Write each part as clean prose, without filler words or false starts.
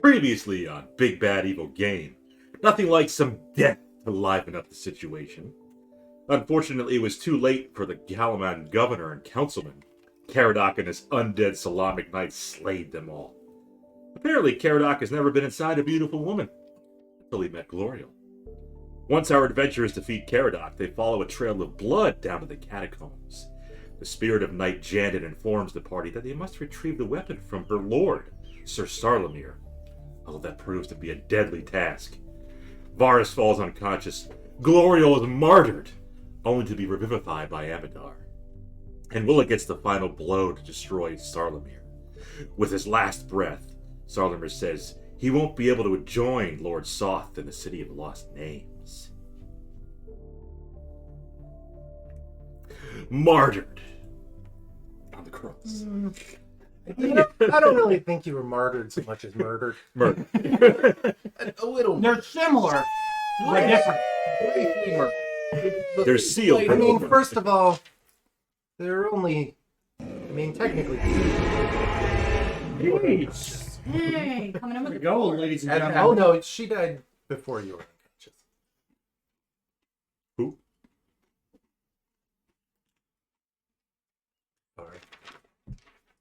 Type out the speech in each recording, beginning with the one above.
Previously on Big Bad Evil Game, nothing like some death to liven up the situation. Unfortunately, it was too late for the Kalaman governor and councilman. Caradoc and his undead Solamnic knights slayed them all. Apparently, Caradoc has never been inside a beautiful woman until he met Glorial. Once our adventurers defeat Caradoc, they follow a trail of blood down to the catacombs. The spirit of Knight Janet informs the party that they must retrieve the weapon from her lord, Sir Sarlamir, although that proves to be a deadly task. Varus falls unconscious, Glorial is martyred, only to be revivified by Amadar. And Willa gets the final blow to destroy Sarlamir. With his last breath, Sarlamir says he won't be able to join Loren Soth in the City of Lost Names. Martyred on the cross. I don't really think you were martyred so much as murdered. Murdered. A little. They're similar, but different. Briefly murdered. They're sealed. I mean, first of all, they're only, technically. Hey, coming in with Here we the go, board. ladies and And, gentlemen. oh no, she died before you were unconscious. Who? Sorry.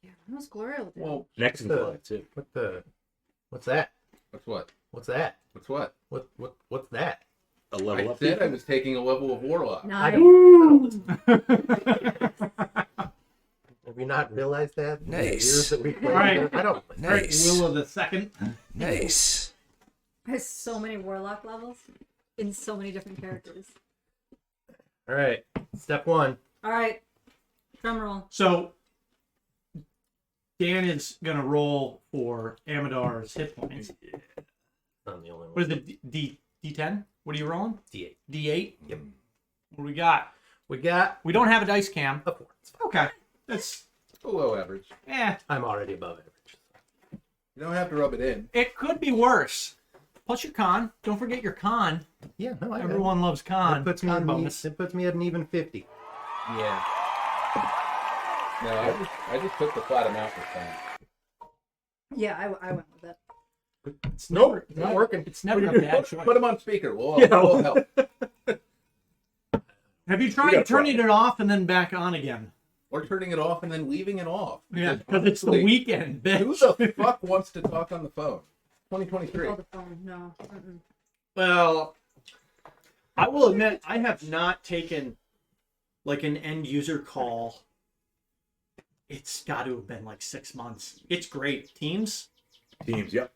Yeah, when was Gloria? Well, Next in line, too. What's that? what's what? What's that? What's what? What's that? A level I up. said I was taking a level of Warlock. Nice. Have you not realized that? Nice. Years that we played Right. here? I don't. Nice. Willa the second. Nice. There's so many warlock levels in so many different characters. All right. Step one. All right, drum roll. So, Dan is going to roll for Amadar's hit points. I'm the only one. What is it, D10? What are you rolling? D8. D8? Yep. What do we got? We got We don't have a dice cam. a 4. Okay. That's, Below average. I'm already above average. You don't have to rub it in. it could be worse. Plus your con. Don't forget your con. Yeah, no, I got it. Everyone loves con. It puts me Con at bonus. it puts me at an even 50. Yeah. No, I just took the flat amount this time. Yeah, I went with it. It's Nope, never, not working. It's never a bad choice. Put him on speaker. We'll help. Have you We tried got turning it off and then back on again? Or turning it off and then leaving it off. Yeah, because it's the honestly, weekend, Who bitch. the fuck wants to talk on the phone? 2023. Oh, the phone. No. Mm-mm. Well, I will admit, I have not taken like an end user call. It's got to have been like 6 months. It's great. Teams. Teams, yep.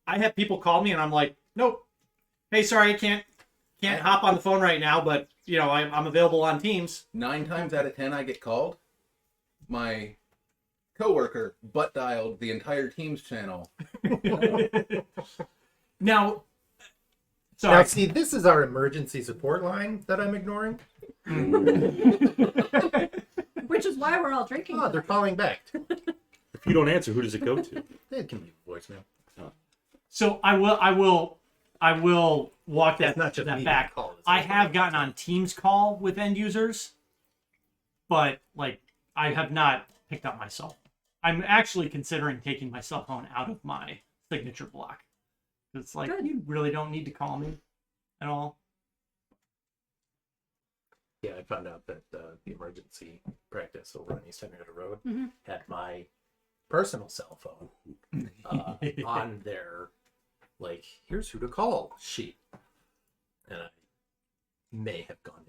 I have people call me and I'm like, nope. Hey, sorry, I can't hop on the phone right now, but you know, I'm available on Teams. 9 times out of 10 I get called. My coworker butt dialed the entire Teams channel. Now, Now, sorry. see, this is our emergency support line that I'm ignoring. Which is why we're all drinking. Oh, they're calling back. If you don't answer, who does it go to? It can be voicemail. So I will walk that It's not just me that back. call, it's I also- have gotten on Teams call with end users, but like I have not picked up my cell phone. I'm actually considering taking my cell phone out of my signature block. It's like Good. you really don't need to call me at all. Yeah, I found out that the emergency practice over on East Henrietta Road Mhm. had my personal cell phone on their, like, here's who to call sheet. And I may have gone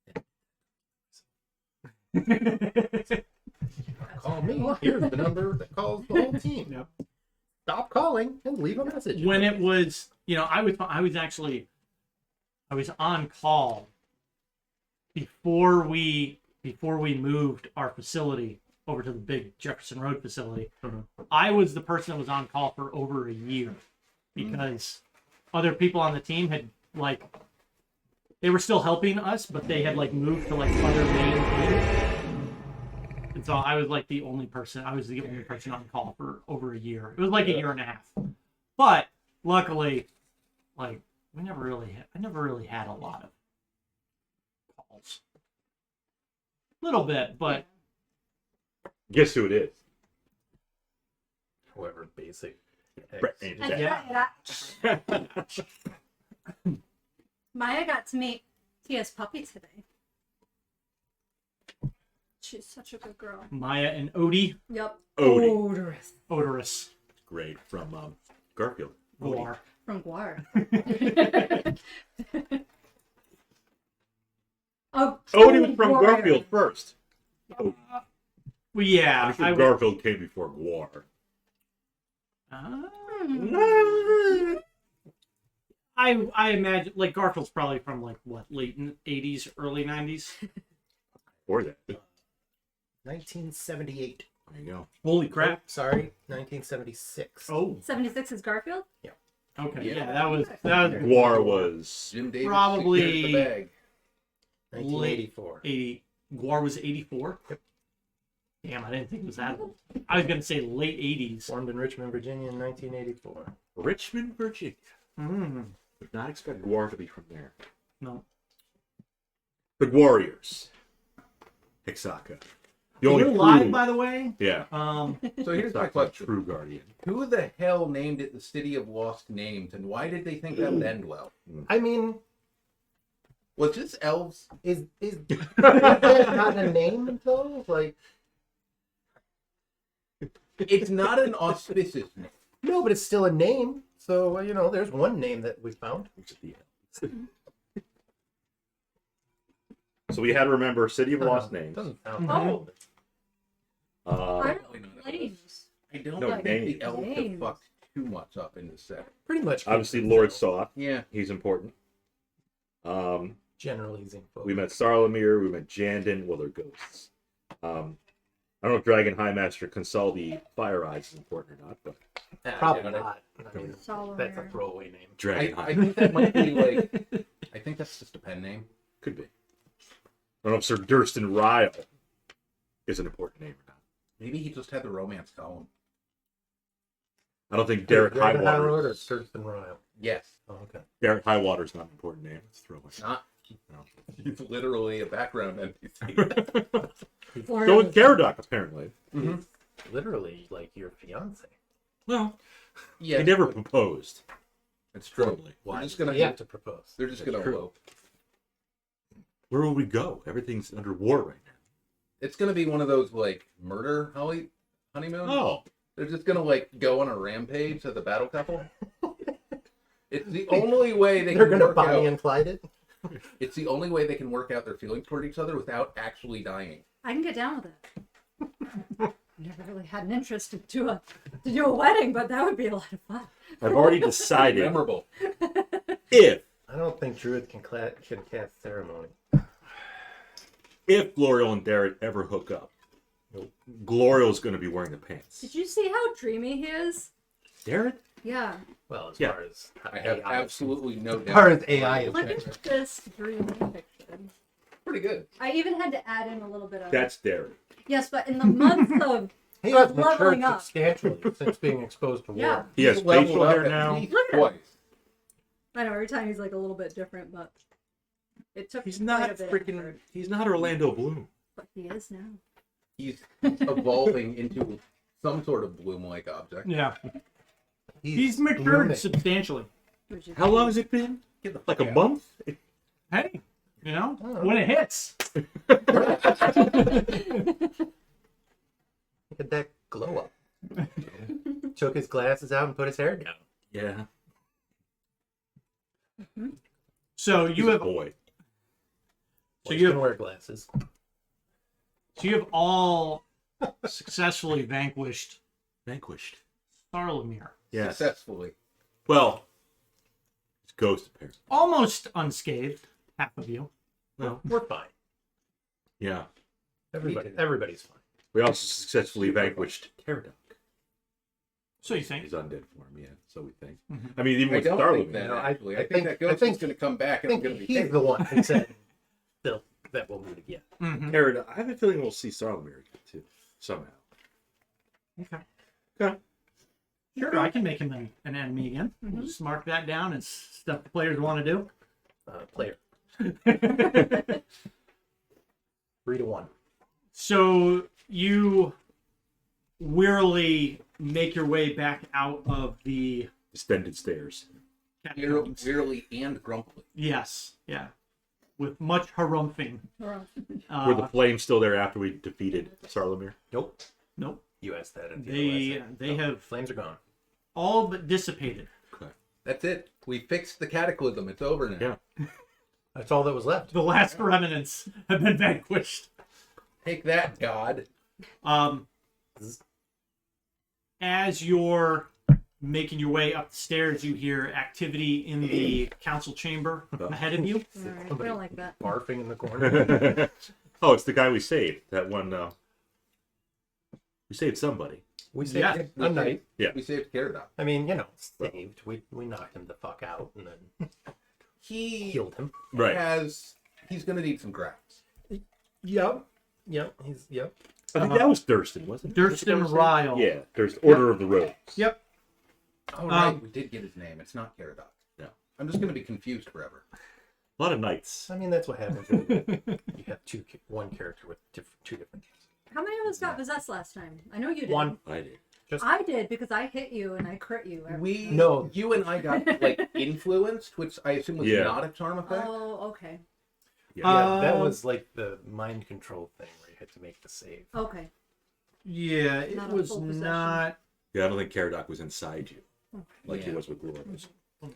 in. Call me. Here's the number that calls the whole team. Yep. Stop calling and leave a message. When it was, you know, I was on call before we moved our facility over to the big Jefferson Road facility. I was the person that was on call for over a year because other people on the team had like they were still helping us, but they had like moved to like other main teams. And so I was like the only person. I was the only person on call for over a year. It was like a year and a half. But luckily, like I never really had a lot of calls. Little bit, but Guess who it is? However basic Brett named That's Jack. right. Maya got to meet Tia's puppy today. She's such a good girl. Maya and Odie. Yep. Odie. Odorous. Great, from Garfield. Guar. From Guar. Oh, Odie was from warrior. Garfield first. Well, yeah. I'm sure Garfield came before Guar. I imagine like Garfield's probably from like what, late 80s, early 90s. Or that. 1978. There you go. Holy crap! Sorry, 1976. Oh, 76 is Garfield? okay, Yeah. yeah, that was Guar was Jim Davis Probably- secured the bag. 1984. 80. Guar was 84. Yep. Damn, I didn't think it was that old. I was gonna say late 80s. Formed in Richmond, Virginia in 1984. Richmond, Virginia. Mm, Would not expect Guar to be from there. no. The Warriors. Hexaka. The only You're live, true- by the way. Yeah. So here's my Hexaka, question. true guardian. Who the hell named it the City of Lost Names, and why did they think that would end well? I mean, Was this elves? is that not a name though? Like, It's not an auspicious name. no, but it's still a name. So there's one name that we found. So we had to remember City of Lost Names. Doesn't sound Oh. I Uh, don't know names. I don't No, think names. the elves have Names. fucked too much up in the set. pretty much. obviously, Loren Soth. Yeah. He's important. Generalizing. Folks. We met Sarlamir. We met Jandon. Well, they're ghosts. I don't know if Dragon High Master Consaldi Fire Eyes is important or not, but Probably Yeah, not. I mean, Solomir. that's a throwaway name. Dragon I High think that might be like. I think that's just a pen name. could be. I don't know if Sir Durston Ryle is an important name or not. Maybe he just had the romance column. I don't think Derek Dragon High Road Highwater. or Thurston Ryle. Yes. Oh, okay. Derek Highwater is not an important name. Let's throw it. Not. No. He's literally a background NPC. So with Caradoc, apparently. Mm-hmm. Literally, like your fiance. Well, Yeah. he never proposed. It's true. Formally. Why? They're just gonna. You have to propose. They're just That's gonna true. elope. Where will we go? Everything's under war right It's gonna be one of those like murder honeymoons. now. Oh, They're just gonna like go on a rampage as a battle couple. It's the only way they They're can gonna work Bonnie out. and Clyde it. It's the only way they can work out their feelings toward each other without actually dying. I can get down with it. Never really had an interest to do a wedding, but that would be a lot of fun. I've already decided Memorable. if I don't think Druid can cast ceremony. Glorial and Derek ever hook up, Glorial's going to be wearing the pants. Did you see how dreamy he is? Derek? Yeah. Well, as Yeah. far as I have AI absolutely no as far doubt. as AI is Look concerned. at this dreamy picture. Pretty good. I even had to add in a little bit of. That's Derek. Yes, but in the month of He has matured leveling up. substantially since being exposed to war. Yeah. He has He's leveled facial up hair at now. least Look at him. twice. I know every time he's like a little bit different, but it took He's quite not a bit of freaking. effort, He's not Orlando Bloom. but he is now. He's evolving into some sort of bloom-like object. Yeah, he's matured blooming. substantially. Which is How long has it been? Get the Like fuck a out. month? Hey, you know, Oh. when it hits. Look at that glow up. Took his glasses out and put his hair down. Yeah. So He's you a have boy. So you you have- can wear glasses. so you have all successfully vanquished Vanquished. Sarlamir. Yes. Successfully. Well, it's Ghost apparently. Almost unscathed, half of you. Well, We're fine. yeah. Everybody's fine. We also successfully vanquished Caradoc. So you think? He's undead form, yeah. So we think. Mhm. I mean, even I with don't Starling. think that, No, actually. I, I think think- that ghost I think- is going to come back I and I'm think going to be he's pissed. the one who said that we'll meet again. Mm-hmm. Caradoc. I have a feeling we'll see Sarlamir again, too. Somehow. Okay. Okay. Sure, I can make him an enemy again. We'll just mark that down as stuff the players want to do. Player 3-1. So you wearily make your way back out of the Extended stairs. catacombs. Wearily and grumpily. Yes, yeah, with much harumphing. Or- Were the flames still there after we defeated Solamnia? Nope. Nope, You asked that. At the last they have flames are gone. all but dissipated. Okay. That's it. We fixed the cataclysm. It's over now. Yeah. That's all that was left. The last remnants have been vanquished. Take that, God. As you're making your way up the stairs, you hear activity in the council chamber ahead of you. All right, we don't like that. Barfing in the corner. Oh, it's the guy we saved. That one. We saved somebody. We saved Yeah. a night. We saved Gyarados. I mean, saved. We knocked him the fuck out and then He healed him. Right. He's gonna need some grass. Yep. Yep. I think that was Durston, wasn't it? Durston Ryle. Yeah, Durston. Order of the Rose. Yep. Oh right, we did get his name. It's not Gyarados. No. I'm just gonna be confused forever. A lot of knights. I mean, that's what happens when you have one character with two different names. How many of us got possessed last time? I know you did. One. I did. I did because I hit you and I crit you. No. You and I got like influenced, which I assume was Yeah. not a charm effect. Oh, okay. Yeah, that was like the mind control thing where you had to make the save. Okay. Yeah, it Not a was full possession. not. Yeah, I don't think Caradoc was inside you like he Yeah. was with Glorious.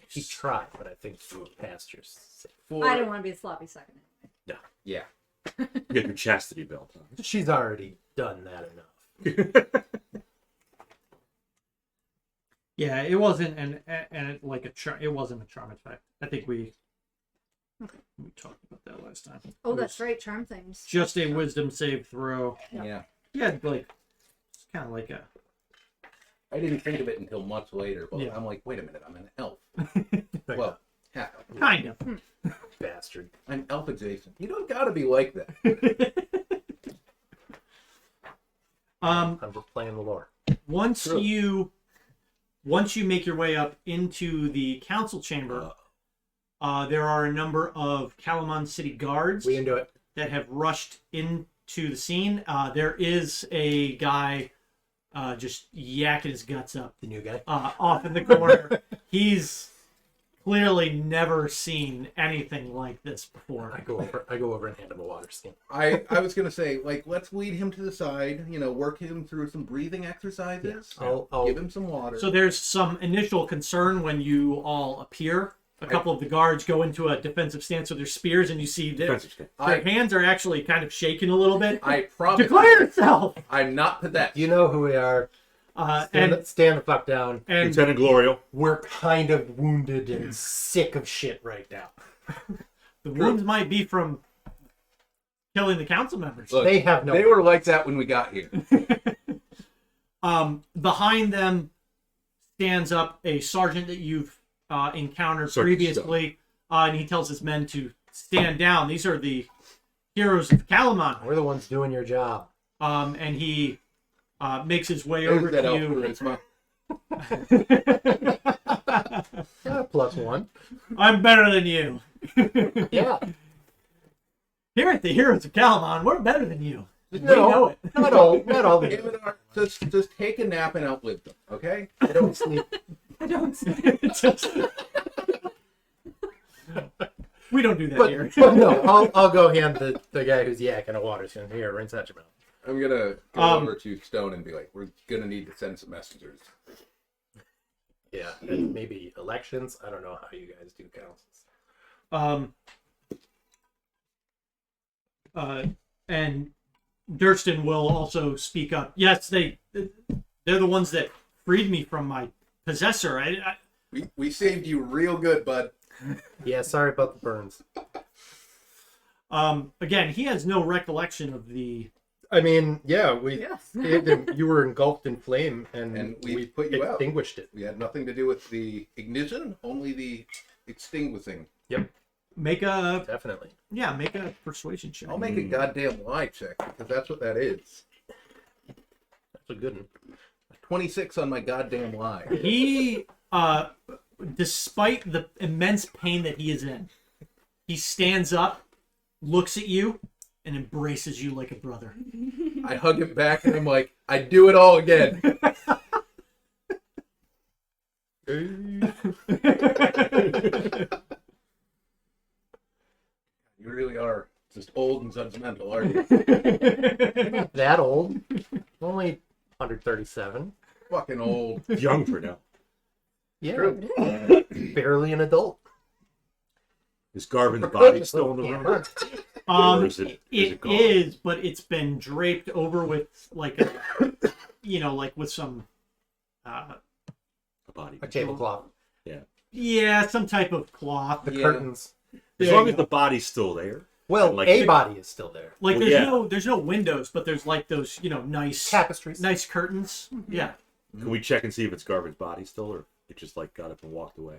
He tried, but I think you were past your save. I didn't want to be a sloppy second. Yeah. You got your chastity belt on. She's already done that enough. Yeah, it wasn't and like a charm. It wasn't a charm effect. I think we talked about that last time. Oh, It that's was right. Charm things. Just a wisdom save throw. Yeah. Yeah, like it's kind of like a. I didn't think of it until much later, but Yeah. I'm like, wait a minute, I'm an elf. Well, half elf. Kind of. Bastard. I'm elf adjacent. You don't gotta be like that. I'm playing the lore. Once True. you make your way up into the council chamber, there are a number of Kalaman City guards We can do it. that have rushed into the scene. There is a guy just yakking his guts up The new guy. off in the corner. He's clearly never seen anything like this before. I go over and hand him a water skin. I was gonna say, like, let's lead him to the side, work him through some breathing exercises. I'll Give him some water. So there's some initial concern when you all appear. A couple of the guards go into a defensive stance with their spears, and you see that Defensive stand. their hands are actually kind of shaking a little bit. I promise Declare yourself! I'm not possessed. You know who we are. Stand the fuck down. And Lieutenant Glorio. We're kind of wounded and sick of shit right now. the wounds might be from killing the council members. Look, They have no. They were like that when we got here. Behind them stands up a sergeant that you've encountered Sergeant previously, and he tells his men to stand down. These are the heroes of Kalaman. We're the ones doing your job. And he makes his way There's over that to elf you. charisma. +1. I'm better than you. Yeah. Here at the Heroes of Kalaman, we're better than you. We No, know it. Not all the Imadar, just take a nap and outlive them, okay? I don't sleep. I don't see. We don't do that But, here. but no, I'll go hand the guy who's yakking a water skin. Here, rinse out your mouth. I'm gonna go over to Stone and be like, we're gonna need to send some messengers. Yeah, and maybe elections. I don't know how you guys do councils. And Durston will also speak up. Yes, they're the ones that freed me from my possessor. We saved you real good, bud. Yeah, sorry about the burns. Again, he has no recollection of the. I mean, yeah, Yes. you were engulfed in flame, and we put you out. extinguished it. We had nothing to do with the ignition, only the extinguishing. Yep, Make a definitely. persuasion check. I'll make a goddamn lie check, because that's what that is. That's a good one. 26 on my goddamn lie. He, despite the immense pain that he is in, he stands up, looks at you, and embraces you like a brother. I hug him back and I'm like, I do it all again. You really are just old and judgmental, aren't you? That old? Only 137. Fucking old. Young for now. Yeah, True. barely an adult. Is Garvin's body still in the room? Or is It it gone? is, but it's been draped over with like a, like with some, A body. A tablecloth. yeah, some type of cloth. The Yeah. curtains. As long as the body's still there. Well, Like- a body is still there. Like Well, there's no windows, but there's like those nice Tapestries. nice curtains. Yeah. Can we check and see if it's Garvin's body still, or it just like got up and walked away?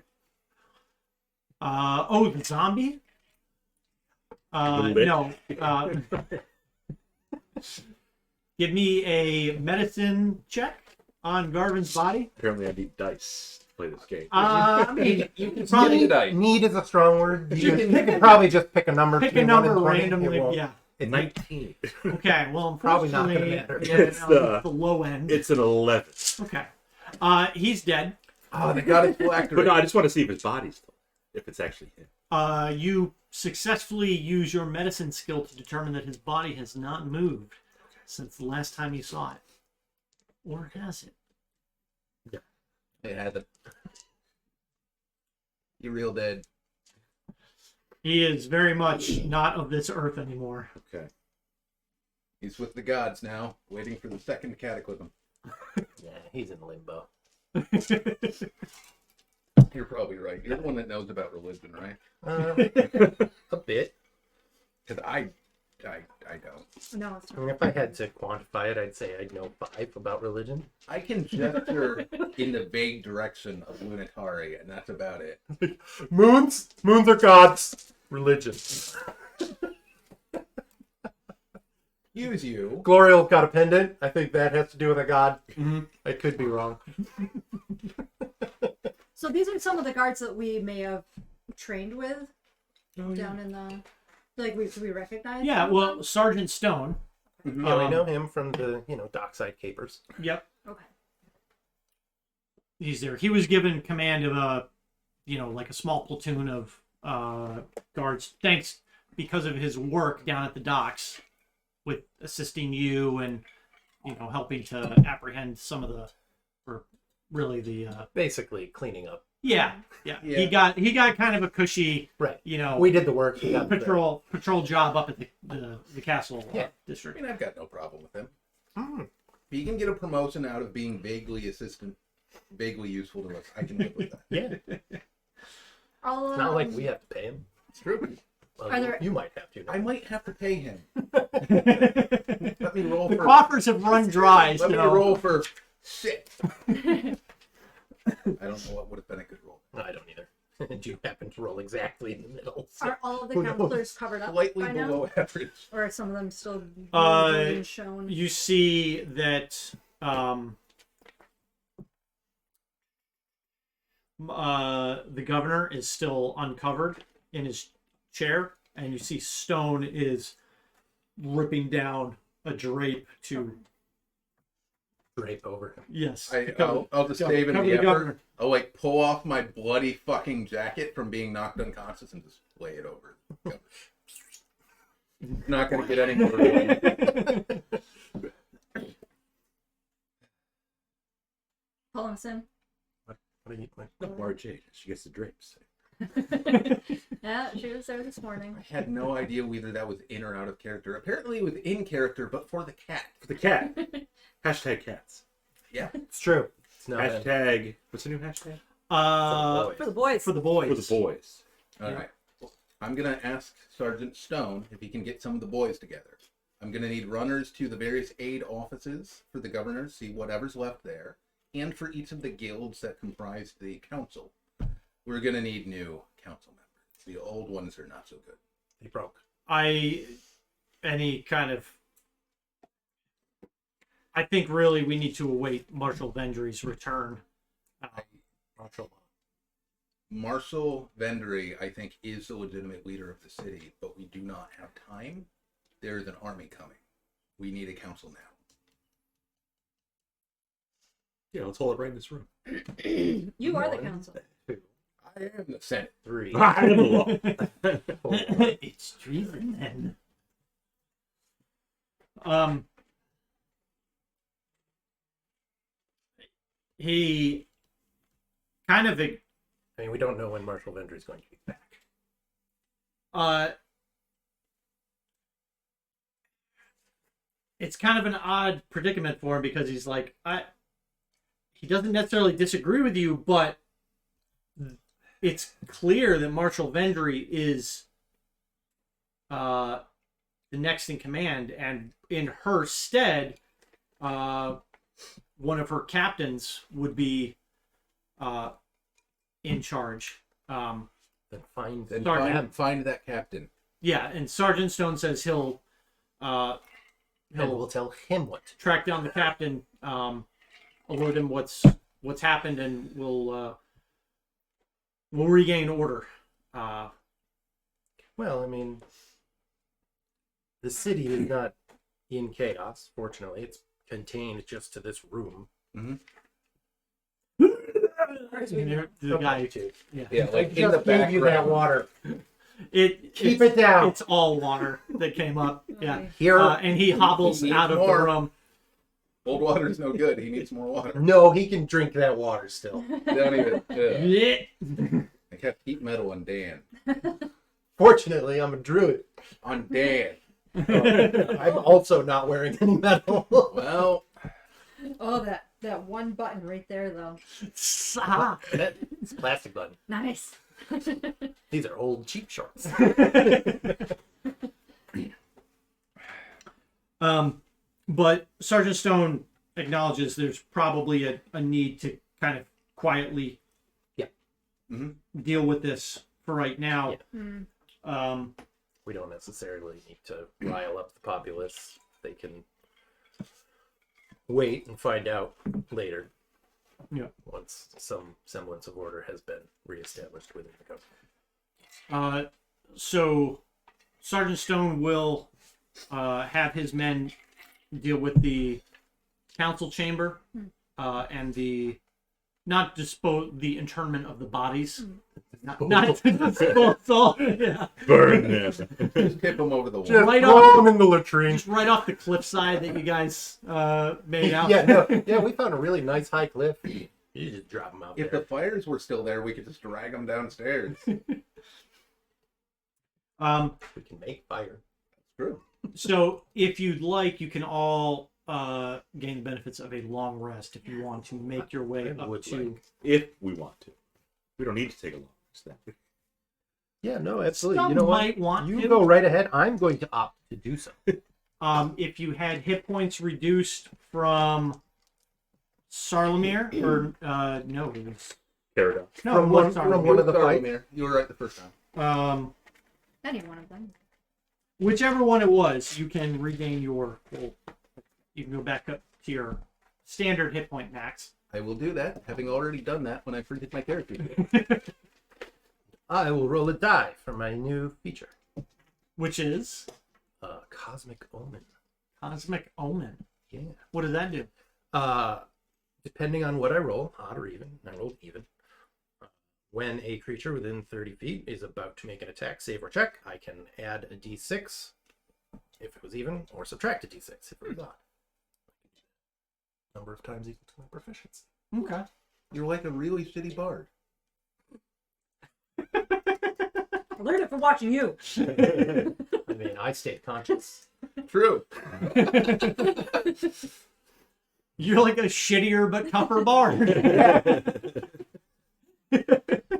The zombie. Little bit. No. Give me a medicine check on Garvin's body. Apparently, I need dice to play this game. I mean, you can Need probably a dice. Need is a strong word. You can probably just pick a number. pick a between 1 number and 20. It randomly. won't- Yeah. It's 19. Okay. Well, Probably not gonna unfortunately, matter. Yeah, It's, no, it's the low end. It's an 11. Okay. He's dead. Oh, they got his phylactery. But no, I just want to see if his body's still, if it's actually him. You successfully use your medicine skill to determine that his body has not moved since the last time you saw it. Or has it? It hasn't. You're real dead. He is very much not of this earth anymore. Okay. He's with the gods now, waiting for the second cataclysm. Yeah, he's in limbo. You're probably right. You're the one that knows about religion, right? A bit. Because I don't. No, it's I not. mean, if I had to quantify it, I'd say I know 5 about religion. I can gesture in the vague direction of Lunatari, and that's about it. Moons are gods. Religion. Use you. Gloriel got a pendant. I think that has to do with a god. I could be wrong. So these are some of the guards that we may have trained with down in the, like we recognize. Yeah, some of well, them? Sergeant Stone. Yeah, we know him from the dockside capers. Yep. Okay. He's there. He was given command of a, like a small platoon of guards. Thanks because of his work down at the docks, with assisting you and helping to apprehend some of the, or really the. Basically cleaning up. Yeah. Yeah. He got kind of a cushy, Right. you We did the work. He got the patrol job up at the castle Yeah. I district. mean, I've got no problem with him. Mm. If he can get a promotion out of being vaguely assistant, vaguely useful to us, I can live with that. Yeah. I'll, It's not like we have to pay him. It's true. Well, Are there- you might have to. I might have to pay him. Let me roll The for. coffers have run dry. Let me so- roll for shit. I don't know what would have been a good roll. I don't either. And you happen to roll exactly in the middle. So. Are all of the Who knows? counselors covered up Slightly by now? below average. Or are some of them still being shown? You see that the governor is still uncovered in his chair, and you see Stone is ripping down a drape to Drape over him. yes. I'll just Cover- save in cover the the effort. governor. I'll like pull off my bloody fucking jacket from being knocked unconscious and just lay it over. Not gonna get any more. Pulling us in. What are you? What? No, RJ. She gets the drapes. Yeah, she was there this morning. I had no idea whether that was in or out of character. Apparently it was in character, but for the cat. For the cat. Hashtag cats. Yeah. It's true. It's not bad. Hashtag. What's the new hashtag? For the boys. For the boys. For the boys. All right. I'm gonna ask Sergeant Stone if he can get some of the boys together. I'm gonna need runners to the various aid offices for the governor, see whatever's left there, and for each of the guilds that comprise the council. We're gonna need new council members. The old ones are not so good. They broke. I think really we need to await Marshal Vendry's return. Marshal Vendry, I think, is the legitimate leader of the city, but we do not have time. There is an army coming. We need a council now. Yeah, let's hold it right in this room. You are the One. council. I am the Senate. 3. I am the law. 4. It's treason then. He kind of I mean, we don't know when Marshal Vendry is going to be back. it's kind of an odd predicament for him because he's like, he doesn't necessarily disagree with you, but it's clear that Marshal Vendry is the next in command, and in her stead, one of her captains would be in charge. Then find Find that captain. Yeah, and Sergeant Stone says he'll and we'll tell him what to do. track down the captain, alert him what's happened, and we'll regain order. Well, I mean, the city is not in chaos. Fortunately, it's contained just to this room. The guy, Yeah, like in Just the gave you that background. water. Keep Keep it down. It's all water that came up. Yeah, Here, and he hobbles He needs out of more. the room. Old water's no good. He needs more water. no, he can drink that water still. Don't even. Yeah. I kept heat metal on Dan. Fortunately, I'm a druid. On Dan. I'm also not wearing any metal. Well, Oh, that one button right there, though. Ah. It's a plastic button. Nice. These are old cheap shorts. But Sergeant Stone acknowledges there's probably a need to kind of quietly deal with this for right now. Yeah. We don't necessarily need to rile up the populace. They can wait and find out later. Yeah. Once some semblance of order has been reestablished within the government. So Sergeant Stone will have his men deal with the council chamber and the internment of the bodies. Not disposal. Yeah. Burn them. just tip him over the wall. Just Right throw off- them in the latrine. Just right off the cliffside that you guys made out. Yeah, we found a really nice high cliff. You just drop them out If there. the fires were still there, we could just drag them downstairs. We can make fire. True. So if you'd like, you can all gain the benefits of a long rest if you want to make your way I up would to. like. If we want to. We don't need to take a long step. Yeah, no, absolutely. Some You know what? might want You to. go right ahead. I'm going to opt to do so. If you had hit points reduced from Solamnia, or no, it was Paradox. no, From it one- was from Solamnia. one of the Sorry, fights. Mayor. You were right the first time. Any one of them. Whichever one it was, you can regain your. Well, you can go back up to your standard hit point max. I will do that, having already done that when I freed my character. I will roll a die for my new feature. Which is Cosmic Omen. Cosmic Omen. Yeah. What does that do? Depending on what I roll, odd or even, I rolled even. When a creature within 30 feet is about to make an attack, save, or check, I can add a d6 if it was even, or subtract a d6 if it was odd. Number of times equal to my proficiency. Okay. You're like a really shitty bard. I learned it from watching you. I mean, I stayed conscious. True. You're like a shittier but tougher bard.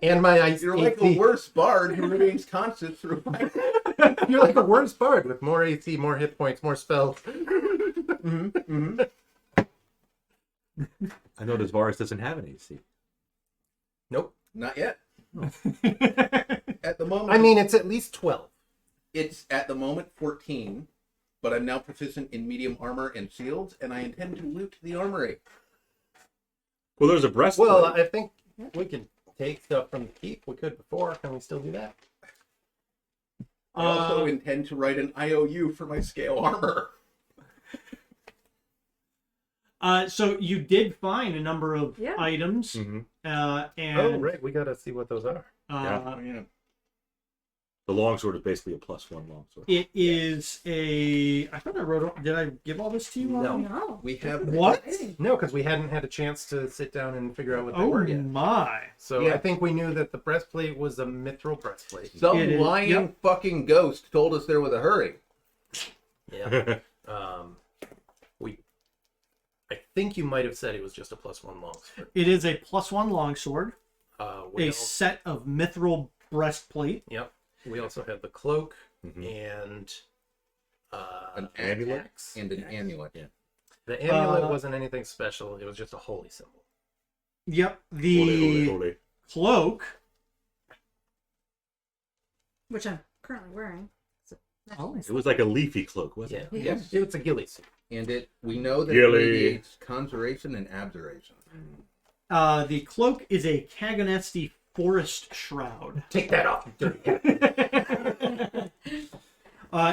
And my ice You're like AC. a worse bard who remains conscious through my... You're like a worse bard with more AC, more hit points, more spells. I noticed Varus doesn't have an AC. Nope. Not yet. At the moment, I mean, it's at least 12. it's at the moment 14, but I'm now proficient in medium armor and shields, and I intend to loot the armory. Well, there's a breastplate. Well, I think we can take stuff from the keep. We could before. Can we still do that? I also intend to write an IOU for my scale armor. So you did find a number of Yeah. items, Mhm. and Oh, right. We gotta see what those are. Yeah. The longsword is basically a +1 longsword. it is a. I thought I wrote. Did I give all this to you? No. No. We have What? No, because we hadn't had a chance to sit down and figure out what they Oh were yet. my! So Yeah. I think we knew that the breastplate was a mithril breastplate. Some It is- lying yep. fucking ghost told us there was a hurry. Yeah. We. I think you might have said it was just a +1 longsword. It is a +1 longsword, We a set of mithril breastplate. Yep. We also had the cloak Mhm. and An amulet? axe. And an amulet. Yeah. The amulet Uh, wasn't anything special. It was just a holy symbol. Yep, the Holy. cloak. Which I'm currently wearing. So that's Oh. It was like a leafy cloak, wasn't Yeah. it? Yes. It's a ghillie suit. And we know that Gilly. it radiates conjuration and abjuration. The cloak is a Kagonesti forest shroud. Take that off, you dirty cat.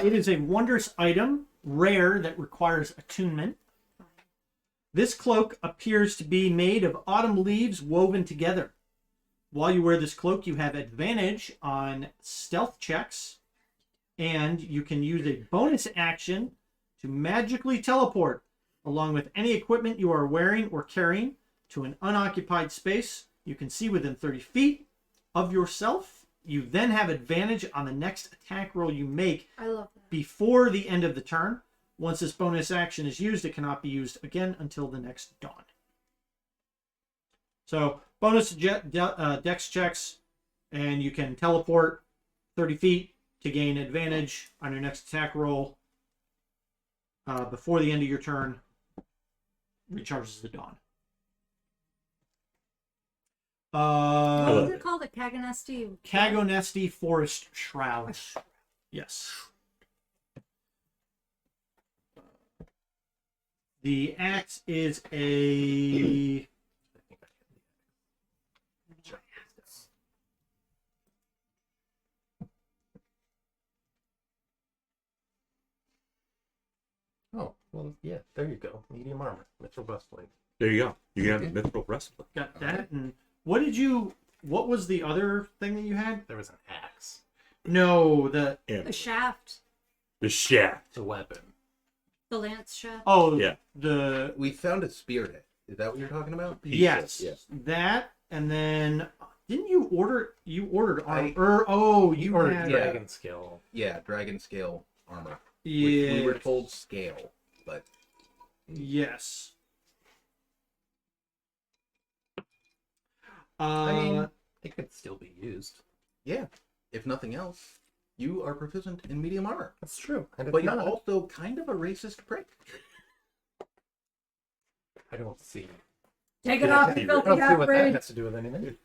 It is a wondrous item, rare, that requires attunement. This cloak appears to be made of autumn leaves woven together. While you wear this cloak, you have advantage on stealth checks, and you can use a bonus action to magically teleport along with any equipment you are wearing or carrying to an unoccupied space you can see within 30 feet of yourself. You then have advantage on the next attack roll you make I love that. before the end of the turn. Once this bonus action is used, it cannot be used again until the next dawn. So bonus dex checks, and you can teleport 30 feet to gain advantage on your next attack roll before the end of your turn. Recharges the dawn. What was it called? A Kagonesti? Kagonesti Forest Shroud. Yes. The axe is a Oh, well, yeah, there you go. Medium armor, mithril breastplate. There you go. You can have the mithril breastplate. got that. And what was the other thing that you had? There was an axe. No, the The shaft. The shaft. It's a weapon. The lance shaft. oh Yeah. the We found a spearhead. Is that what you're talking about? yes, yes. that, and then didn't you order? You ordered I- you Or had, dragon scale. Yeah, dragon scale armor. Which yeah, we were told scale, but yes. I mean, it could still be used. yeah, if nothing else, you are proficient in medium armor. That's true. And But it's you're not. also kind of a racist prick. I don't see. Take it Yeah, off, I you don't I don't filthy see what that half-breed. has to do with anything.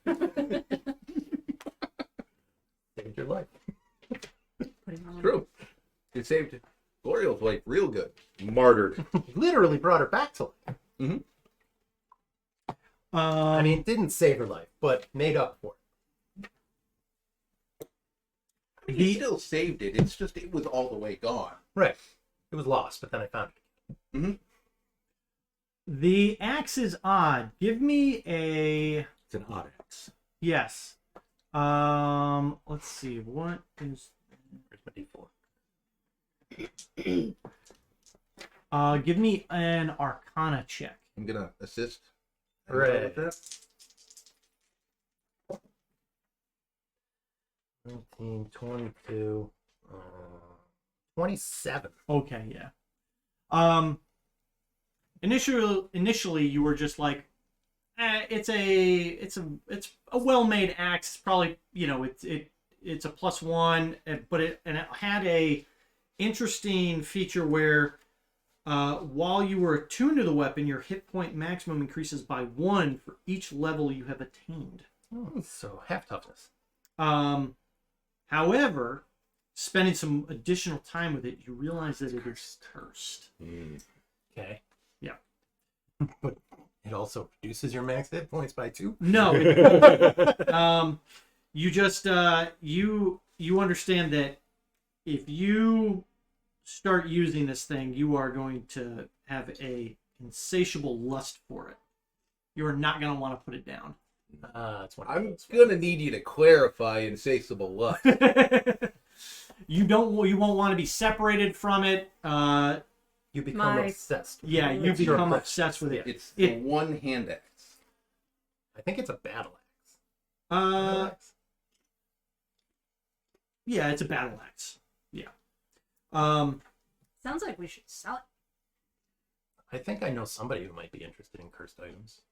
Saved your life. Put him on. True. It saved Gloriel's life real good. Martyred. Literally brought her back to life. I mean, didn't save her life, but made up for it. He still saved it. It's just it was all the way gone. Right. It was lost, but then I found it. the axe is odd. Give me a It's an odd axe. yes. Let's see. What is? Where's my D4? Give me an Arcana check. I'm gonna assist. Right. With that. 19, 22, 27. Okay, yeah. Initially, you were just like, it's a well-made axe. It's probably it's a +1, but it had a interesting feature where while you were attuned to the weapon, your hit point maximum increases by 1 for each level you have attained. Oh, so half toughness. However, spending some additional time with it, you realize that it is cursed. Okay. Yeah. But it also reduces your max hit points by 2. No. You just you understand that if you start using this thing, you are going to have a insatiable lust for it, you are not going to want to put it down. It's one of I'm those. gonna need you to clarify insatiable lust. You won't want to be separated from it. You become My- obsessed. Yeah, you It's your become obsession. obsessed with it. It's the It- one hand axe. I think it's a battle axe. Yeah, it's a battle axe. Yeah. Sounds like we should sell it. I think I know somebody who might be interested in cursed items.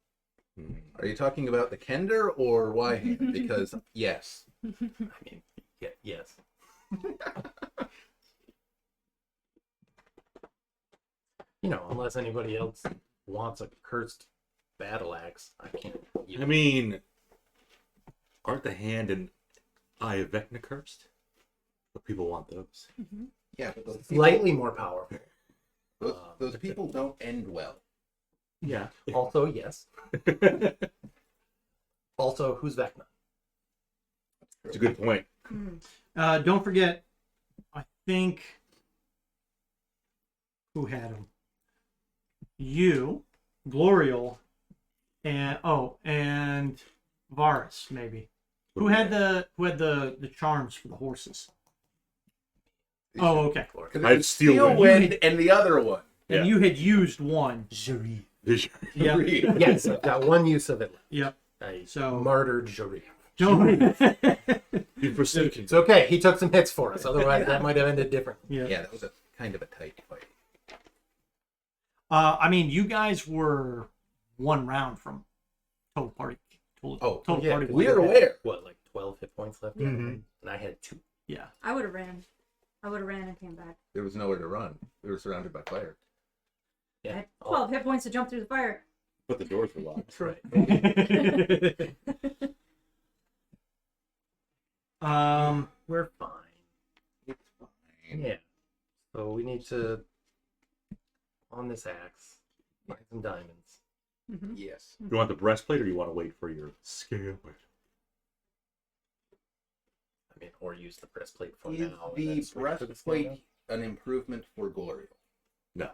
Are you talking about the Kender or Y-hand? Because yes. I mean, yeah, yes. You know, unless anybody else wants a cursed battle axe, I can't. I mean, aren't the hand and eye of Vecna cursed? But people want those. Yeah, but those people, Slightly more powerful. those people don't end well. Yeah. Also, yes. Also, who's Vecna? It's a good point. Don't forget, I think, who had him? You, Glorial, and Varus maybe. Who had the charms for the horses? Oh, okay. Because I had it's Steelwind. Steelwind and the other one. Yeah. And you had used one. Jaree. Yep. Yes, I've got one use of it. Yep. I So- martyred Jaree. Don't. Be forsaken. It's okay. He took some hits for us. Otherwise, that might have ended differently. Yeah. Yeah, that was a kind of a tight fight. I mean, you guys were one round from total party. Total yeah, party. 'cause We're you had, aware. What, like 12 hit points left? Mhm. And I had 2. Yeah. I would have ran. And came back. There was nowhere to run. We were surrounded by fire. I Yeah. had 12 hit points to jump through the fire. But the doors were locked. That's right. We're fine. It's fine. Yeah. So we need to, on this axe, find some diamonds. Yes. You want the breastplate, or you want to wait for your scale? I mean, or use the breastplate for Is now. and the then switch to the breastplate stand-up. an improvement for Glorial? No.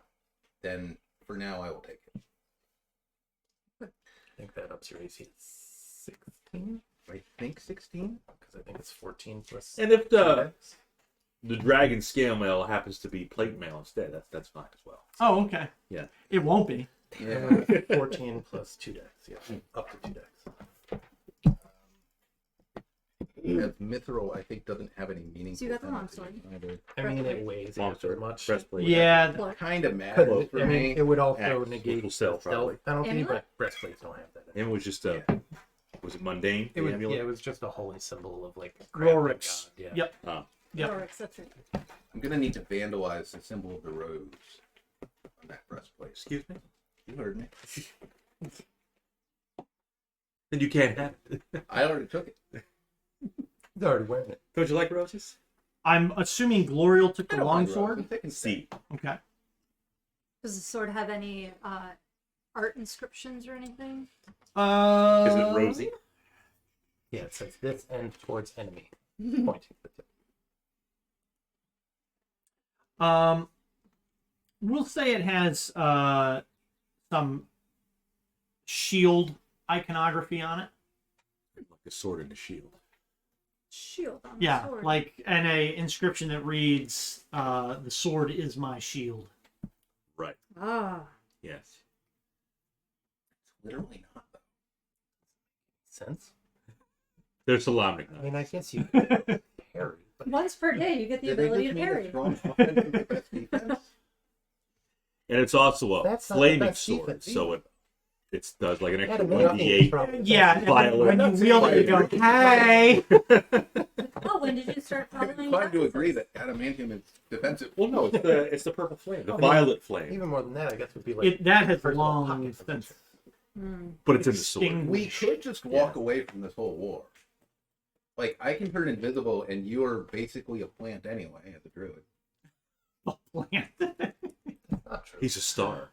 Then for now I will take it. I think that ups your AC to 16. I think 16? Because I think it's 14 plus. And if the dragon scale mail happens to be plate mail instead, that's fine as well. Oh, okay. Yeah. It won't be. Yeah. 14 plus 2 decks. Yeah, up to 2 decks. As Mithril, I think, doesn't have any meaning. So you got the longsword. I mean, it weighs Longsword, after much. breastplate. Yeah. Cloak. Kind of mad Could- for I me. mean, it would also Axe, negate will sell, the probably. stealth penalty, Amulet? but breastplates don't have that. And it was just a. Was it mundane? It was, the amulet? yeah, it was just a holy symbol of like Rorix. God, yeah. Yep. Oh. Yep. Rorix, that's right. I'm going to need to vandalize the symbol of the rose on that breastplate. Excuse me? You heard me. Then you can't have it. I already took it. He's already wearing it. Don't you like roses? I'm assuming Glorial took I the don't mind longsword. roses. They can See. stay. Okay. Does the sword have any art inscriptions or anything? Is it rosy? Yeah, it says this end towards enemy. Pointing to the tip. We'll say it has some shield iconography on it. Like a sword and a shield. Shield on Yeah, the sword. like and a inscription that reads, "The sword is my shield." Right. Ah. Yes. It's literally not, though. Sense? They're Solamnic. I mean, I guess you could parry, but Once per day, you get the Did they ability just to mean a parry. strong offense and the best defense? And it's also a That's not the flaming best sword, defense so it does like an extra Adamantium 1d8. probably- Yeah, and Violet. when you wield it, you go, "Hey!" Oh, when did you start I'm following? inclined to Texas? agree that adamantium is defensive. Well, no, it's the purple flame, the I mean, violet flame, Even more than that, I guess would be like That has personal long pocket since Hmm. but it's in the sword. extinguished. We could just walk away from this whole war. Like, I can turn invisible, and you are basically a plant anyway, as a druid. plant. not true. He's a star.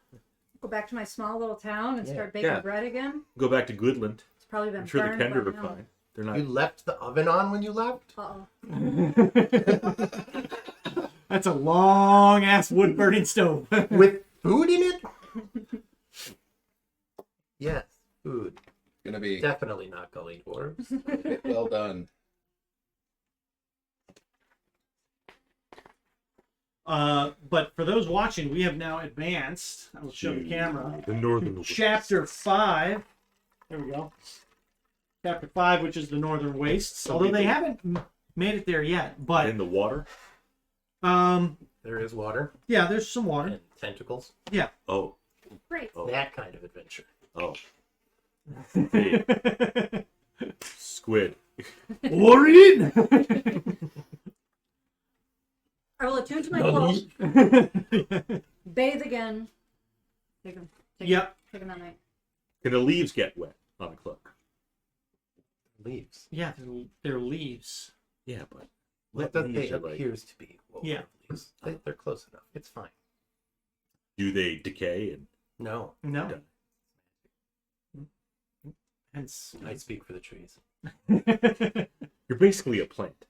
Go back to my small little town and Yeah. start baking Yeah. bread again. Go back to Goodland. It's probably been I'm sure the burned Kender by are now. fine. They're not. You left the oven on when you left? Uh-oh. That's a long ass wood burning stove. With food in it? Food. Gonna be Definitely not gully dwarves. well done. But for those watching, we have now advanced. I will show the camera. The northern Chapter 5. There we go. Chapter 5, which is the Northern Wastes. Although they haven't made it there yet. But in the water. There is water yeah, there's some water. and tentacles. Oh, Great. oh, That kind of adventure. oh. Hey, squid. Loren! I will attune to my cloak, bathe again. Take him. Yep. Take him that night. Can the leaves get wet on a cloak? Leaves. Yeah, they're leaves. Yeah, but What wet that leaves they are like. appears to be. Well, Yeah. leaves. They're close enough. It's fine. Do they decay? And No, No. Done. Hence. I speak for the trees. you're basically a plant.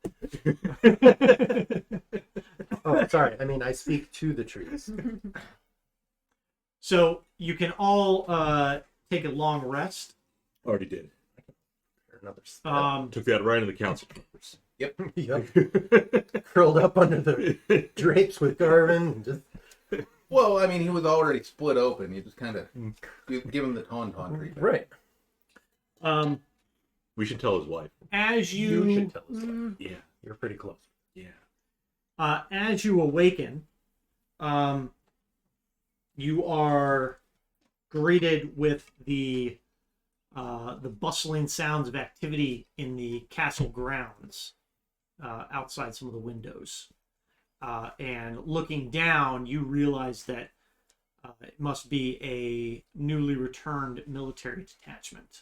Oh, sorry. I mean, I speak to the trees. So you can all take a long rest. Already did. Another spell. Took Took that right in the council chambers. Yep. Curled up under the drapes with Garvin. And just Well, I mean, he was already split open. You just kind of give him the tauntaun treatment. right. We should tell his wife. As You you should tell us. That. Yeah. You're pretty close. Yeah. as you awaken, you are greeted with the bustling sounds of activity in the castle grounds outside some of the windows. And looking down, you realize that it must be a newly returned military detachment.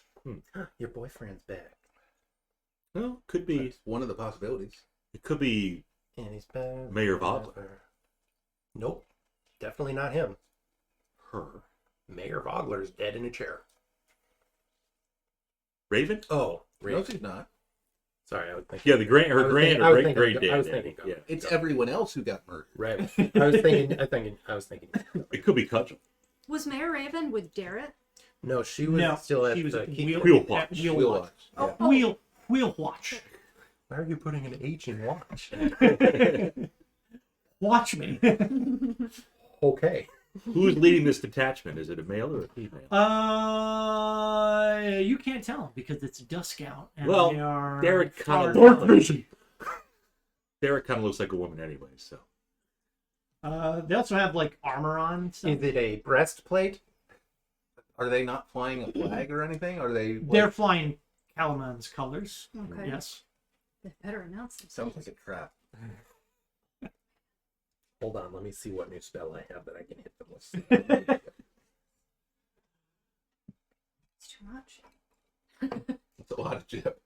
Your boyfriend's back. Well, could be. That's one of the possibilities. It could be And he's back. Mayor Vogler. Nope. Definitely not him. her. Mayor Vogler's dead in a chair. Raven? Oh, No, Raven. she's not. Sorry, I was thinking. Yeah, the grand, I her was grand, thinking- or I was great, thinking- great dad. I was daddy. thinking- Yeah, It's everyone else who got murdered. Right. I was thinking. I was thinking. it could be Cudgel. Was Mayor Raven with Garrett? No, she was No, still at she was the at key. Wheel watch. at Wheel We'll watch. watch. Oh, Yeah. Wheel watch. Why are you putting an H in watch? Watch me. Okay. Who's leading this detachment? Is it a male or a female? You can't tell because it's dusk out. And Well, they are Derek far- kind of Derek kind of looks like a woman anyway, so. They also have like armor on. And stuff. Is it a breastplate? Are they not flying a flag or anything? Are they? Like, They're flying Kalaman's colors. Okay. Yes. They better announce sounds themselves. like a trap. Hold on, let me see what new spell I have that I can hit them with. It's too much. It's a lot of chip.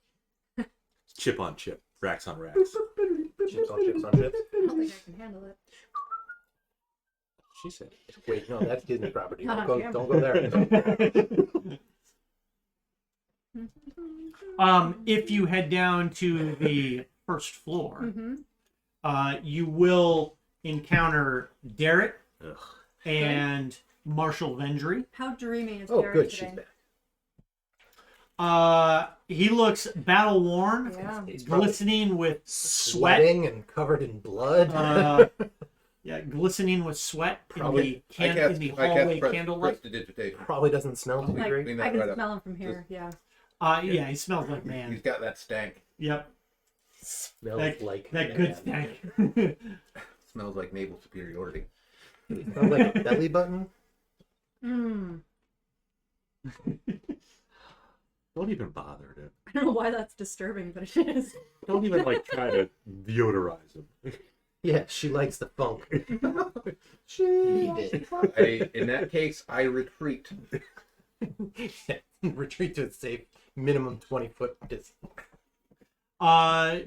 Chip on chip, racks on racks. Chips on chips on chips. I don't think I can handle it. She said. Wait, no, that's Disney property. Not Don't on go, camera. don't go there. If you head down to the first floor, Mm-hmm. you will encounter Derek Ugh. and Marshall Vendry. How dreamy is Oh, Garrett good, today? she's back. He looks battle worn, Yeah. He's probably glistening with sweat. sweating and covered in blood. Yeah, glistening with sweat Probably- in the hallway candlelight. Prestidigitation. Probably doesn't smell too Like, great. Clean I that can right up. smell him from here. Yeah. Yeah, he smells like man. He's got that stank. Yep, Smells that, like that man. good stank. Smells like naval superiority. Smells like a belly button. Mm. Don't even bother to. I don't know why that's disturbing, but it is. Don't even like try to deodorize him. Yeah, she likes the funk. In that case, I retreat. Retreat to a safe minimum 20-foot distance.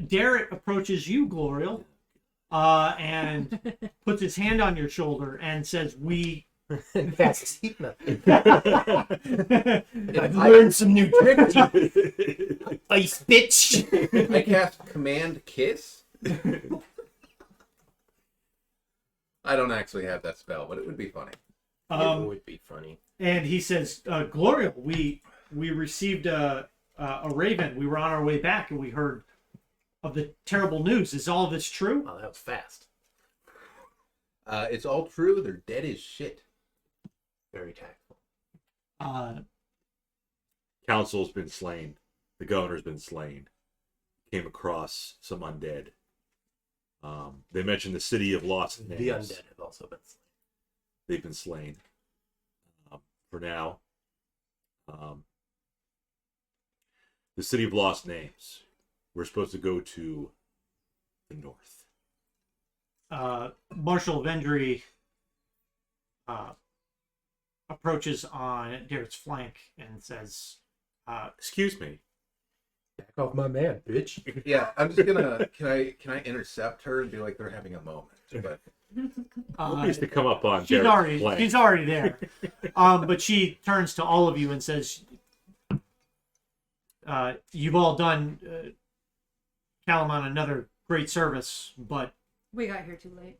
Derek approaches you, Gloriel, and puts his hand on your shoulder and says, "We." And passes heat nothing. I've learned some new tricks. Ice bitch. I cast Command Kiss. I don't actually have that spell, but it would be funny. It would be funny. And he says, "Gloriel, we we received a raven. We were on our way back, and we heard of the terrible news. Is all of this true? Oh, that was fast. It's all true. They're dead as shit. Very tactful. Council's been slain. The governor's been slain. Came across some undead. They mentioned the city of lost names. The undead have also been slain. They've been slain. For now. The city of lost names. We're supposed to go to the north. Marshal Vendry approaches on Derek's flank and says, Excuse me. Back off my man, bitch. Yeah, I'm just gonna. Can I intercept her and be like they're having a moment? But Used to come up on she's Derek's flank. she's already there. But she turns to all of you and says, you've all done Kalaman another great service, but We got here too late.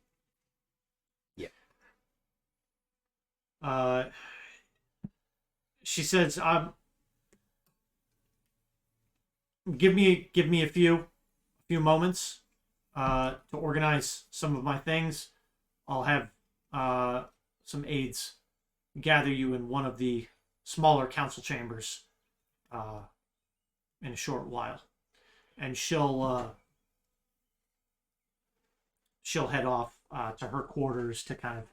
she says, give me a few moments to organize some of my things. I'll have some aides gather you in one of the smaller council chambers in a short while, and she'll head off to her quarters to kind of,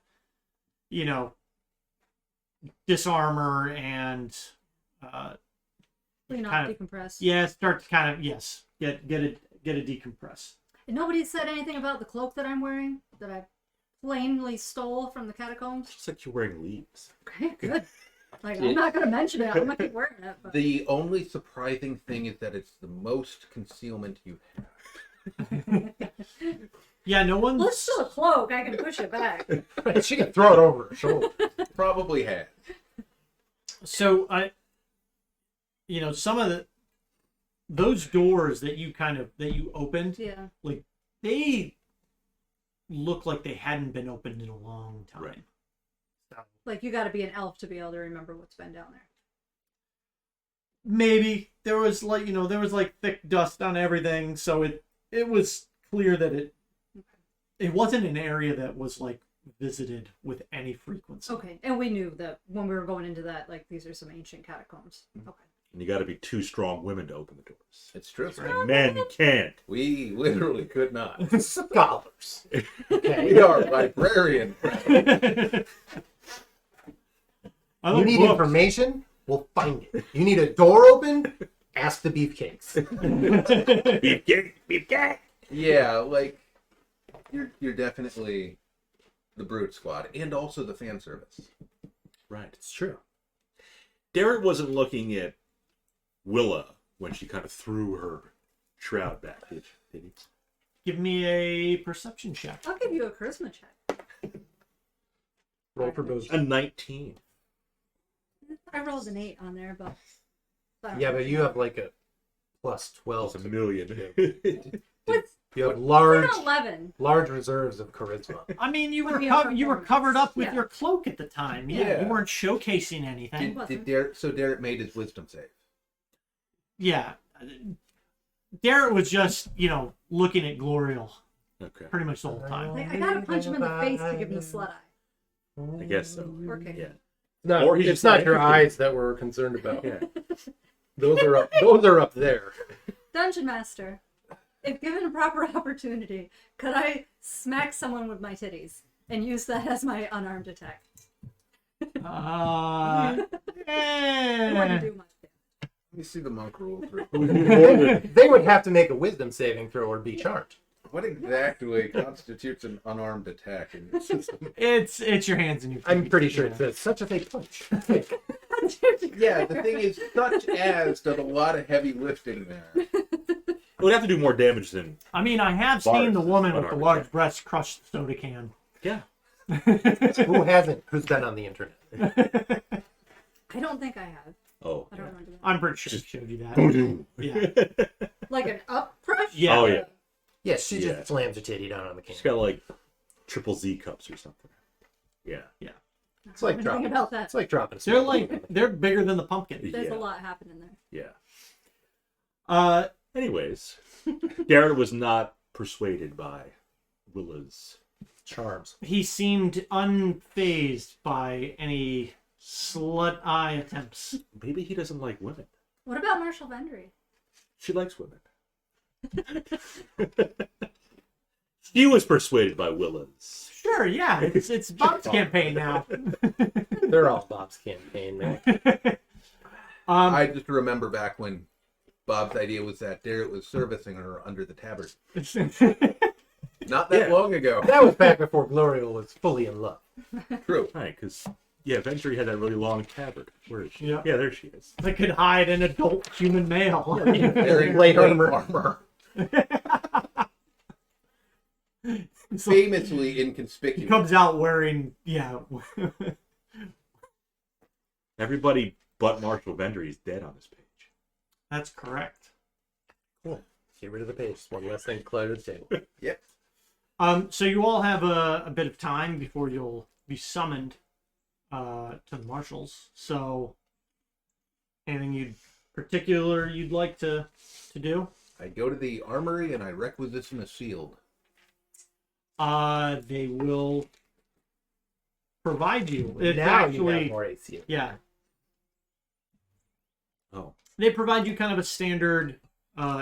disarm her and Clean kind up, of- decompress. start to kind of get a decompress. And nobody said anything about the cloak that I'm wearing that I plainly stole from the catacombs. Looks like you're wearing leaves. Okay, good. Like, I'm not gonna mention it. I'm gonna keep wearing it. But... the only surprising thing is that it's the most concealment you have. Yeah, no one's. Well, it's still a cloak. I can push it back. She can throw it over her shoulder. Probably has. So some of those doors that you opened, Yeah. like they look like they hadn't been opened in a long time. Right. So Like, you got to be an elf to be able to remember what's been down there. maybe there was thick dust on everything, so it was clear that it wasn't an area that was like visited with any frequency. Okay, and we knew that when we were going into that, like, these are some ancient catacombs. Okay. And you got to be two strong women to open the doors. It's true. And men can't. We literally could not. Scholars. Okay. We are librarians. I You like need books. information? We'll find it. You need a door open? Ask the beefcakes. Beefcake. Yeah, like you're definitely the brute squad, and also the fan service. Right. It's true. Derek wasn't looking at Willa when she kind of threw her shroud back, did he? Give me a perception check. I'll give you a charisma check. Roll for booze. A 19. I rolled an 8 on there, but... Yeah, but you have like a plus 12. That's a million. What's You have an large 11? reserves of charisma. I mean, you Would were be a you were performance. covered up with Yeah. your cloak at the time. Yeah, Yeah. you weren't showcasing anything. Did Derek made his wisdom save? Yeah, Derek was just looking at Glorial Okay. pretty much the whole time. Like, I gotta punch him in the face to give him the slut eye. I guess so. Okay. Yeah. No, Or he's it's just not not your interested. eyes that we're concerned about. Yeah. Those are up. Those are up there. Dungeon Master, if given a proper opportunity, could I smack someone with my titties and use that as my unarmed attack? Uh, It eh. wouldn't do much damage. Let me see the monk roll through. They would have to make a wisdom saving throw or be charmed. What exactly constitutes an unarmed attack in your system? It's your hands and your feet. I'm pretty sure Yeah. it says such a thing punch. Yeah, the thing is, such as does a lot of heavy lifting there. We'd have to do more damage than. I mean, I have Bars. seen the woman with the Unarmed large attack. breasts crush the soda can. Yeah. Who hasn't? Who's been on the internet? I don't think I have. Oh. I don't remember that. I'm pretty sure I showed you that. Boom. Yeah. Like an up crush? Yeah. Oh, yeah. Yeah, she Yeah. just slams her titty down on the can. She's got like triple Z cups or something. Yeah. No. It's like anything dropping. about that. It's like dropping. They're bigger than the pumpkin. There's Yeah. a lot happening there. Yeah. Anyways, Garrett was not persuaded by Willa's. charms. He seemed unfazed by any slut eye attempts. Maybe he doesn't like women. What about Marshall Vendry? She likes women. She was persuaded by Willa's. Sure, yeah, it's Bob's campaign now. They're all Bob's campaign, man. I just remember back when Bob's idea was that Garrett was servicing her under the tabard. Not that long ago. That was back before Gloria was fully in love. True. Right, because, Venturi had that really long tabard. Where is she? Yeah. Yeah, there she is. That could hide an adult human male. Very Plate plate armor. So Famously he inconspicuous. comes out wearing, yeah. Everybody but Marshall Vendry is dead on this page. That's correct. Cool. Get rid of the page. One less thing to clutter the table. Yep. So you all have a bit of time before you'll be summoned to the marshals. So anything you'd like to do? I go to the armory and I requisition a shield. They will provide you. It's now actually, you have more AC. yeah. Oh. They provide you kind of a standard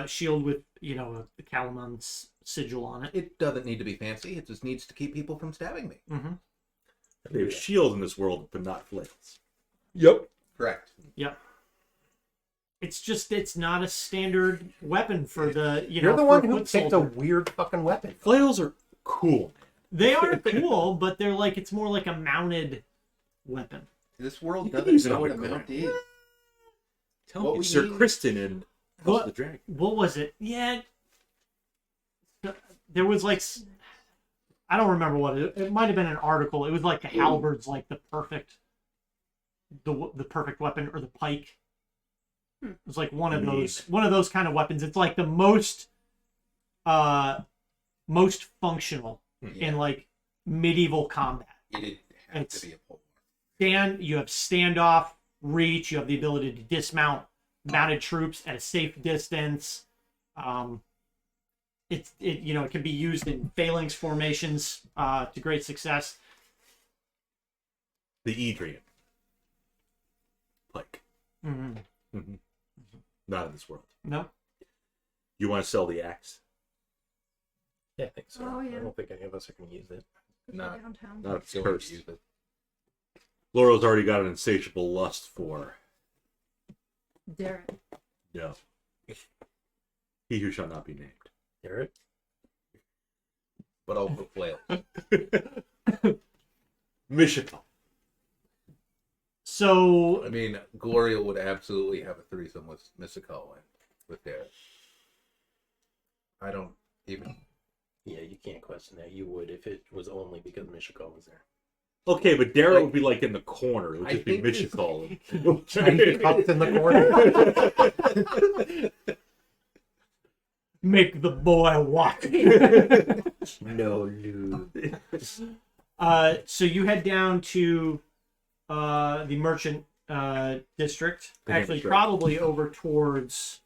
shield with, a Kalaman sigil on it. It doesn't need to be fancy. It just needs to keep people from stabbing me. Mm-hmm. They have shields in this world, but not flails. Yep. Correct. Yep. It's not a standard weapon for the, You're the for one a who foot picked a soldier. weird fucking weapon. Flails are cool. They are cool, but they're like, it's more like a mounted weapon. This world You can doesn't use it know on what the a ground. mount is. Tell What me, we Sir need- Kristen in House What? of the Dragon. What was it? Yeah. There was like, I don't remember what it might have been an article. It was like the halberd's like the perfect weapon, or the pike. It was like one of those kind of weapons. It's like the most functional in like medieval combat. It'd have It's- to be a pole. You have standoff, reach, you have the ability to dismount mounted troops at a safe distance. It can be used in phalanx formations to great success. The Adrian. Pike. Mm-hmm. Mm-hmm. Not in this world. No. You want to sell the axe? Yeah, I think so. Oh, yeah. I don't think any of us are going to use it. Not- Downtown. Not if it's Going to cursed. use it. Laurel's already got an insatiable lust for Darren. no. He who shall not be named. Garrett? But also flail. Michital. So I mean, Gloria would absolutely have a threesome with Mystico and with Garrett. I don't even. Yeah, you can't question that. You would if it was only because Michiko was there. Okay, but Darrow would be like in the corner. It would I just be think this- Michital. Tiny cups in the corner. make the boy walk. No lube. So you head down to the merchant district. The Actually, district. probably over towards.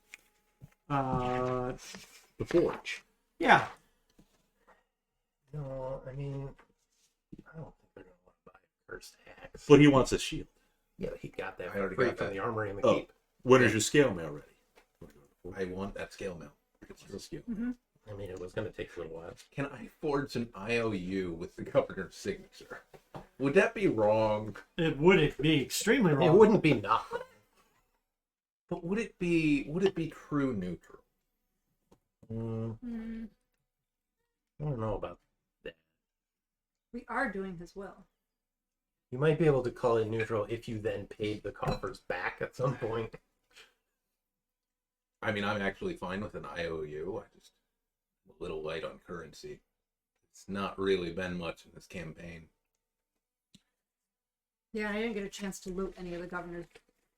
The forge. Yeah. No, I mean, I don't think they're going to want to buy a cursed axe. But he wants a shield. Yeah, he got that I already free got from that. the armory and the Oh. keep. When is your scale mail ready? I want that scale mill. The scale. I mean, it was going to take a little while. Can I forge an IOU with the governor's signature? Would that be wrong? It wouldn't be extremely wrong. It wouldn't be not. But would it be true neutral? Mm, I don't know about that. we are doing his will. You might be able to call it neutral if you then paid the coffers back at some point. I mean, I'm actually fine with an IOU. I'm a little light on currency. It's not really been much in this campaign. Yeah, I didn't get a chance to loot any of the governor's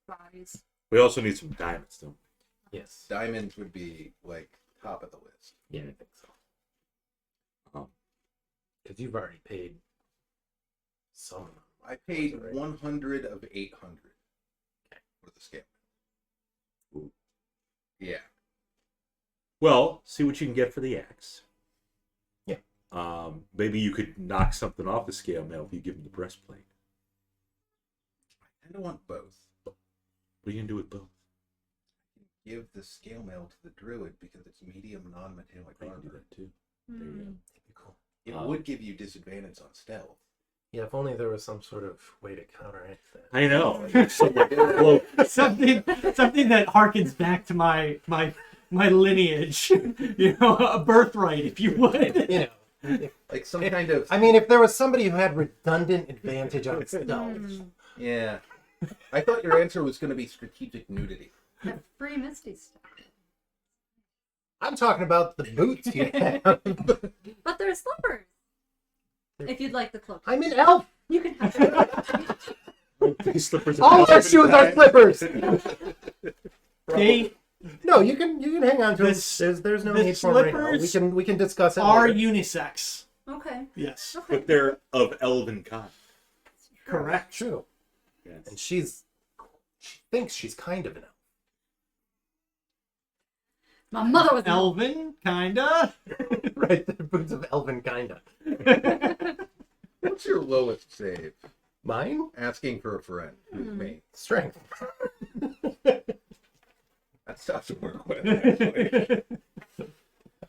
bodies. We also need some diamonds, don't we? Yes. Diamonds would be like top of the list. Yeah, I think so. Um, Because you've already paid some. I paid 100 of 800 for the scale. Ooh. Yeah. Well, see what you can get for the axe. Yeah. Maybe you could knock something off the scale mail if you give him the breastplate. I don't want both. What are you gonna do with both? Give the scale mail to the druid because it's medium non-metallic I can do armor. that too. There you go. That'd be cool. It would give you disadvantage on stealth. Yeah, if only there was some sort of way to counteract that. I know. Well, something that harkens back to my lineage, a birthright, if you would. You know, Like some kind of... I mean, if there was somebody who had redundant advantage on stealth. Yeah. I thought your answer was going to be strategic nudity. Have free Misty stuff. I'm talking about the boots you have. But there's slippers. If you'd like the cloak. I'm an elf. You can have these slippers All our shoes are slippers. They No, you can hang on to This- them. There's no the need for them right now. slippers We can discuss it are later. unisex. Okay. Yes, Okay. But they're of elven kind. correct. True. Yes. And she thinks she's kind of an elf. My mother was Elven, kinda. Right, the boots of elven kinda. What's your lowest save? Mine? Asking for a friend. Who's me? Strength. That doesn't work well, actually.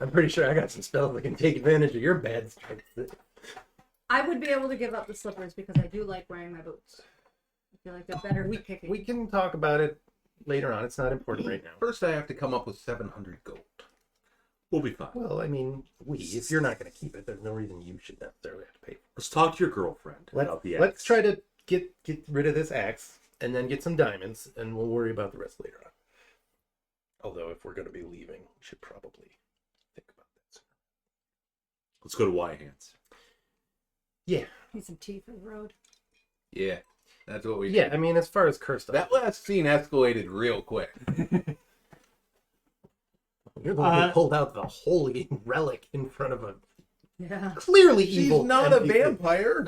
I'm pretty sure I got some spells that can take advantage of your bad strength. I would be able to give up the slippers because I do like wearing my boots. I feel like they're better for kicking. We can talk about it later on. It's not important right now. First, I have to come up with 700 gold. We'll be fine. Well, I mean, if you're not going to keep it, there's no reason you should necessarily have to pay for Let's talk to your girlfriend about the axe. Let's try to get rid of this axe and then get some diamonds, and we'll worry about the rest later on. Although, if we're going to be leaving, we should probably think about that soon. Let's go to Wyhands. Yeah. Need some tea for the road. Yeah, that's what we Yeah, did. I mean, as far as cursed That last scene escalated real quick. you're the one who pulled out the holy relic in front of a Yeah. clearly She's evil not a NPC. vampire.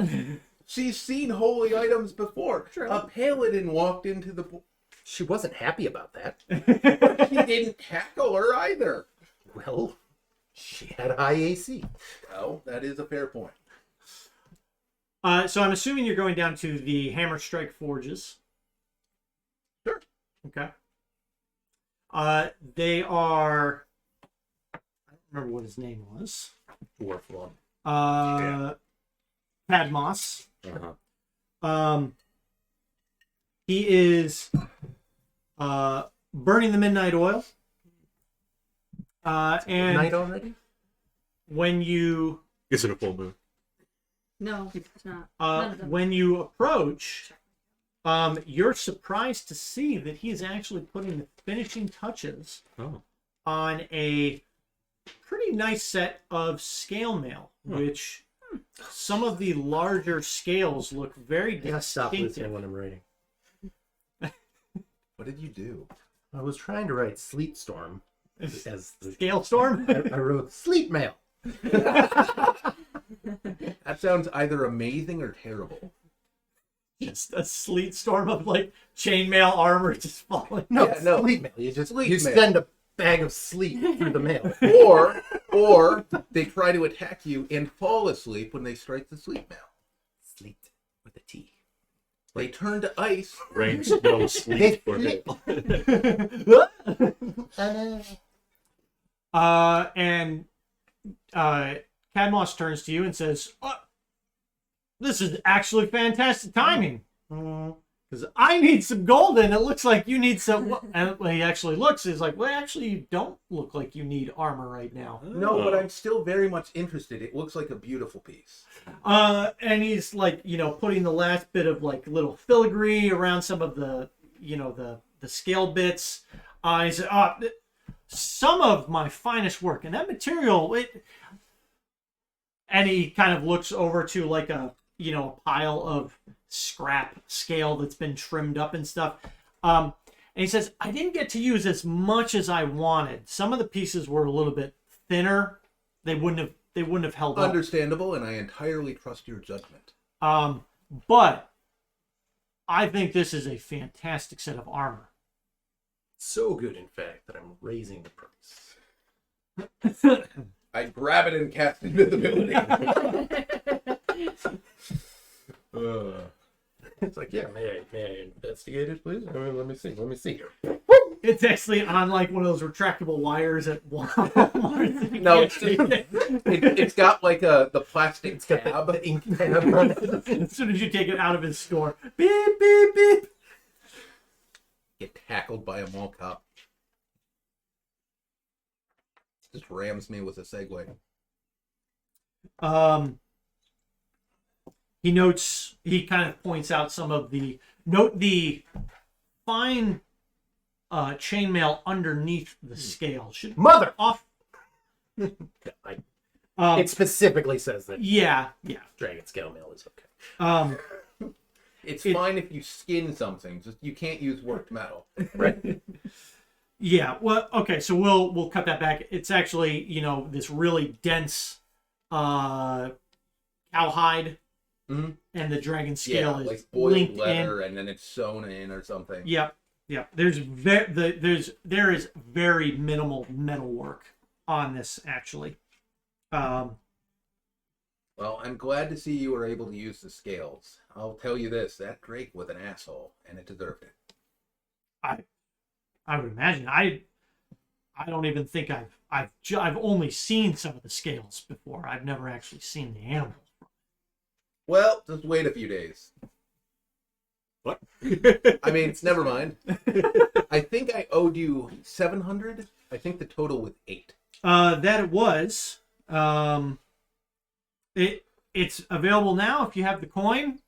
She's seen holy items before. True. A paladin walked into the... She wasn't happy about that. He didn't tackle her either. Well, she had high AC. Well, that is a fair point. So I'm assuming you're going down to the Hammer Strike Forges. Sure. Okay. They are... I don't remember what his name was. Dwarf one. Padmos. Uh-huh. He is burning the midnight oil. And Night already? when you Is it a full moon? No, it's not. None of them. when you approach, you're surprised to see that he is actually putting the finishing touches Oh. on a pretty nice set of scale mail, which some of the larger scales look very I gotta stop listening distinctive. when I'm writing. What did you do? I was trying to write Sleet Storm as the... Scale storm. I wrote Sleet Mail. That sounds either amazing or terrible. Just a sleet storm of like chainmail armor just falling. No, Yeah, no. Sleet Mail. You just Sleet you mail. send a bag of sleet through the mail. Or they try to attack you and fall asleep when they strike the sleep mail. Sleet with a T. They turn to ice. Rain, snow, sleet, or hail. And Cadmos turns to you and says, "This is actually fantastic timing. Because I need some gold, and it looks like you need some." And when he actually looks, he's like, "Well, actually, you don't look like you need armor right now." No, but I'm still very much interested. It looks like a beautiful piece. And he's like, putting the last bit of like little filigree around some of the, the scale bits. He said, "Some of my finest work, and that material, and he kind of looks over to like a pile of scrap scale that's been trimmed up and stuff. And he says, "I didn't get to use as much as I wanted. Some of the pieces were a little bit thinner. They wouldn't have held up. Understandable, and I entirely trust your judgment. But I think this is a fantastic set of armor. So good, in fact, that I'm raising the price. I grab it and cast invisibility. It's like, yeah, may I investigate it, please? I mean, let me see. It's actually on like one of those retractable wires at Walmart. No, it's got like the plastic It's got tab. the ink tab on it. As soon as you take it out of his store, beep beep beep. Get tackled by a mall cop. Just rams me with a Segway. He kind of points out some of the fine chainmail underneath the scale. Should Mother! off. It specifically says that Yeah. dragon scale mail is okay. It's fine if you skin something, just you can't use worked metal. Right. Yeah. Well, okay. So we'll cut that back. It's actually this really dense cowhide, Mhm. and the dragon Yeah, scale is like boiled linked leather in. and then it's sewn in or something. Yep. There is very minimal metal work on this actually. Well, I'm glad to see you were able to use the scales. I'll tell you this, that Drake was an asshole, and it deserved it. I would imagine. I don't even think I've only seen some of the scales before. I've never actually seen the animal. Well, just wait a few days. What? I mean, never mind. I think I owed you 700. I think the total was 8. That it was. It's available now if you have the coin.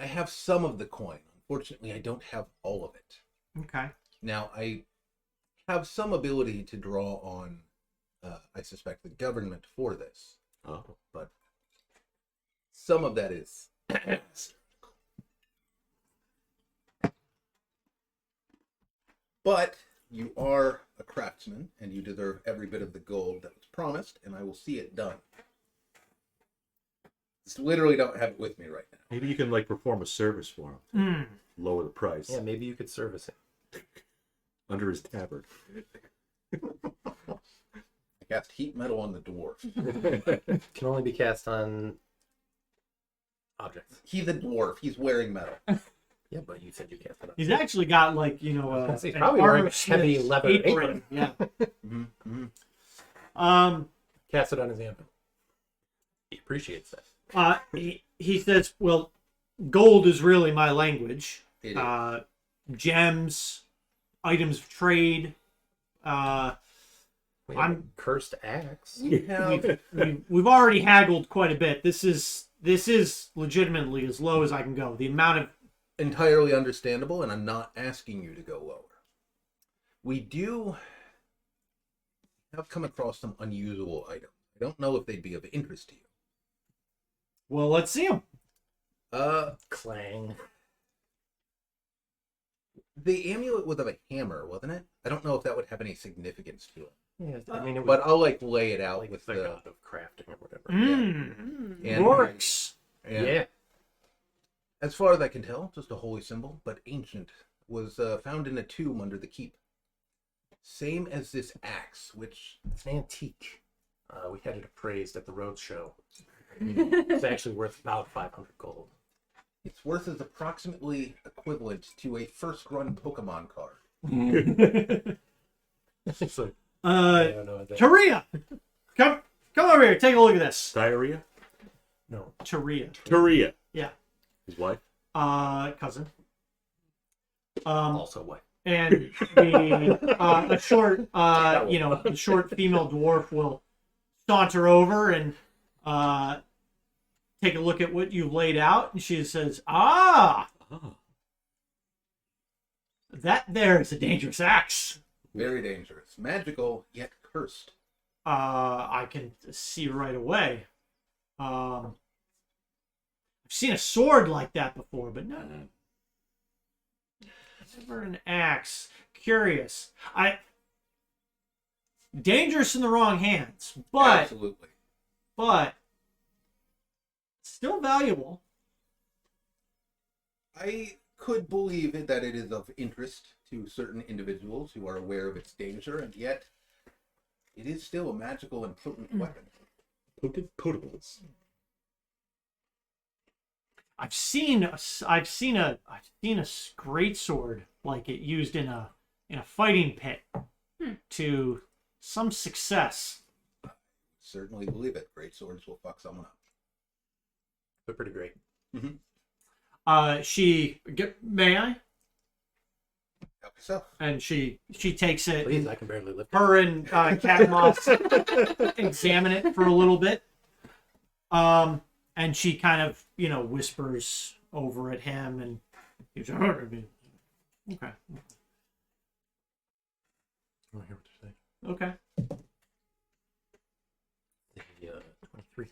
I have some of the coin. Unfortunately, I don't have all of it. Okay. Now, I have some ability to draw on, I suspect, the government for this. Oh. But some of that is... But you are a craftsman, and you deserve every bit of the gold that was promised, and I will see it done. Just literally don't have it with me right now. Maybe you can perform a service for him. Hmm. Lower the price. Yeah, maybe you could service it. Under his tabard. I cast heat metal on the dwarf. Can only be cast on objects. He's a dwarf. He's wearing metal. Yeah, but you said you cast it on. He's actually got He's an probably wearing a armorsmith's heavy leather apron. Yeah. Mm-hmm. Cast it on his anvil. He appreciates that. He says, well, gold is really my language. It is. Gems, items of trade. We have a cursed axe. You have We've already haggled quite a bit. This is legitimately as low as I can go. The amount of entirely understandable, and I'm not asking you to go lower. We do have come across some unusual items. I don't know if they'd be of interest to you. well, let's see them. Clang. The amulet was of a hammer, wasn't it? I don't know if that would have any significance to it. Yeah, I mean, it was But I'll lay it out like with the the god of crafting or whatever. and, Works. and Yeah. as far as I can tell, just a holy symbol, but ancient. Was found in a tomb under the keep. Same as this axe, which It's an antique. We had it appraised at the roadshow. It's actually worth about 500 gold. its worth is approximately equivalent to a first-run Pokemon card. It's like, Uh, I don't know what that- Taria, come over here. Take a look at this. Diarrhea? No. Taria. Taria. Yeah. His wife? Cousin. Also what? And a short, a short female dwarf will saunter over and take a look at what you've laid out, and she says, "Ah, Oh. that there is a dangerous axe. Very dangerous. Magical, yet cursed. I can see right away. I've seen a sword like that before, but no, never an axe. Curious. Dangerous in the wrong hands, but Absolutely. still valuable. I could believe it that it is of interest to certain individuals who are aware of its danger, and yet it is still a magical and potent weapon. Potables. I've seen a great sword like it used in a fighting pit to some success. Certainly believe it. Great swords will fuck someone up. They're pretty great. May I? Help yourself. And she takes it. Please, I can barely lift it. Her and Cat examine it for a little bit. And she kind of, whispers over at him, and he's like, okay. I don't hear what they're saying. Okay. The 23.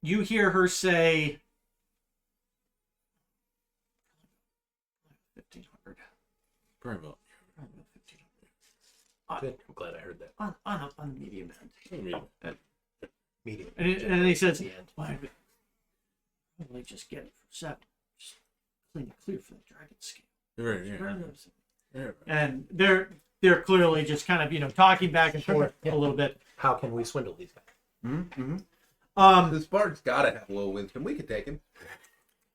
You hear her say 1,500. Very well. Good. I'm glad I heard that. On the medium end. Medium. And he says, The end. "Why would probably just get it for 7. Just clean it clear for the dragon scale." Yeah. And they're clearly just kind of talking back and forth a little bit. How can we swindle these guys? This bard's gotta have a little wisdom. We could take him.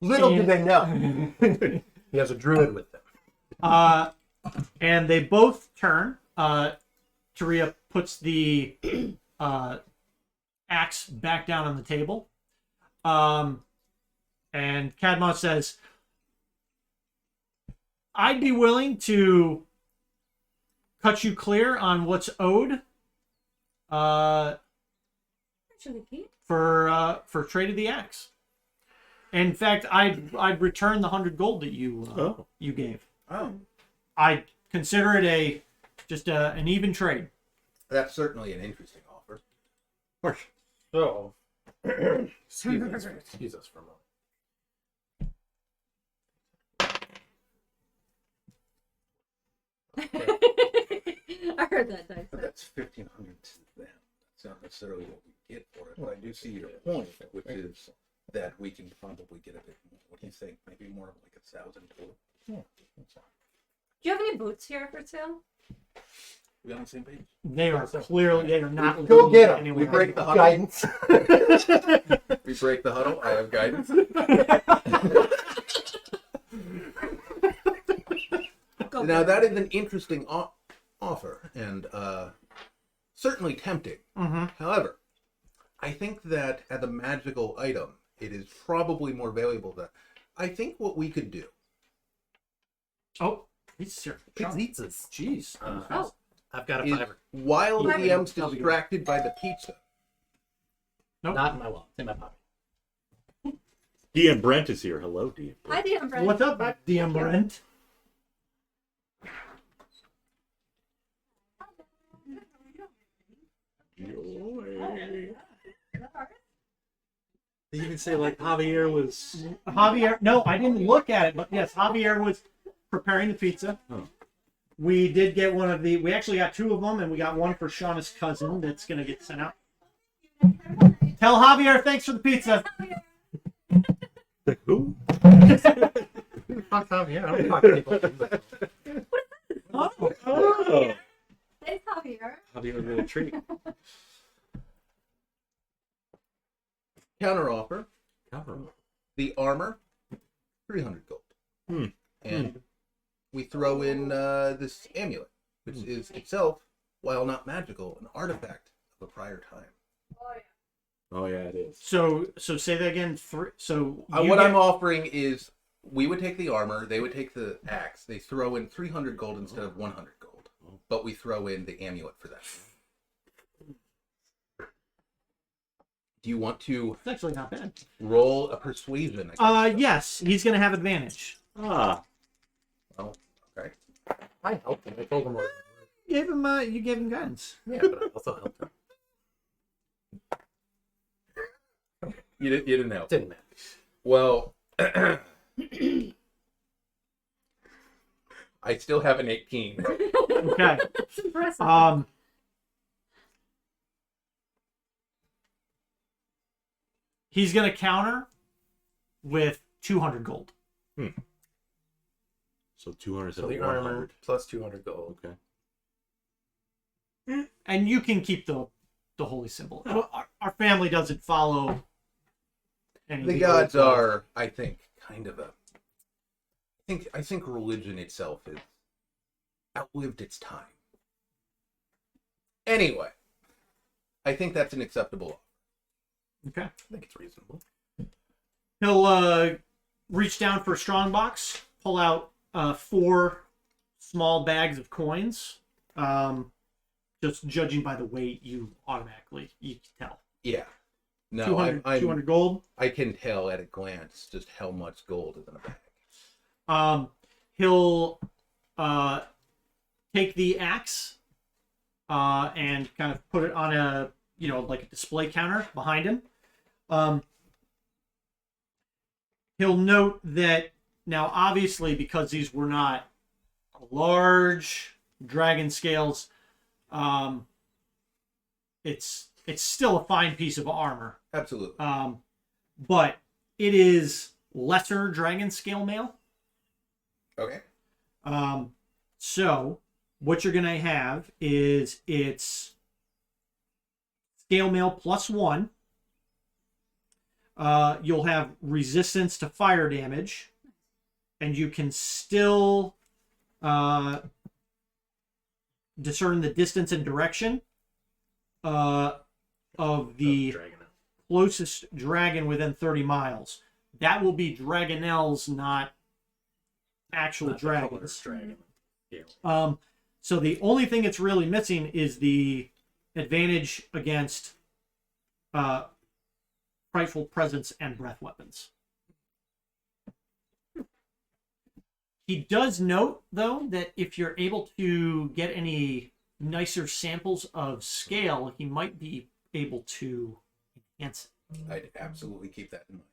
Little do they know. He has a druid with them. And they both turn. Taria puts the axe back down on the table. And Cadmos says, "I'd be willing to cut you clear on what's owed Actually, Pete. for trade of the axe. In fact, I'd return the 100 gold that you gave. Oh, I consider it an even trade." that's certainly an interesting offer. So, excuse us for a moment. I heard that dice. But that's 1,500 to them. That's not necessarily what we get for it. But I do see your point, which is that we can probably get a bit more. What do you think? Maybe more like 1,000 total. Do you have any boots here for sale? We on the same page? They are not. Go get them. anywhere. We break the huddle. Guidance. We break the huddle. I have guidance. Now that is an interesting offer and certainly tempting. However, I think that as a magical item, it is probably more valuable than. I think what we could do. Oh, he's here. Pizzas. Jeez. Oh. I've got a Is 5. while the Right. DM's distracted by the pizza. Nope. Not in my wallet. It's in my pocket. DM Brent is here. Hello, DM Hi, Brent. DM Brent. What's up, DM Brent? They even say like Javier was. Javier. No, I didn't look at it, but yes, Javier was preparing the pizza. Oh. We did get one of the. We actually got 2 of them, and we got one for Shauna's cousin that's gonna get sent out. Tell Javier thanks for the pizza. Who? Fuck off here. I don't talk to people. Oh. Thanks, Javier. Javier, a little treat. Counter offer. The armor, 300 gold. And we throw in this amulet, which is itself, while not magical, an artifact of a prior time. Oh yeah, it is. So say that again. What I'm offering is we would take the armor, they would take the axe. They throw in 300 gold instead of 100 gold, but we throw in the amulet for that. Do you want to It's actually not bad. roll a persuasion? Yes, he's gonna have advantage. Ah. Oh, okay. I helped him. I told him what. You gave him guidance. Yeah, but I also helped him. You didn't help. Didn't matter. Well, I still have an 18. Okay. That's impressive. He's gonna counter with 200 gold. So 200 So instead the of armor 100. plus 200 gold. Okay. And you can keep the holy symbol. Our family doesn't follow any The of gods old are, I think, kind of a. I think religion itself has outlived its time. Anyway, I think that's an acceptable offer. Okay. I think it's reasonable. He'll reach down for a strong box, pull out 4 small bags of coins. Just judging by the weight, you can tell. Yeah. No, 200 gold. I can tell at a glance just how much gold is in a bag. He'll take the axe and kind of put it on a like a display counter behind him. He'll note that now, obviously, because these were not large dragon scales, it's still a fine piece of armor. Absolutely. But it is lesser dragon scale mail. Okay. So what you're gonna have is it's scale mail +1. You'll have resistance to fire damage, and you can still discern the distance and direction of the Dragon. closest dragon within 30 miles. That will be dragonels, not actual Not the color dragons. dragon. Yeah. So the only thing it's really missing is the advantage against frightful presence and breath weapons. He does note, though, that if you're able to get any nicer samples of scale, he might be able to enhance it. I'd absolutely keep that in mind.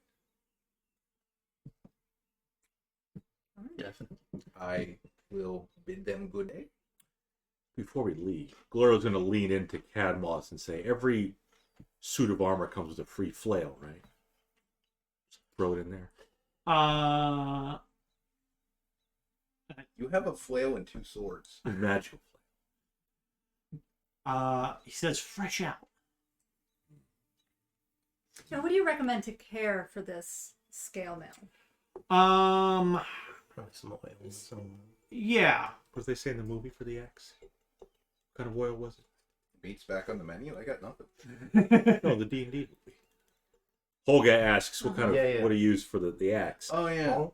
Definitely. I will bid them good day. Before we leave, Glorio's going to lean into Cadmos and say, every suit of armor comes with a free flail, right? Just throw it in there. You have a flail and 2 swords. Magical He says fresh out. Now, what do you recommend to care for this scale mail? Probably some oils. Yeah. What did they say in the movie for the axe? What kind of oil was it? Meat's back on the menu. I got nothing. No, the D&D movie. Holga asks what kind of Yeah. what do you use for the axe? Oh yeah.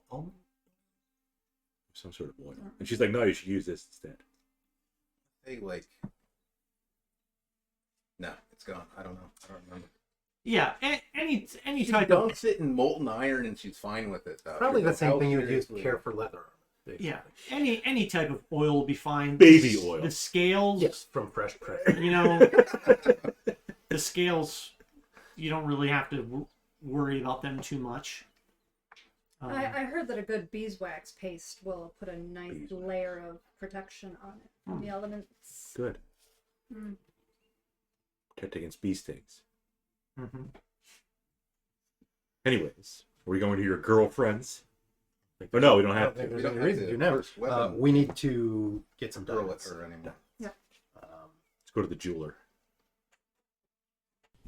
Some sort of oil. And she's like, no, you should use this instead. Hey, like. No, it's gone. I don't know. I don't remember. Yeah. Any She type of dunks it in molten iron and she's fine with it. Though. Probably You're the same like, thing you "Oh, would use to seriously." care for leather armor. yeah. Any type of oil will be fine. Baby oil. The scales. Yes, from fresh press. The scales, you don't really have to worry about them too much. I heard that a good beeswax paste will put a nice layer of protection on it from the elements. Good. Protect against bee stings. Anyways, are we going to your girlfriends? Or no, we don't have to. We There's don't any have reason to to now. first weapon. We need to get some Girl at diamonds. her anymore. Let's go to the jeweler.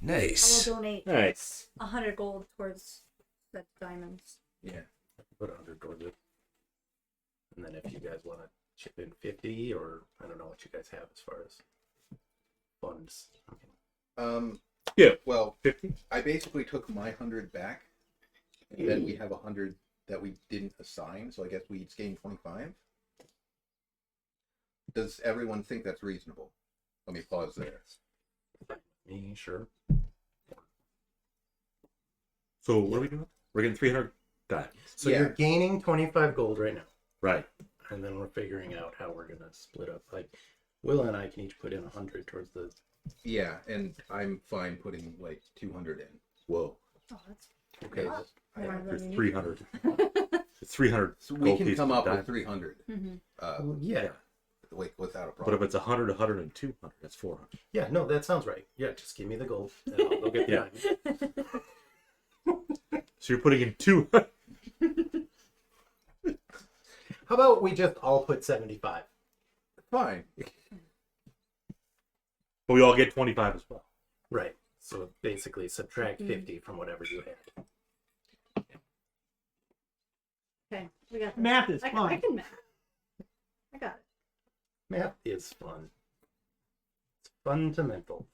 I Nice. will donate Nice. 100 gold towards the diamonds. Yeah. Put 100 towards it. And then if you guys want to chip in 50, or I don't know what you guys have as far as funds. Yeah. Well, 50? I basically took my 100 back, and then we have 100 that we didn't assign. So I guess we each gained 25. Does everyone think that's reasonable? Let me pause there. Me, sure. So what are we doing? We're getting 300 diamonds. So Yeah. you're gaining 25 gold right now. Right. And then we're figuring out how we're going to split up. Like, Will and I can each put in 100 towards the. Yeah, and I'm fine putting like 200 in. Whoa. Oh, that's Okay. more than There's you need. 300. It's 300 So gold we can pieces come of up with diamonds. 300. Yeah. Like without a But problem. if it's 100, 100, and 200, that's 400. Yeah, no, that sounds right. Yeah, just give me the gold. And I'll go get the Yeah. diamond. So you're putting in 200. How about we just all put 75? Fine. But we all get 25 as well. Right. So basically subtract 50 from whatever you had. Okay, we got this. Math is I fun. can math. I got it. Math is fun. It's fundamental.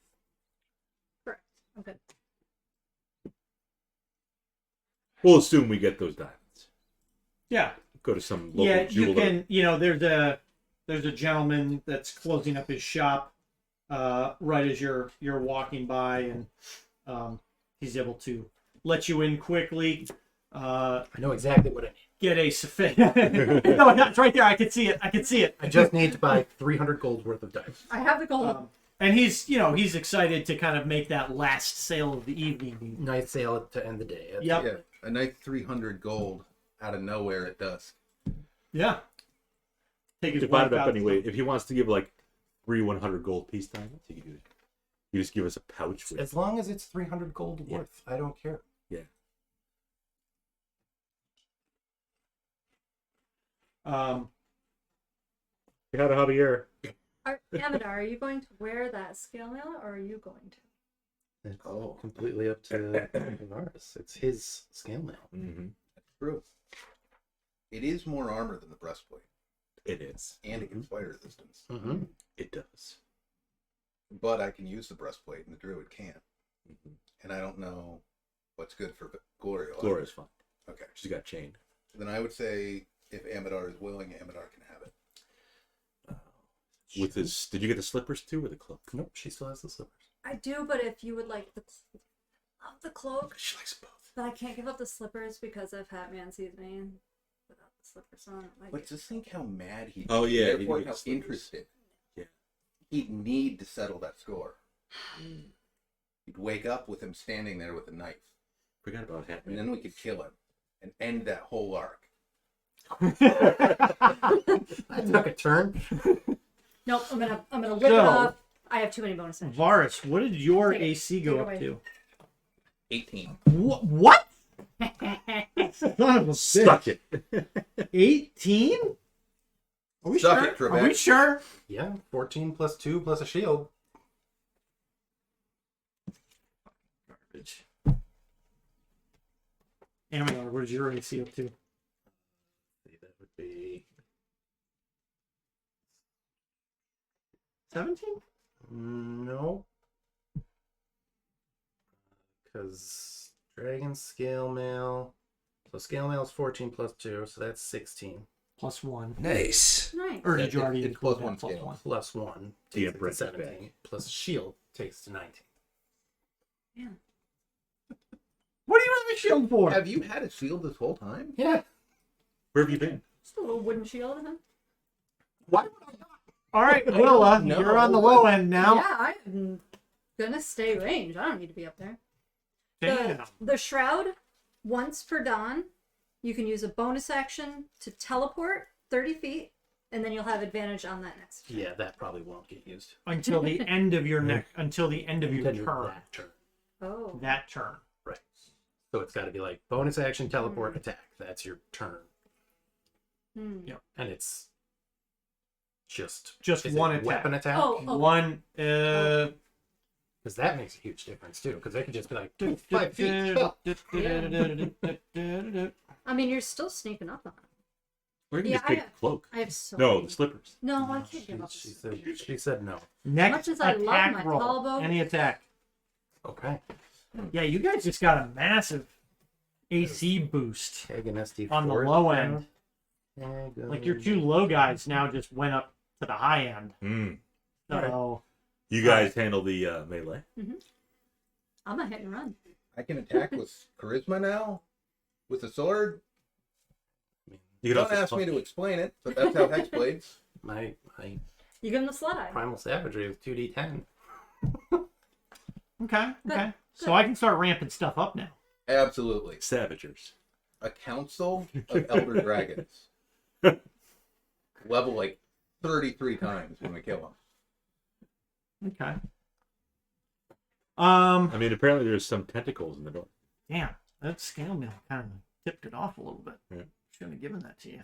Correct. Okay. We'll assume we get those diamonds. Yeah. Go to some local Yeah, jeweler. you can. There's a gentleman that's closing up his shop right as you're walking by, and he's able to let you in quickly. I know exactly what I need. Get a sufficient. No, it's right there. I can see it. I just need to buy 300 gold worth of diamonds. I have the gold. And he's excited to kind of make that last sale of the evening. Nice sale to end the day. That's- Yep. Yeah, a nice 300 gold out of nowhere at dusk. Yeah. Take his Divide it wife up out. anyway. If he wants to give like 3 100 gold piece diamonds, he can do it. You just give us a pouch with. As long as it's 300 gold worth, I don't care. Yeah. How to Javier. Amadar, are you going to wear that scale mail or are you going to? It's completely up to Varus. It's his scale mail. Mm-hmm. That's true. It is more armor than the breastplate, It is. and it gives fire resistance. Mm-hmm. It does. But I can use the breastplate, and the druid can't. Mm-hmm. And I don't know what's good for Gloria. Gloria's fine. Okay. She's got chained. Then I would say if Amadar is willing, Amadar can have it. With his, did you get the slippers too, or the cloak? Nope, she still has the slippers. I do, but if you would like the cloak, She likes both. but I can't give up the slippers because if Hatman sees me without the slippers on. But just think how mad he'd be. Oh, yeah, he'd Therefore, get how slippers. interested. Yeah. He'd need to settle that score. You'd wake up with him standing there with a knife. Forgot about And Hatman. then we could kill him and end that whole arc. I took a turn. Nope, I'm gonna whip So- it off. I have too many bonus actions. Varus, what did your Take it. AC Take go it up away. to? 18. What? Son of a Stuck bitch. it. 18? Are we Suck sure? it, Trebek. Are we sure? Yeah, 14 plus 2 plus a shield. Garbage. Amador, what did your AC up to? That would be 17? no, because dragon scale mail. So scale mail is 14 plus 2, so that's 16. Plus 1. Nice. Nice. Or did you already It's include plus that one plus scale. 1? Plus 1 The takes it to apprentice 17. back. Plus shield takes to 19. Yeah. What do you have a shield for? Have you had a shield this whole time? Yeah. Where have you been? Just a little wooden shield, huh? Why would I not? All right, Willa, know. you're on the low end now. Yeah, I'm gonna stay range. I don't need to be up there. Damn. The shroud, once per dawn, you can use a bonus action to teleport 30 feet, and then you'll have advantage on that next. Yeah, that probably won't get used. Until the end of your until the end of your Until turn. that turn. Oh. That turn. Right. So it's got to be like bonus action, teleport, attack. That's your turn. Hmm. Yep. And it's just Just is one it attack. weapon attack. Oh, okay. One Because that makes a huge difference too. Because they could just be like 5 feet. I mean, you're still sneaking up on it. Or you can Yeah, just take I- the cloak. I have so No, many. the slippers. No, I can't give up. She said no. Next Much as I love attack my roll. tall bow. Any attack. Okay. Yeah, you guys just got a massive AC boost Tag an SD on the low end. Tag Like your two low guys now just went up to the high end. Mm. So You guys handle the melee. I'm a hit and run. I can attack with charisma now? With a sword? You can Don't also ask me to explain it, but that's how Hexblades. my You give him the slut eye. primal savagery with 2d10. okay. Good. So I can start ramping stuff up now. Absolutely. Savagers. A council of elder dragons. Level like 33 times when we kill them. Okay. I mean, apparently there's some tentacles in the door. Damn, that scale mill kind of tipped it off a little bit. Yeah. Shouldn't have given that to you.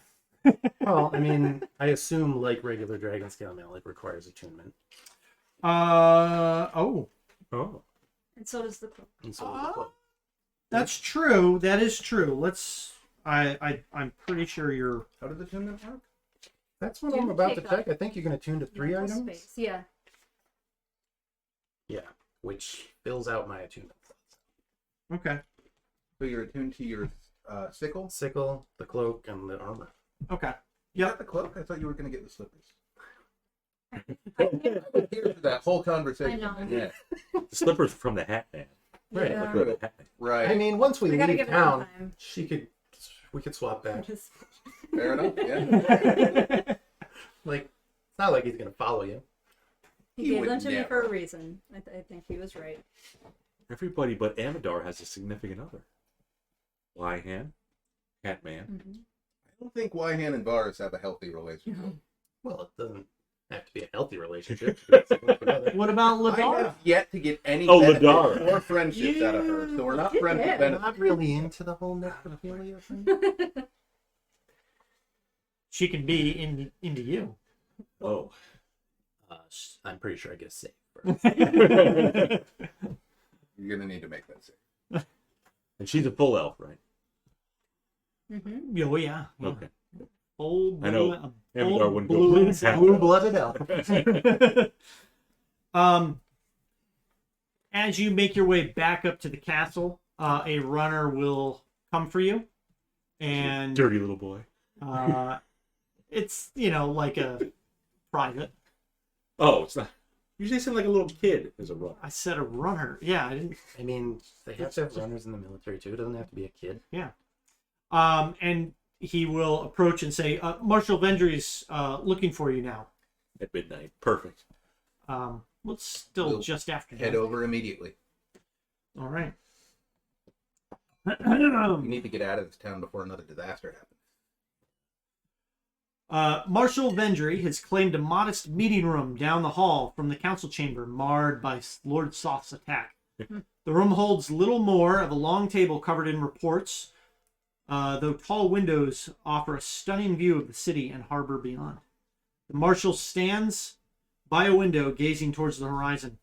Well, I mean, I assume like regular dragon scale mail, it requires attunement, Oh, Oh. And so does the cloak. and so does the cloak. that's true. That is true. Let's. I'm pretty sure you're. How does attunement work? That's what You I'm about to take up check. I think you can attune to 3 Mental items. space. Yeah. Yeah, which fills out my attunement slots. Okay. So you're attuned to your sickle? Sickle, the cloak, and the armor. Okay. Is Yep. that the cloak? I thought you were going to get the slippers. Here for that whole conversation. I know. Yeah. The slippers from the Hat Man. Right. Yeah. Like, go to the Hat Man. Right. I mean, once we I gotta leave give it some town, time. we could swap back. Just- Fair enough. Yeah. Like, it's not like he's gonna follow you. He He gave would them to me never. for a reason. I think he was right. Everybody but Amadar has a significant other. Lyhan, Hat Man. Mm-hmm. I don't think Wyhan and Varus have a healthy relationship. Well, it doesn't have to be a healthy relationship. to be a significant other. What about I Ladara? have yet to get any Oh, benefit Ladara. or friendships out of her, so we're not friends with Yeah. I'm benefits. not really into the whole necrophilia thing. She can be into you. Oh. I'm pretty sure I get saved. You're gonna need to make that safe. And she's a full elf, right? Mm-hmm. Oh yeah. Okay. Old I know. blue, Amadar old wouldn't go blue, past half. Blue-blooded elf. As you make your way back up to the castle, a runner will come for you, and Dirty little boy. it's like a private. Oh, it's not. Usually they sound like a little kid as a runner. I said a runner. Yeah, I didn't. I mean, they have to have runners in the military too. It doesn't have to be a kid. Yeah. And he will approach and say, Marshal Vendry's looking for you now. At midnight. Perfect. Let's still We'll just after Head that. over immediately. All right. We need to get out of this town before another disaster happens. Marshal Vendry has claimed a modest meeting room down the hall from the council chamber, marred by Lord Soth's attack. The room holds little more of a long table covered in reports, though tall windows offer a stunning view of the city and harbor beyond. The marshal stands by a window, gazing towards the horizon.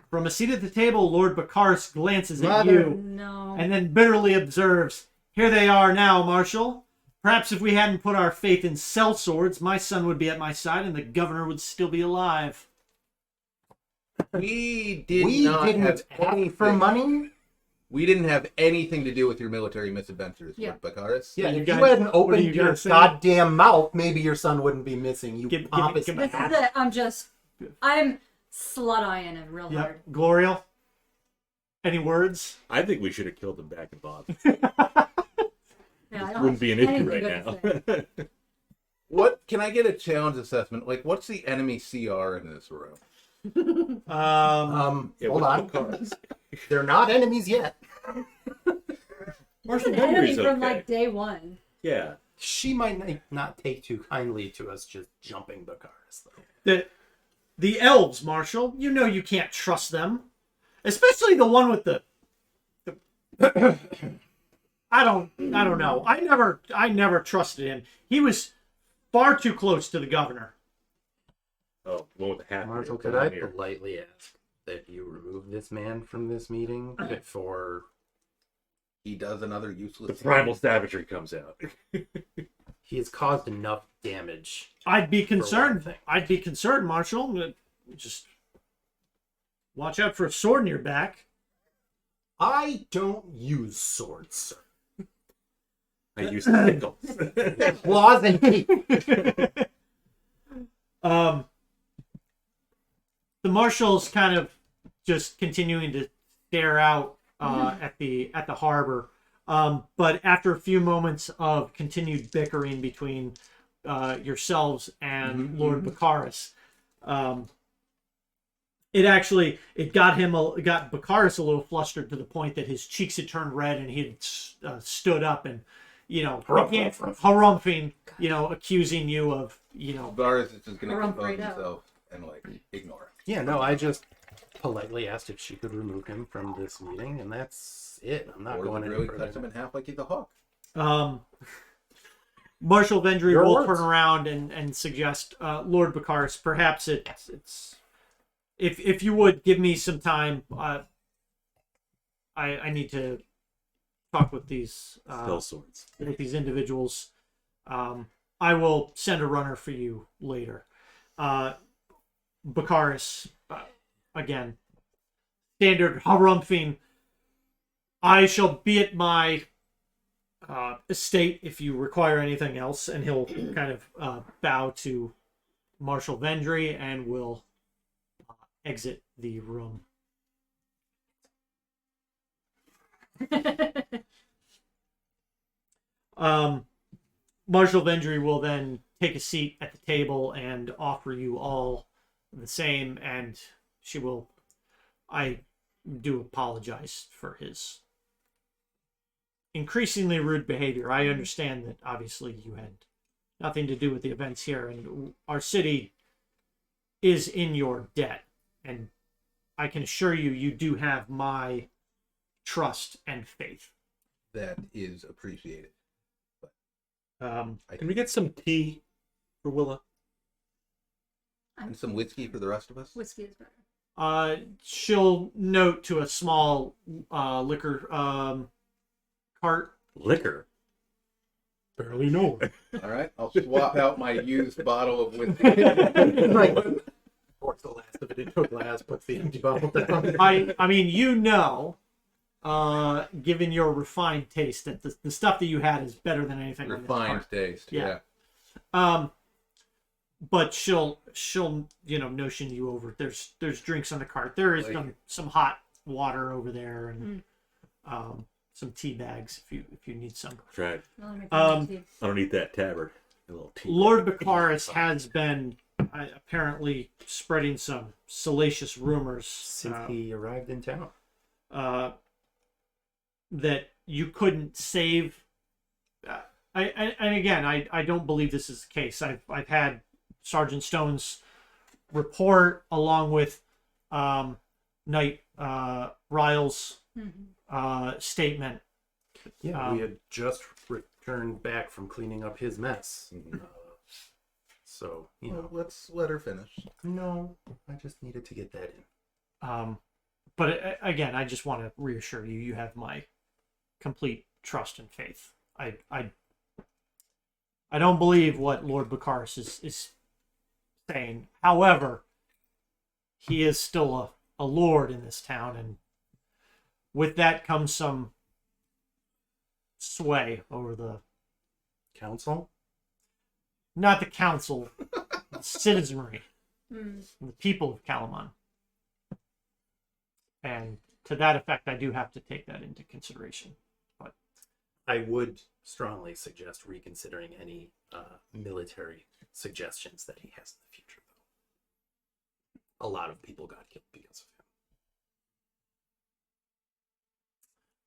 From a seat at the table, Lord Baccharis glances at you No. and then bitterly observes, "Here they are now, Marshal. Perhaps if we hadn't put our faith in sellswords, my son would be at my side and the governor would still be alive." We did We not didn't have ask for anything. money. We didn't have anything to do with your military misadventures, Yeah. Lord Baccharis. Yeah, You if guys- you hadn't what are opened you your gonna say? goddamn mouth, maybe your son wouldn't be missing. You Give me- pompous give me- This is ass. it. I'm slut-eyeing it real hard. Yep. Gloriel, any words? I think we should have killed him back in Boston. Yeah, I don't Wouldn't be an have issue anything right good to now. say. What can I get a challenge assessment? Like, what's the enemy CR in this room? Yeah, Hold what's on. the cards? They're not enemies yet. He's Marshal an enemy Vendry's from okay. like day one. Yeah. She might not take too kindly to us just jumping Baccharis, though. The elves, Marshal. You know you can't trust them, especially the one with the. I don't know. I never trusted him. He was far too close to the governor. Oh, the one with the hat. Marshal, Come could I on here. politely ask that you remove this man from this meeting before He does another useless. The primal savagery comes out. he has caused enough damage? I'd be concerned. thing. I'd be concerned, Marshal. Just watch out for a sword in your back. I don't use swords, sir. I use sickles. Claws and teeth. The marshal's kind of just continuing to stare out at the harbor. But after a few moments of continued bickering between yourselves and Lord Baccharis, it got Baccharis a little flustered to the point that his cheeks had turned red and he had stood up and harumphing, accusing you of Varus is just going to Or compose right out. himself and like ignore it. Yeah, no, I just politely asked if she could remove him from this meeting, and that's it. I'm not Or going the any really further. cuts him in half like he's a hawk. Marshal Vendry Your will words. turn around and suggest, Lord Baccharis, perhaps it's if you would give me some time, I need to talk with these Spell swords. with these individuals. I will send a runner for you later. Baccharis, again, standard harumphing. I shall be at my estate if you require anything else, and he'll kind of bow to Marshal Vendry and will exit the room. Marshal Vendry will then take a seat at the table and offer you all the same, and she will. I do apologize for his increasingly rude behavior. I understand that obviously you had nothing to do with the events here, and our city is in your debt, and I can assure you, you do have my trust and faith. That is appreciated. Can we get some tea for Willa? And some whiskey for the rest of us? Whiskey is better. She'll note to a small liquor cart. Liquor. Barely know. All right, I'll swap out my used bottle of whiskey. Pours the last of it into a glass, puts the empty bottle down. I mean, you know, given your refined taste, that the stuff that you had is better than anything on this Refined cart. taste, Yeah. yeah. But she'll notion you over. There's drinks on the cart. There is some hot water over there, and some tea bags if you need some. That's right. Well, let me find the tea. I don't need that tabard. A little tea. Lord Baccharis has been apparently spreading some salacious rumors Since he arrived in town. that you couldn't save. And again, I don't believe this is the case. I've had Sergeant Stone's report along with Knight Ryle's statement. Yeah, we had just returned back from cleaning up his mess. So, Well, let's let her finish. No, I just needed to get that in. But again, I just want to reassure you, you have my complete trust and faith. I don't believe what Lord Baccharis is saying. However, he is still a lord in this town, and with that comes some sway over the Council? not the council, the citizenry, Mm. the people of Kalaman. And to that effect, I do have to take that into consideration. But I would strongly suggest reconsidering any military suggestions that he has in the future, though. A lot of people got killed because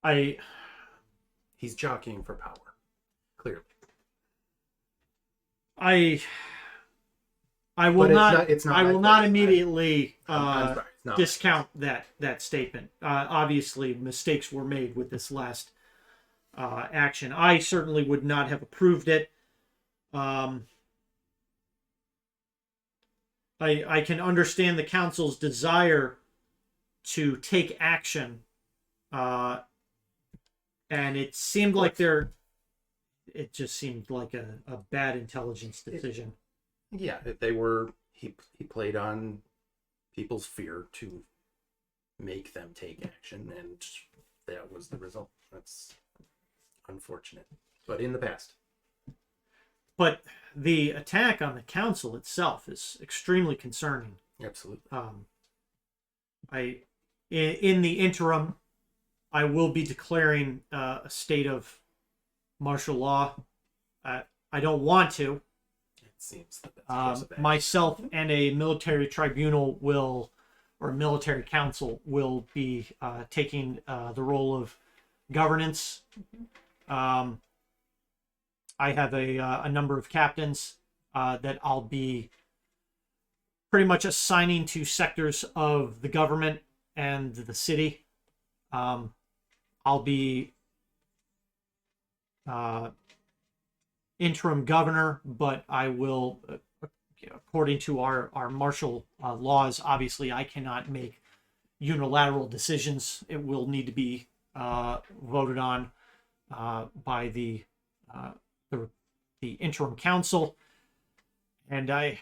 of him. He's jockeying for power, clearly. I will But it's not. it's not I my will not place. immediately I'm sorry, it's not my discount that statement. Obviously, mistakes were made with this last action. I certainly would not have approved it. I can understand the council's desire to take action, and it seemed like it just seemed like a bad intelligence decision. Yeah, he played on people's fear to make them take action, and that was the result. That's unfortunate, but in the past. But the attack on the council itself is extremely concerning. Absolutely. In the interim, I will be declaring a state of martial law. I don't want to. It seems the best course of action. Myself and a military tribunal or military council will be taking the role of governance. I have a number of captains that I'll be pretty much assigning to sectors of the government and the city. I'll be interim governor, but I will, according to our martial laws, obviously I cannot make unilateral decisions. It will need to be voted on by the interim council, and I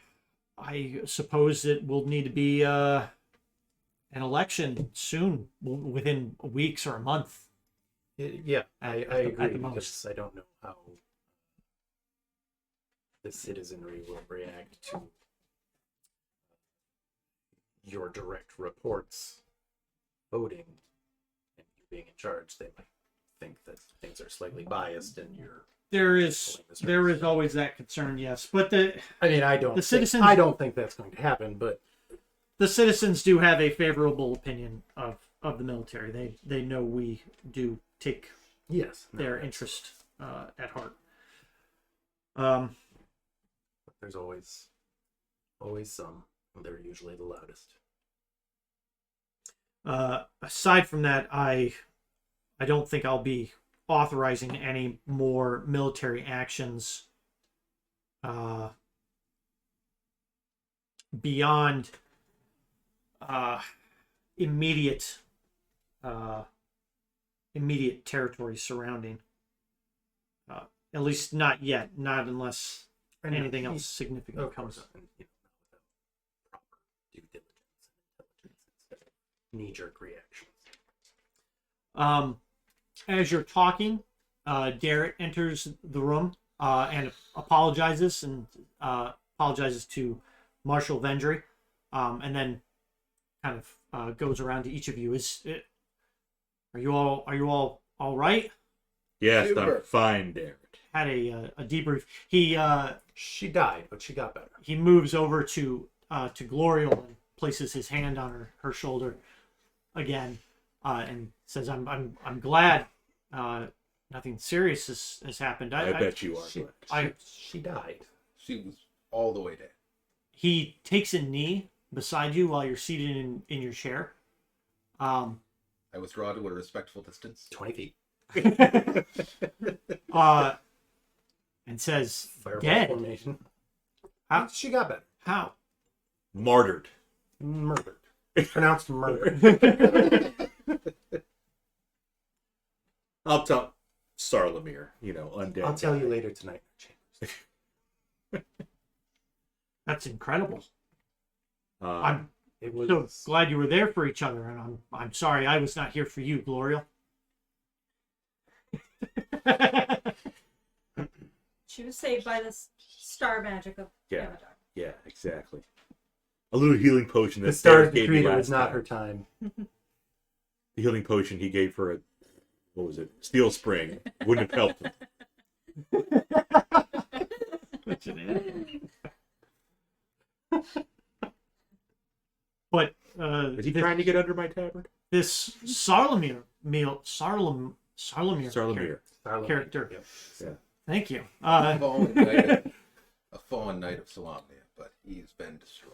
suppose it will need to be an election soon, within weeks or a month. Yeah, I At the agree, most. because I don't know how the citizenry will react to your direct reports voting and you being in charge. They might think that things are slightly biased and you're There is pulling the strings. always that concern, yes, but I mean, I don't think that's going to happen, but the citizens do have a favorable opinion of the military. They know we do take yes, no, their that's- interest at heart. There's always some. They're usually the loudest. Aside from that, I don't think I'll be authorizing any more military actions beyond immediate territory surrounding. At least not yet. Not unless anything else significant Of comes course, up. and, without proper due diligence and intelligence instead of knee-jerk reactions. As you're talking, Garrett enters the room and apologizes to Marshal Vendry, and then kind of goes around to each of you. Are you all right? Yes, Super. I'm fine, Derek. Had a debrief. She died, but she got better. He moves over to Glorial and places his hand on her shoulder again, and says, "I'm glad nothing serious has happened." I bet you are. She, glad. she died. She was all the way dead. He takes a knee beside you while you're seated in your chair. I withdraw to a respectful distance. 20 feet. And says, Fireball "Dead? formation. How? She got better. How?" Martyred. Murdered. Pronounced murdered. I'll tell Solamnia, undead. I'll tell guy. you later tonight. That's incredible. Um, I'm It was so glad you were there for each other, and I'm sorry I was not here for you, Glorial. She was saved by this star magic of Yeah. Amadar. yeah, exactly. A little healing potion that the stars Derek gave me decreed it last was not time. her time. The healing potion he gave for what was it? Steel Spring wouldn't have helped him. But Is he trying to get under my tabard? this Solamnia Solamnia. character. Yep. Yeah. Thank you. A fallen knight of Solamnia, but he's been destroyed.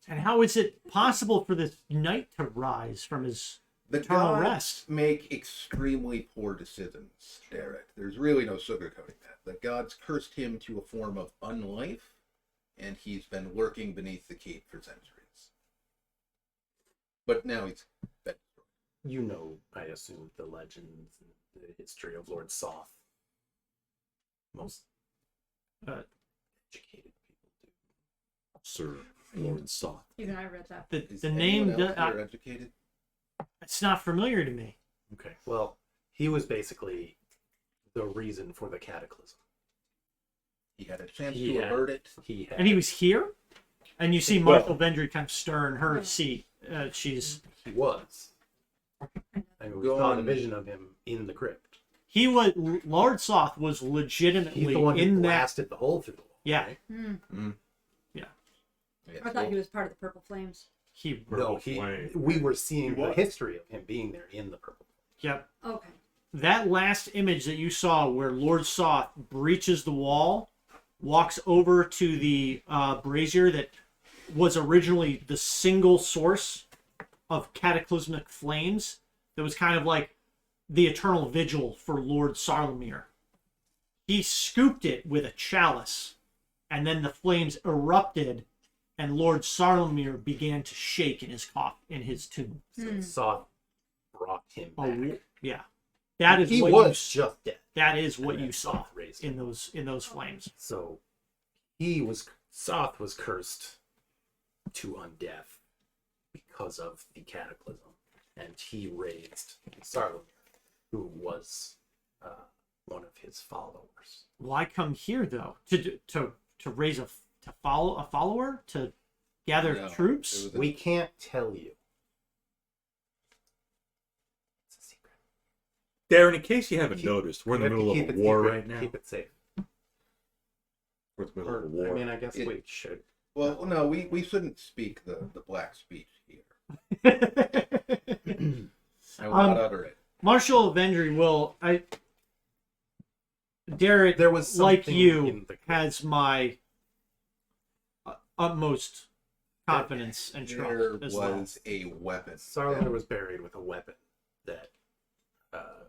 And how is it possible for this knight to rise from his The eternal gods rest? make extremely poor decisions, Derek. There's really no sugarcoating that. The gods cursed him to a form of unlife, and he's been lurking beneath the keep for centuries. But now he's been destroyed. You know, I assume, the legends and the history of Lord Soth. Most educated people do. Sir Loren Soth. Even I read that. Is The name anyone else here educated? it's not familiar to me. Okay. Well, he was basically the reason for the Cataclysm. He had a chance He to had- avert it. He had, And he was here, and you see Marshal Vendry kind of stir in her seat. She's he was. I mean, we Go saw on. the vision of him in the crypt. he was Lord Soth was He's legitimately the one who in that. blasted the hole through the wall. Yeah. right? Yes, I thought he was part of the Purple Flames. He No, Flame. we were seeing He the was. history of him being there in the purple. Yep. Okay. That last image that you saw where Lord Soth breaches the wall, walks over to the brazier that was originally the single source of cataclysmic flames, that was kind of like the eternal vigil for Lord Solamnia. he scooped it with a chalice, and then the flames erupted, and Lord Solamnia began to shake in his tomb. So Soth brought him back. Yeah, that is He what was just dead. that is what And you then saw Soth raised him. in those flames. So Soth was cursed to undeath because of the Cataclysm, and he raised Solamnia, who was one of his followers. Why come here though? To raise a follower to gather No, troops? it was We can't tell you. It's a secret. Darren, in case you haven't noticed, we're in the We have to middle of keep a it war secret, right now. Keep it safe. We're in the middle Or, of a war. I mean, I guess It- we should. Well, no, we shouldn't speak the black speech here. I will not utter it. Marshal of Vendry will Derek, There was like something you, in the- has my utmost confidence and There trust as well. was a weapon. Solamnia was buried with a weapon that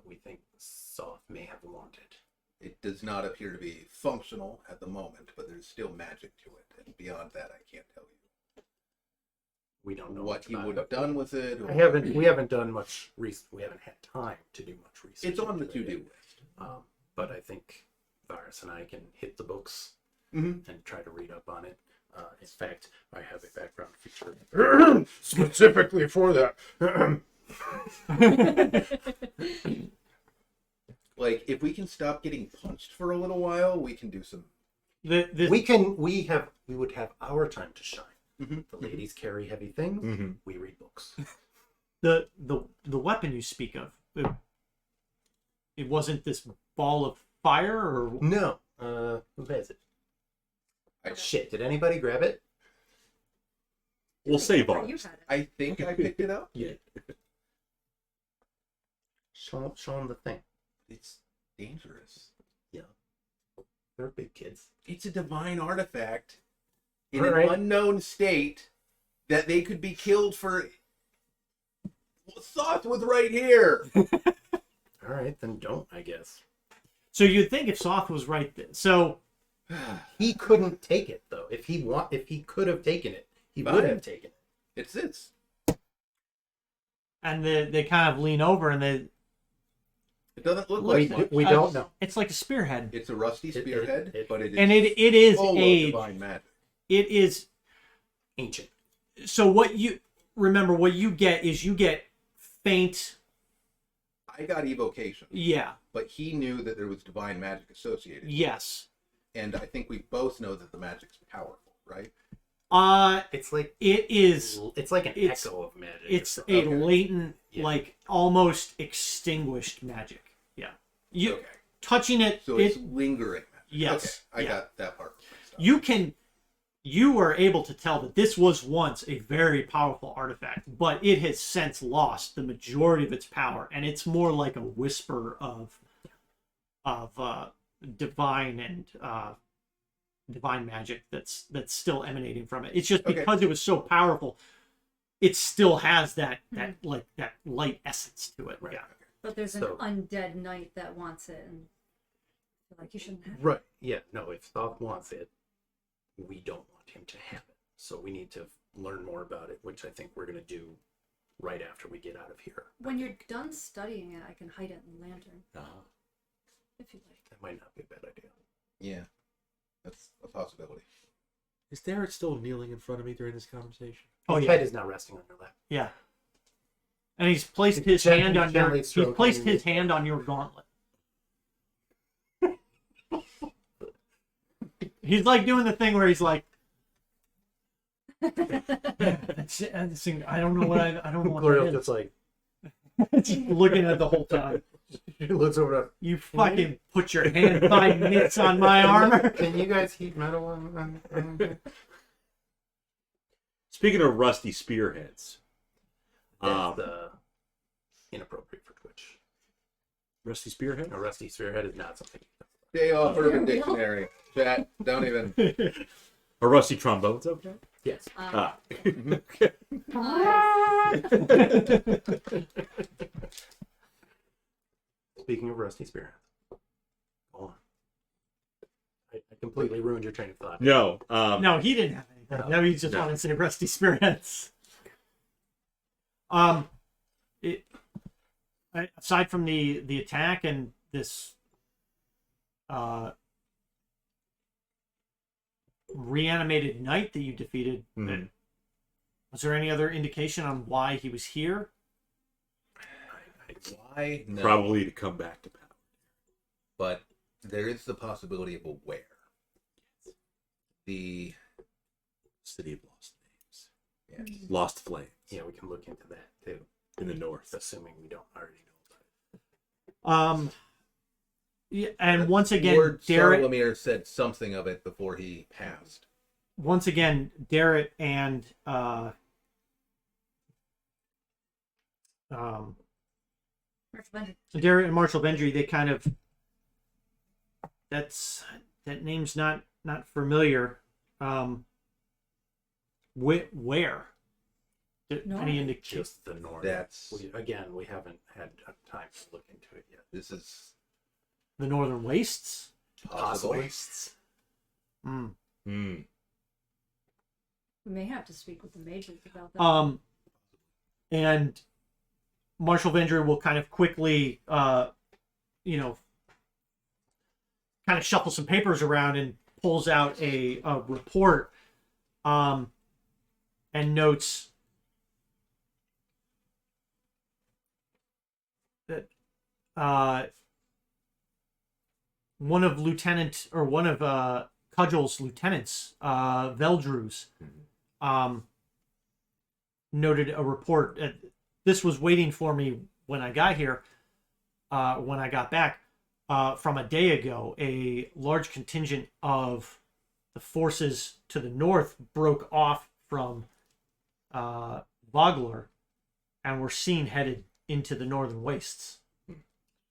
we think Soth may have wanted. It does not appear to be functional at the moment, but there's still magic to it. And beyond that, I can't tell you We don't know what much he about would it. have done with it. We haven't done much research. We haven't had time to do much research. It's on the into it. to-do list. But I think Virus and I can hit the books Mhm. and try to read up on it. In fact, I have a background feature specifically for that. Like, if we can stop getting punched for a little while, we can do some. The We would have our time to shine. Mhm. The ladies carry heavy things. Mhm. We read books. the weapon you speak of, it wasn't this ball of fire, or No. Who has it? Shit, did anybody grab it? We'll save You ours. had it. I think I picked it up. Yeah. Show them the thing. It's dangerous. They're big kids. It's a divine artifact in All right. an unknown state that they could be killed for. Soth was right here. All right, then don't, I guess. so you'd think if Soth was right there. So He couldn't take it though. If he could have taken it, he Fine. would have taken it. It's this. and they kind of lean over, and It doesn't look like much. We don't know. it's like a spearhead, It's a rusty spearhead, but it is and it is full of aged. divine magic. It is. Ancient. So what you get is you get faint. I got evocation, Yeah. but he knew that there was divine magic associated. with it. Yes. And I think we both know that the magic's powerful, right? It's like It is. an it's- echo of magic. It's or a something. latent, Yeah. like almost extinguished magic. Yeah. You Okay. touching it. So it it's lingering magic. Yes, Okay. I yeah. got that part. mixed up. you were able to tell that this was once a very powerful artifact, but it has since lost the majority of its power, and it's more like a whisper of divine and divine magic that's still emanating from it. It's just Okay. because it was so powerful, it still has that light essence to it. Right. Yeah. But there's an So- undead knight that wants it, and I feel like you shouldn't have it. Right. Yeah. No. If Soth wants it, we don't want him to have it. So we need to learn more about it, which I think we're gonna do right after we get out of here. When you're done studying it, I can hide it in the lantern, if you like. That might not be a bad idea. Yeah. That's a possibility. Is Darren still kneeling in front of me during this conversation? Oh His yeah. head is now resting on your lap. Yeah. And he's placed his Gently- hand on gently he's stroking placed your- his hand on your gauntlet. He's like doing the thing where he's like, that's it, I don't know what I don't know what Glorio's that just like is. Just looking at it the whole time. he looks over to. You fucking put your hand 5 minutes on my armor. Can you guys heat metal on Speaking of rusty spearheads, That's inappropriate for Twitch. rusty spearhead. A rusty spearhead is not something. Day off Urban Dictionary. Chat. Don't even. A rusty trombone's okay. Yes. Ah. Speaking of rusty spearheads, go on. completely ruined your train of thought. No. No, he didn't have anything. No, he just No. wanted to say rusty spirits. Aside from the attack and this reanimated knight that you defeated, Mhm. was there any other indication on why he was here? Why? No. Probably to come back to power. But there is the possibility of a where. The City of Lost Names. yes. Lost Flames. Yeah, we can look into that too, In the north. assuming we don't already know about it. Yeah, and once again, Lord Darrett. Solamnia said something of it before he passed. Once again, Darrett and Marshall Bender. Darrett and Marshall Bendry, they kind of that name's not familiar. Where? North. Any indication? Just the north. That's We haven't had time to look into it yet. this is The Northern Wastes. possible. Hmm. Hmm. We may have to speak with the majors about that. And Marshall Vendry will kind of quickly, kind of shuffle some papers around and pulls out a report, and notes that one of Cudgel's lieutenants, Veldrews, noted a report. This was waiting for me when I got here, when I got back from a day ago. A large contingent of the forces to the north broke off from Vogler and were seen headed into the northern wastes.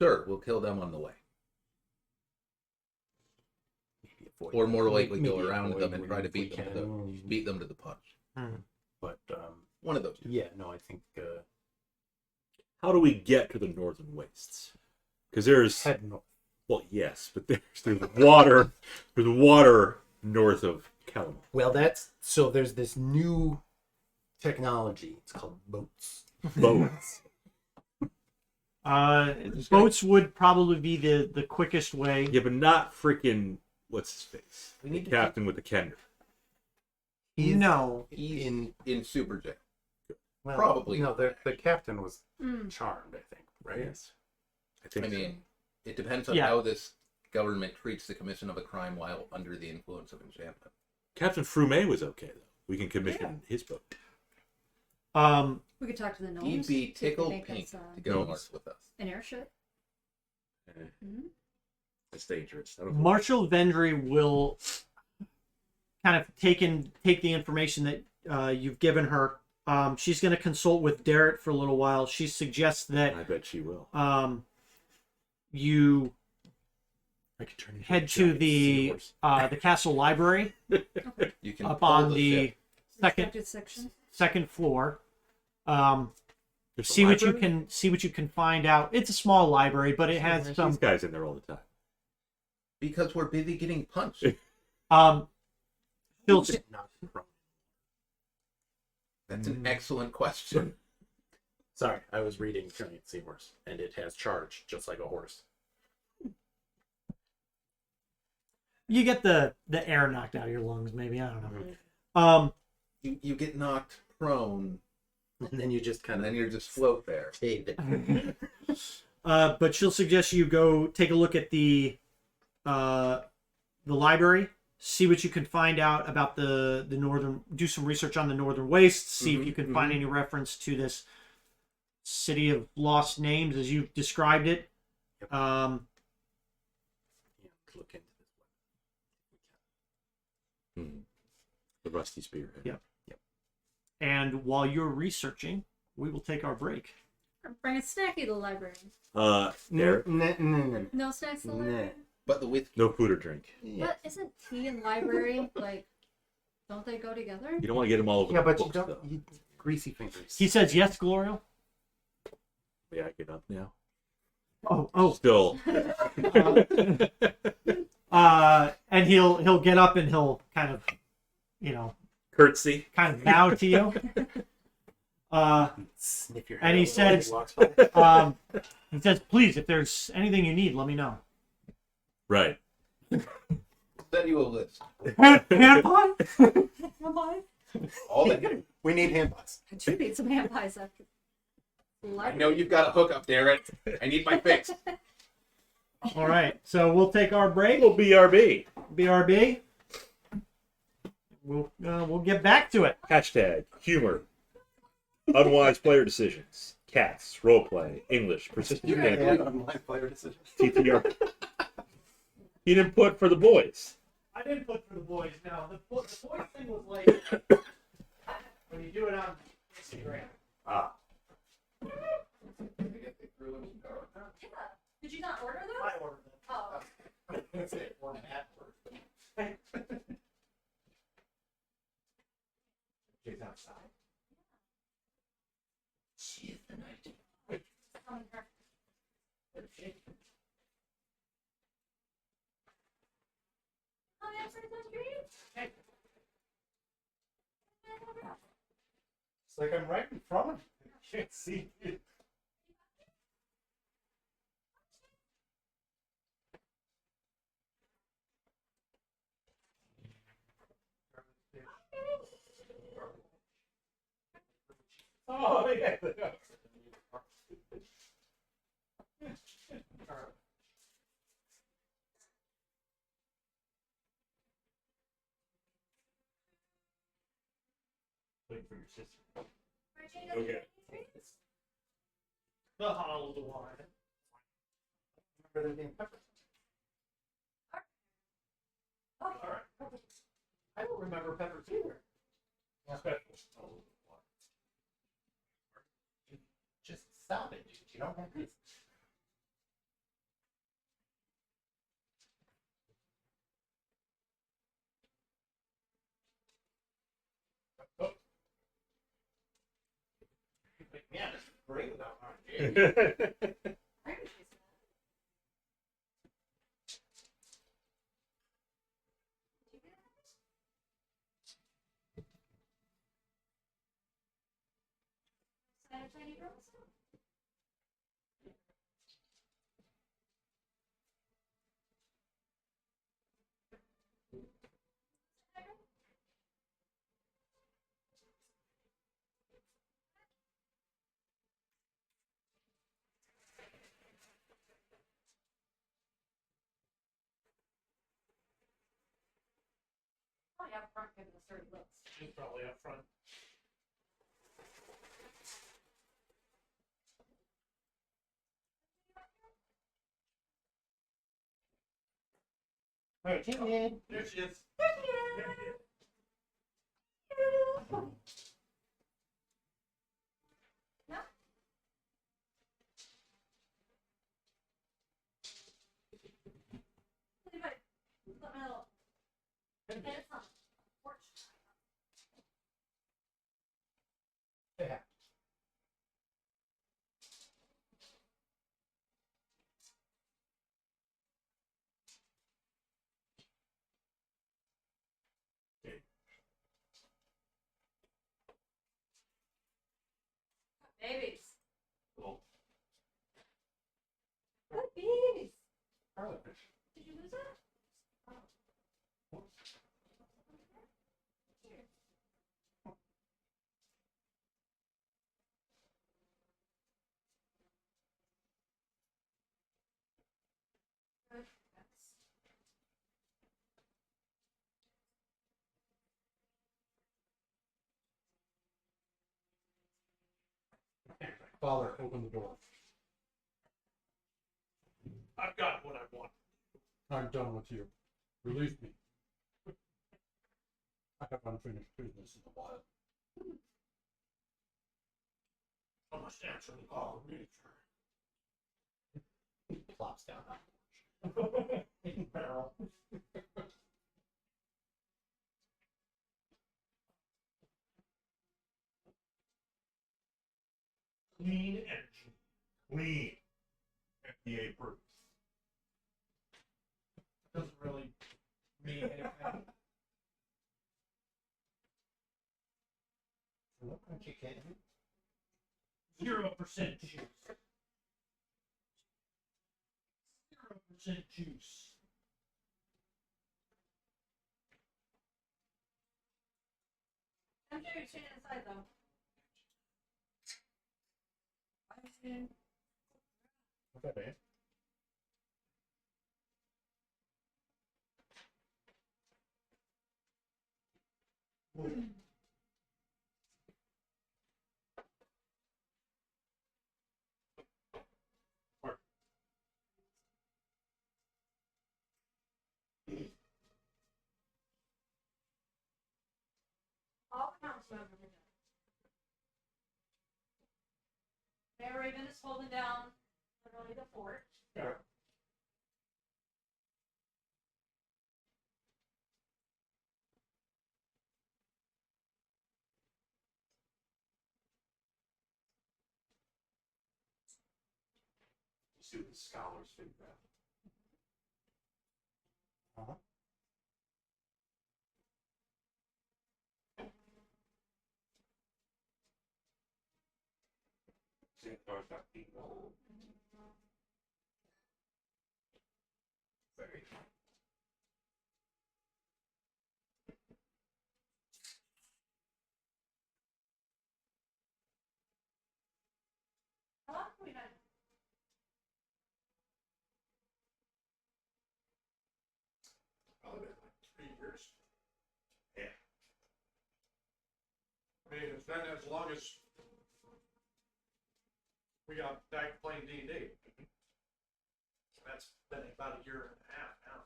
Sure, we'll kill them on the way. Maybe avoid Or them. more likely Maybe go around avoid them and try to if we beat them can. beat them to the punch. But One of those two. yeah, no, I think How do we get to the northern wastes? Because there's head north. well, yes, but there's water. There's water north of Kalaman. Well, there's this new technology. It's called boats. Boats. Boats would probably be the quickest way. Yeah, but not freaking what's his face? We The need to captain with the kender. No. He's In in super jail. well, Probably no. not, The captain was Mm. charmed, I think, right? Yes. I think I so. mean, it depends on Yeah. how this government treats the commission of a crime while under the influence of enchantment. Captain Frume was okay though. We can commission his boat. We could talk to the gnomes. He'd be see if they tickled make pink us, to go Gnomes. north with us. an airship. Eh, Mhm. That's dangerous. I don't Marshall Vendry will kind of take the information that you've given her. She's going to consult with Darrett for a little while. She suggests that I bet she will. you I could turn into a head to giant the seahorse. the castle library You can up pull on the the ship. Restricted section. second floor. There's a See what you library? can find out. It's a small library, but it has There's some. these guys in there all the time. Because we're busy getting punched. She'll Not from- That's an excellent question. Sorry, I was reading Giant Seahorse, and it has charge just like a horse. you get the air knocked out of your lungs. Maybe, I don't know. Mhm. You get knocked prone, And then you just and kind then of you just float there. But she'll suggest you go take a look at the library, see what you can find out about the northern. Do some research on the northern wastes. See if you can find any reference to this city of lost names as you described it. Yep. look into this one. Hmm. The rusty spearhead. Yep. And while you're researching, we will take our break. Bring a snacky to the library. There. No snacks in the Nah. library. But the whiskey. No food or drink. But isn't tea and library like? Don't they go together? You don't want to get them all over Yeah, the but books, you don't. though. Greasy fingers. He says yes, Gloria. Yeah, I get up now. Still. And he'll get up and he'll kind of, Curtsy. kind of bow to you. Sniff your And he hair a little as says- he walks by. He says, please, if there's anything you need, let me know. Right. Send you a list. Hand pie? Am I? All that. We need hand pies. I do need some hand pies after. I know you've got a hookup, Darren. I need my fix. All right, so we'll take our break. Little BRB. BRB. We'll get back to it. Hashtag humor. Unwise player decisions. Cats. Roleplay. English. Persistent And gambling. online player decisions. TTR. He didn't put for the boys. I didn't put for the boys. Now the boys thing was like when you do it on Instagram. Ah. Did you not order those? I ordered them. Oh. That's it. Or an ad first. She's outside. She is the night. It's like I'm right in front of you. I can't see you. Oh, yeah. Wait for your sister. Okay. The hollow of the wine. Remember there being peppers? All right. I don't remember peppers either. Special. Just stop it, dude. You don't have these. Yeah, this is great without orange. Probably up front giving us dirty looks. She's probably up front. All right, there she is. Yeah. Babies. Cool. Good babies. Harlefish. Did you lose it? Father, open the door. I've got what I want. I'm done with you. Release me. I have unfinished business in the wild. I must answer the call of nature. Plops down. Barrel. Clean energy. Clean. FDA proof. Doesn't really mean anything. What don't you get? 0% juice. 0% juice. I'm sure you're staying inside though. Okay, babe. All the council members are done. Mayor Raven is holding down literally the fort. Yeah. You see what the scholars figure out. Uh-huh. Xanathar's got people. Very. How long have we done? Probably been like 3 years. Yeah. I mean, it's been as long as we got back playing D&D. That's been about 1.5 years now.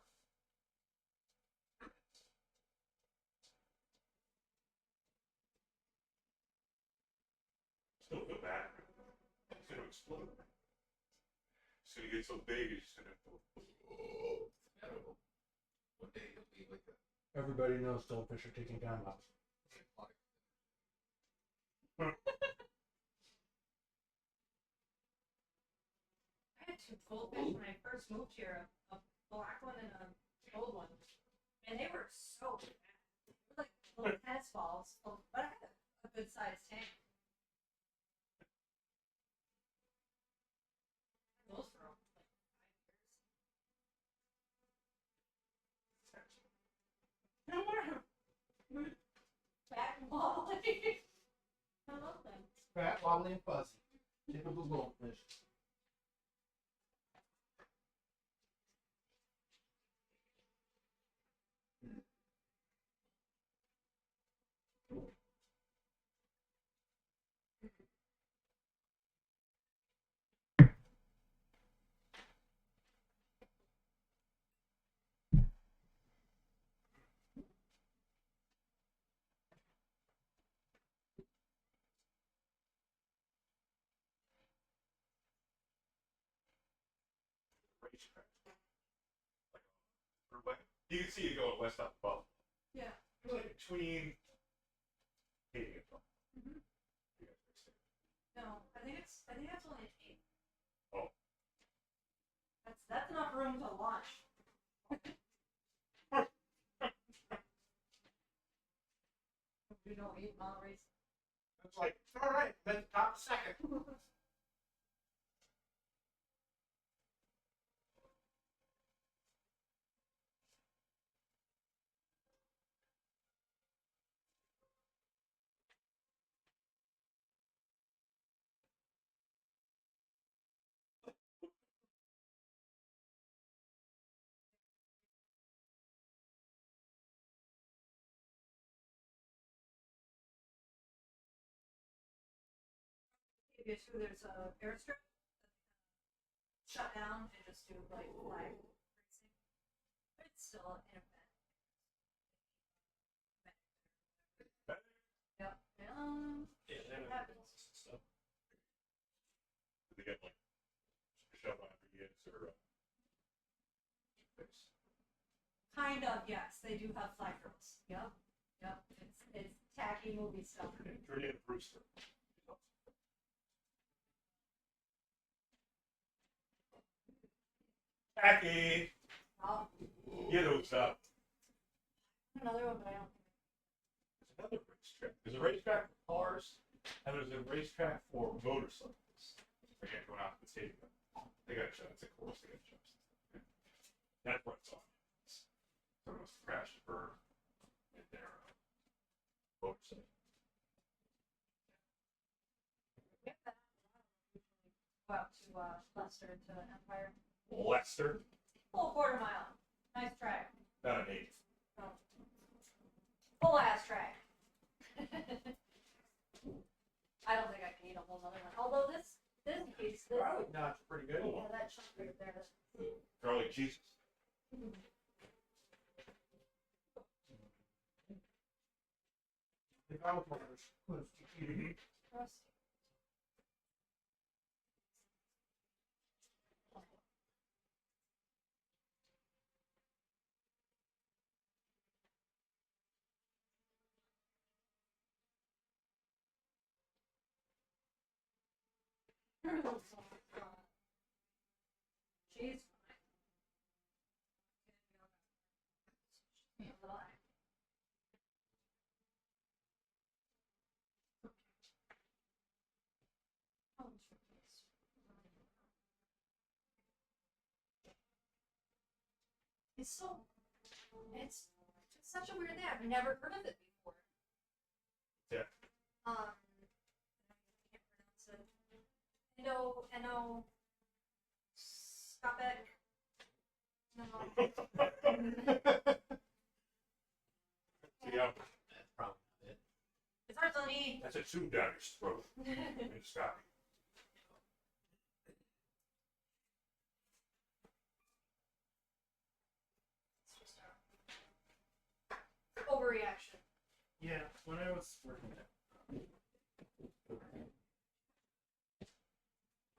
Still feel bad. It's gonna explode. It's gonna get so big, it's just gonna. Inevitable. One day he'll be like a Everybody knows Goldfish are taking time off. I had 2 goldfish when I first moved here, a black one and a gold one. And they were so bad. They were like little tennis balls, but I had a good sized tank. Those for like 5 years. No more. Fat and wobbly. I love them. Fat, wobbly, and fuzzy. Typical goldfish. You can see it going west up above. Yeah. It's like between. Katie and Tom. Mhm. You guys mixed it. No, I think that's only an 8. Oh. That's enough room to launch. You know, 8-mile race. It's like, all right, then top second. If you there's a airstrip shut down and just do like flag racing. But it's still an event. Yep. Yeah, it happens. stuff. Do they get like shove on ideas or? Kind of, yes. They do have flag girls. Yep. Yep. It's tacky movie stuff. Julian Brewster. Jackie, Oh, get those up. another one, but I don't. There's another racetrack. There's a racetrack for cars, and there's a racetrack for motorcycles. Again, going out to the stadium. They got to show. It's a course. They got to show. That's what it's on. Someone must have crashed and burned in their motorcycle. We have that. Go out to Leicester to Empire. Leicester, Full quarter-mile. Nice track. not an eighth. Oh. Full ass track. I don't think I can eat a whole nother one. Although this piece, this, Garlic knots are pretty good. yeah, that chunk right there. Garlic Jesus. The garlic was Mm-hmm. Crusty. Cheese. A little acne. Oh, cheese. It's so, it's such a weird thing. I've never heard of it before. Yeah. I can't pronounce it. Eno, Scopek. No. Yeah, That's probably not it. It starts on E. that's a tube down your throat. It's got me. It's just overreaction. Yeah, when I was working at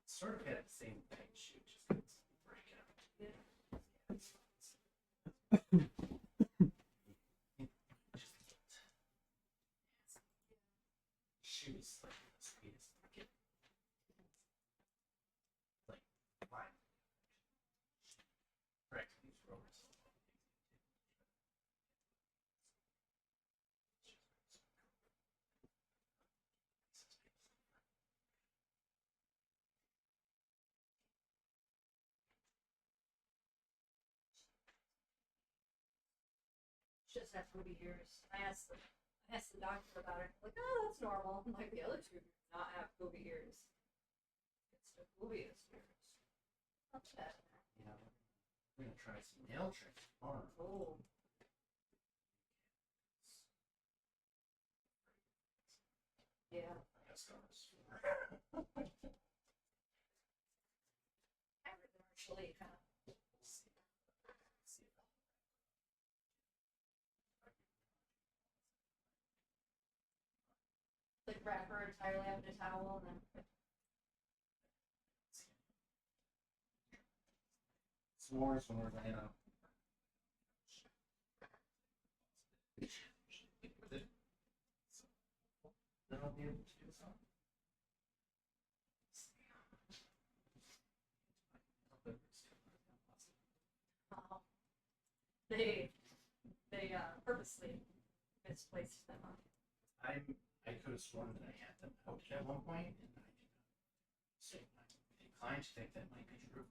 sort of had the same thing shoot, just break it up. Yeah. Shoot is like the sweetest fucking like fine. Correct, these rovers. Just has ruby ears. I asked the doctor about it. Like, oh, that's normal. I'm like, the other two do not have ruby ears. It's the rubiest ears. Not bad. Yeah, we're gonna try some nail tricks tomorrow. Oh. Yeah. I got scars. I heard they're actually kind of. Like wrap her entirely up in a towel and then. S'mores, I know. With it. So, then I'll be able to do some. They purposely misplaced them on. I could have sworn that I had them out at one point, and I did not. So I'm inclined to think that might be true.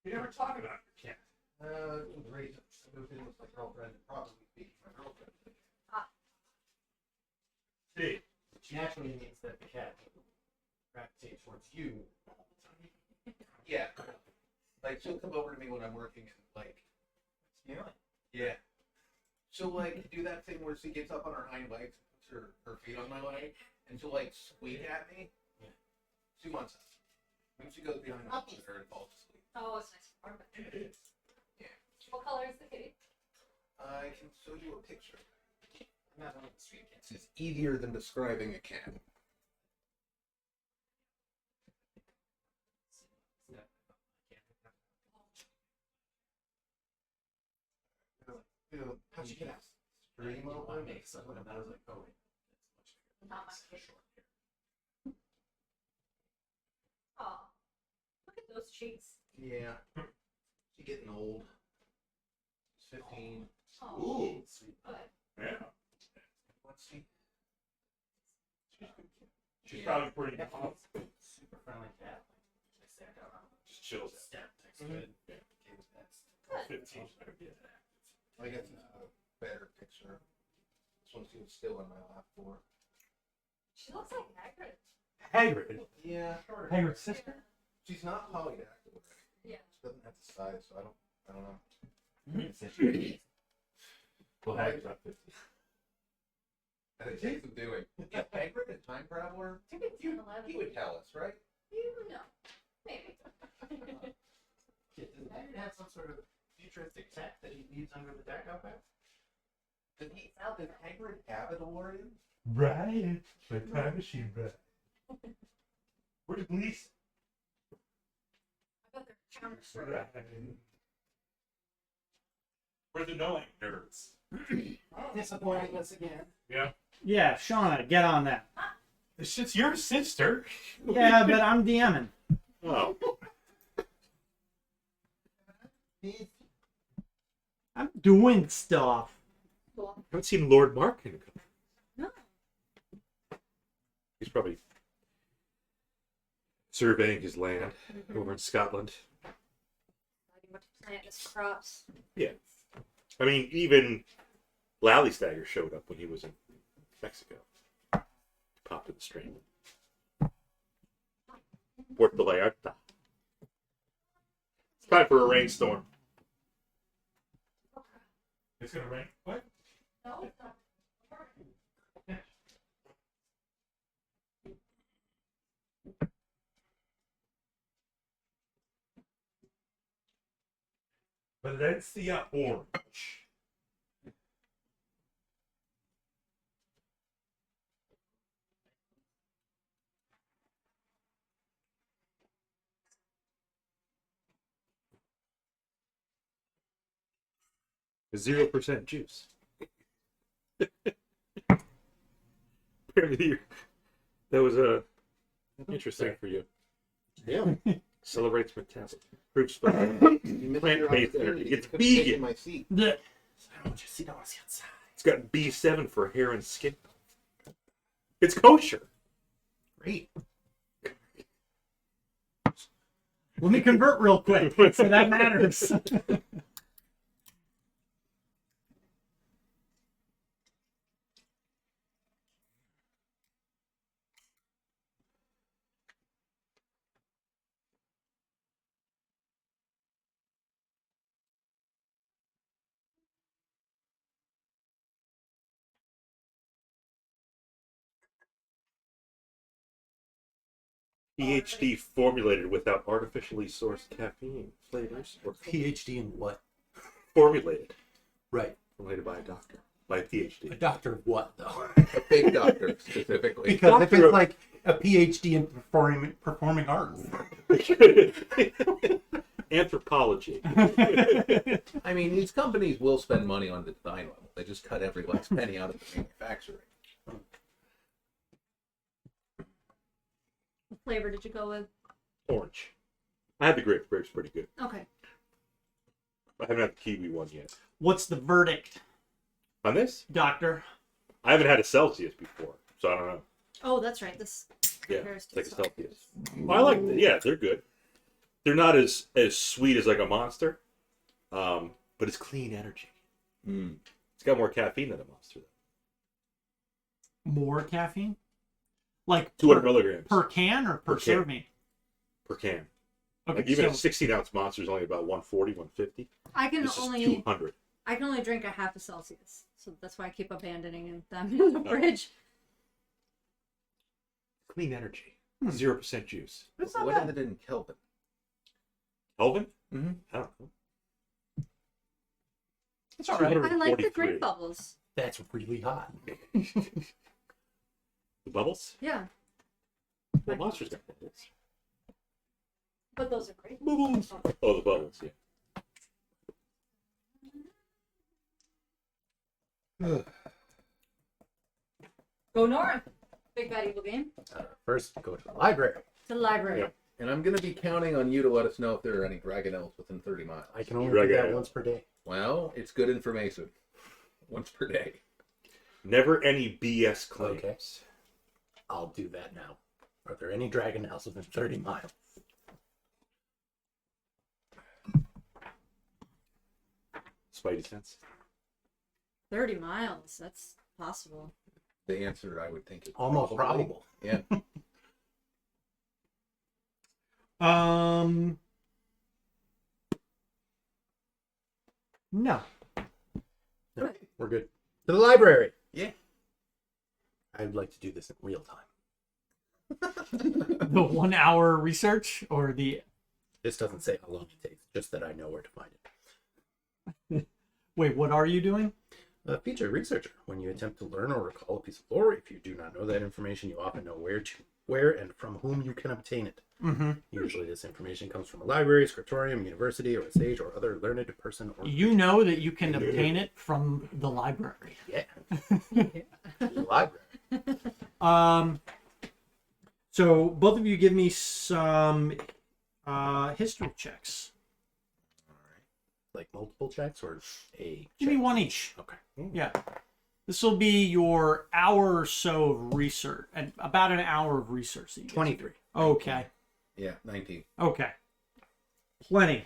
You never talk about your cat. Great. I moved in with my girlfriend, probably speaking my girlfriend. See, Which naturally means that the cat will gravitate towards you all the time. Yeah. Like, she'll come over to me when I'm working and, like, Yeah. yeah. She'll, like, do that thing where she gets up on her hind legs and puts her feet on my leg, and she'll, like, squeak at me. Yeah. She wants us. When she goes behind the her and falls asleep. Oh, it's nice. Perfect. Yeah. What color is the kitty? I can show you a picture. not on the street. It's easier than describing a cat. How'd you get out? Stream over? I was like, oh wait. Not my kid. Oh, look at those cheeks. Yeah. She's getting old. She's 15. Oh, Ooh. good. Yeah. Let's see. She's probably pretty Super friendly cat. They stand out on just chills. step next to it. Good. 15. I guess it's a better picture. This one seems still in my lap for. She looks like Hagrid. Hagrid. Yeah. Hagrid's sister. She's not polydactyl. Yeah. She doesn't have the size, so I don't know. Well, Hagrid's not 50. And it takes some doing. Yeah, Hagrid and Time Traveler. I think it's You, 11. he would tell us, right? You know. Maybe. Does Hagrid have some sort of futuristic tech that he leaves under the deck out there? Did Hagrid have a DeLorean? Right. My time machine, right. Where's Gleason? I bet they're counter strike. Right. Where's the knowing nerds? Disappointing us again. Yeah. Yeah, Shauna, get on that. This shit's your sister. Yeah, but I'm DMing. Oh. I'm doing stuff. Cool. I haven't seen Lord Mark in a couple. No. He's probably surveying his land over in Scotland. Deciding what to plant as crops. Yeah. I mean, even Lallystagger showed up when he was in Mexico. Popped in the stream. Puerto Vallarta. It's time for a rainstorm. It's gonna rain? What? No, it's not. Valencia orange. Zero 0% juice. Apparently, that was interesting for you. Yeah. Celebrates metabolism. Proofs You missed your plant-based opportunity. energy. You It's could've taken vegan. my seat. The- I don't just sit on the outside. It's got B7 for hair and skin. It's kosher. Great. Let me convert real quick, so that matters. PhD formulated without artificially sourced caffeine flavors or PhD in what? formulated. Right. Formulated by a doctor. By a A PhD. doctor of what, though? A big doctor, specifically. Because if Doctor it's of- like a PhD in performing arts. Anthropology. I mean, these companies will spend money on the design level. They just cut every last penny out of the manufacturing. What flavor did you go with? Orange. I had the grape. Grape's pretty good. Okay. I haven't had the kiwi one yet. What's the verdict, On this, Doctor? I haven't had a Celsius before, so I don't know. Oh, that's right. This Yeah, compares it's like a to Celsius. Well, I like. Yeah, they're good. They're not as sweet as like a Monster, but it's clean energy. It's got more caffeine than a Monster. More caffeine? Like 200 per, milligrams per can or per Per can. serving? per can. Okay, Like even so a 16-ounce Monster is only about 140, 150. I can This is only 200. drink a half a Celsius, so that's why I keep abandoning them in the fridge. Clean energy. 0% juice. It's not What bad. is it in Kelvin? Kelvin? Mm-hmm. I don't know. It's all right. I like the 243. grape bubbles. That's really hot. The bubbles? Yeah, Well, monsters got bubbles. but those are great. Bubbles. Oh, the bubbles, yeah. Go north. Big bad evil game. First, go to the library. To the library. Yep. And I'm going to be counting on you to let us know if there are any dragon elves within 30 miles. I can only do Dragon that ale. once per day. Well, it's good information. Once per day. Never any BS claims. Okay. I'll do that now. Are there any dragon elves within 30 miles? Spidey sense. 30 miles. That's possible. The answer, I would think, is Almost probable. Yeah. No. No, we're good. To the library. Yeah. I'd like to do this in real time. The 1 hour research or the This doesn't say how long it takes, just that I know where to find it. wait, what are you doing? A feature researcher. When you attempt to learn or recall a piece of lore, if you do not know that information, you often know where and from whom you can obtain it. Mm-hmm. Usually this information comes from a library, scriptorium, university, or a sage or other learned person or You know that you can obtain it from the library. yeah. The library. So both of you give me some history checks. Like multiple checks or a Give me check? one each. Okay. Yeah. This will be your hour or so of research, and about an hour of research. That you get to 23. do. Okay. Yeah, 19. Okay. Plenty.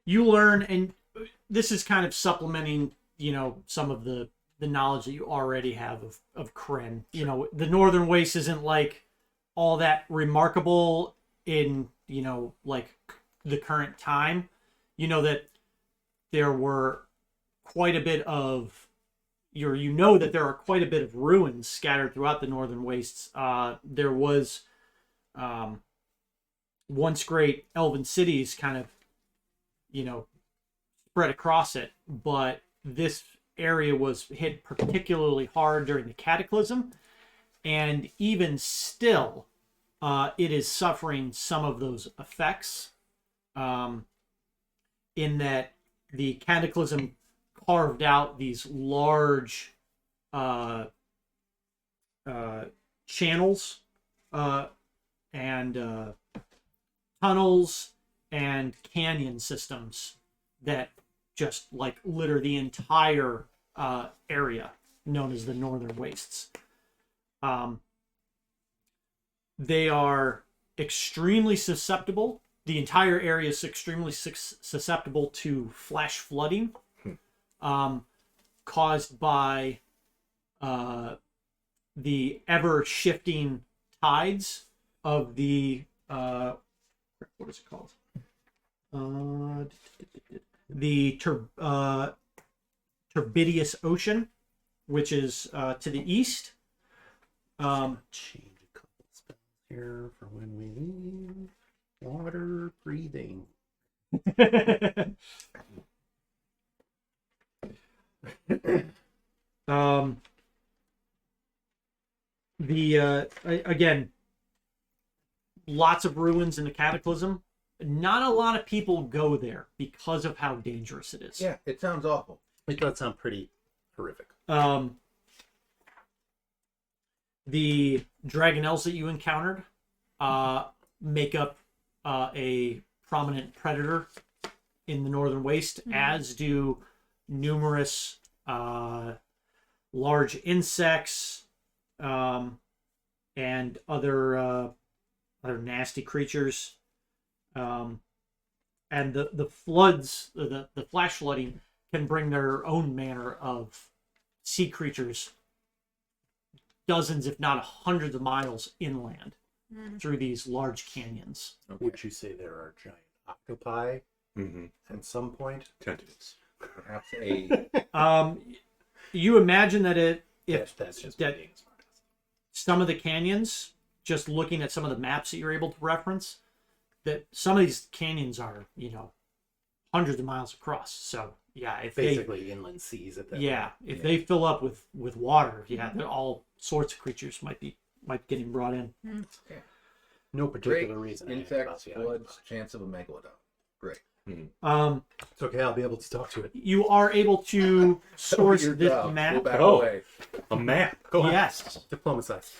You learn, and this is kind of supplementing, some of the knowledge that you already have of Krynn. The Northern Waste isn't like all that remarkable in, like the current time. You know that there were quite a bit of that there are quite a bit of ruins scattered throughout the Northern Wastes. There was once great elven cities kind of, spread across it, but this area was hit particularly hard during the Cataclysm, and even still, it is suffering some of those effects, in that the Cataclysm carved out these large channels and tunnels and canyon systems that just like litter the entire area known as the Northern Wastes. They are extremely susceptible. The entire area is extremely susceptible to flash flooding, caused by the ever-shifting tides of the what is it called? The Turbidious Ocean, which is to the east. Change a couple spells here for when we leave. Water breathing. Again, lots of ruins in the Cataclysm. Not a lot of people go there because of how dangerous it is. Yeah, it sounds awful. It does sound pretty horrific. The dragonelles that you encountered make up a prominent predator in the Northern Waste, as do numerous large insects and other nasty creatures. And the floods, the flash flooding, can bring their own manner of sea creatures dozens, if not hundreds of miles inland through these large canyons. Okay. Would you say there are giant octopi at some point? Tentacles. Perhaps a You imagine that That's just that- being smart. some of the canyons, just looking at some of the maps that you're able to reference, that some of these canyons are, hundreds of miles across. So yeah, if Basically inland seas at that if they fill up with water, all sorts of creatures might be getting brought in. No particular Great. reason. Insects, floods, chance of a megalodon. Great. It's okay. I'll be able to talk to it. You are able to source Your this job. Go map. back Oh. away. A map. Go on. Yes. Diplomacize.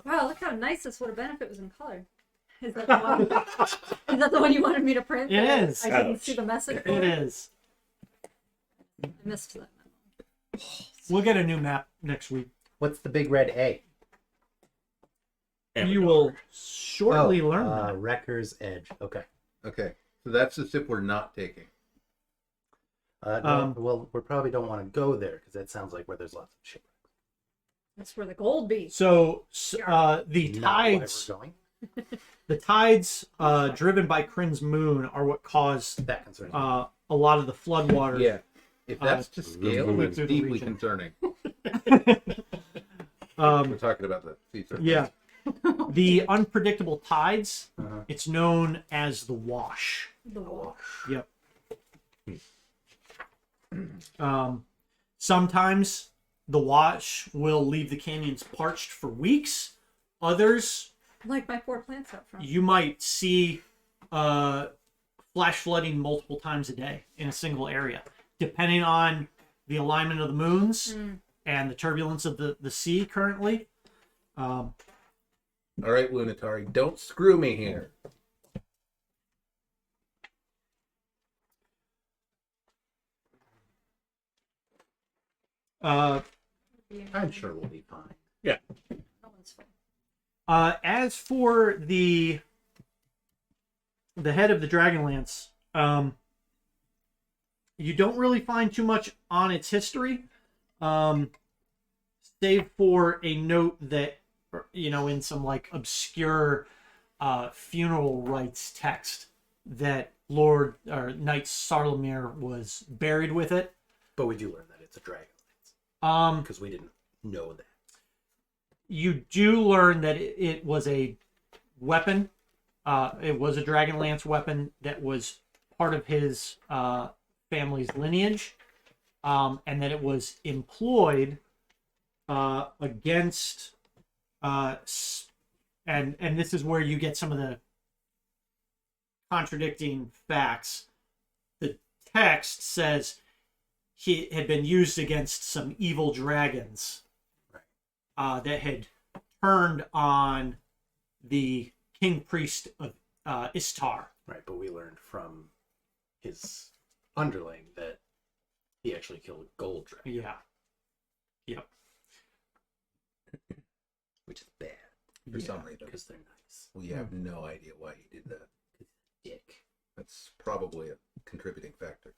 Wow, look how nice this would have been if it was in color. Is that the one? Is that the one you wanted me to print? It that is. I didn't see the message. It is. I missed that. We'll get a new map next week. What's the big red A? You will shortly learn that. Wrecker's Edge. Okay. Okay. So that's the sip we're not taking. No, well, we probably don't want to go there because that sounds like where there's lots of shipwrecks. That's where the gold be. So the Not why tides, we're going. the tides driven by Krynn's moon are what caused That concerns me. a lot of the floodwater. Yeah. If that's to scale, it's through the deeply region. concerning. Um, We're talking about the sea surface. yeah. The unpredictable tides, Uh-huh. it's known as the wash. The wall. Yep. Sometimes the wash will leave the canyons parched for weeks. Others, Like my 4 plants up front. you might see flash flooding multiple times a day in a single area, depending on the alignment of the moons and the turbulence of the sea currently. All right, Lunatari, don't screw me here. I'm sure we'll be fine. No one's fine. As for the head of the Dragonlance, you don't really find too much on its history, save for a note that, in some like obscure funeral rites text that Lord or Knight Solamnia was buried with it. But we do learn that it's a dragon because we didn't know that. You do learn that it was a weapon. It was a Dragonlance weapon that was part of his family's lineage, and that it was employed against. And this is where you get some of the contradicting facts. The text says he had been used against some evil dragons that had turned on the king priest of Istar. Right, but we learned from his underling that he actually killed a gold dragon, Yeah. Yep. which is bad For some reason. because they're nice. We have no idea why he did that. Dick. That's probably a contributing factor.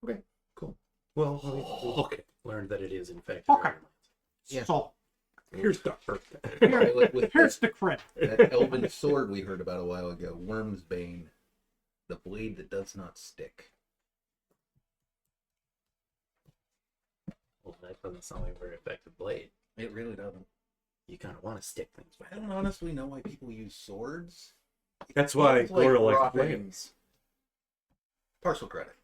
Okay, cool. Well, Okay. learned that it is in fact. Okay. Dragonlance. Yeah. So Here's the first. Right, with here's the crypt. that elven sword we heard about a while ago, Worm's Bane, the blade that does not stick. Well, that doesn't sound like a very effective blade. It really doesn't. You kind of want to stick things with I don't honestly know why people use swords. That's why It's like Gloria likes dropping- flames. Partial credit.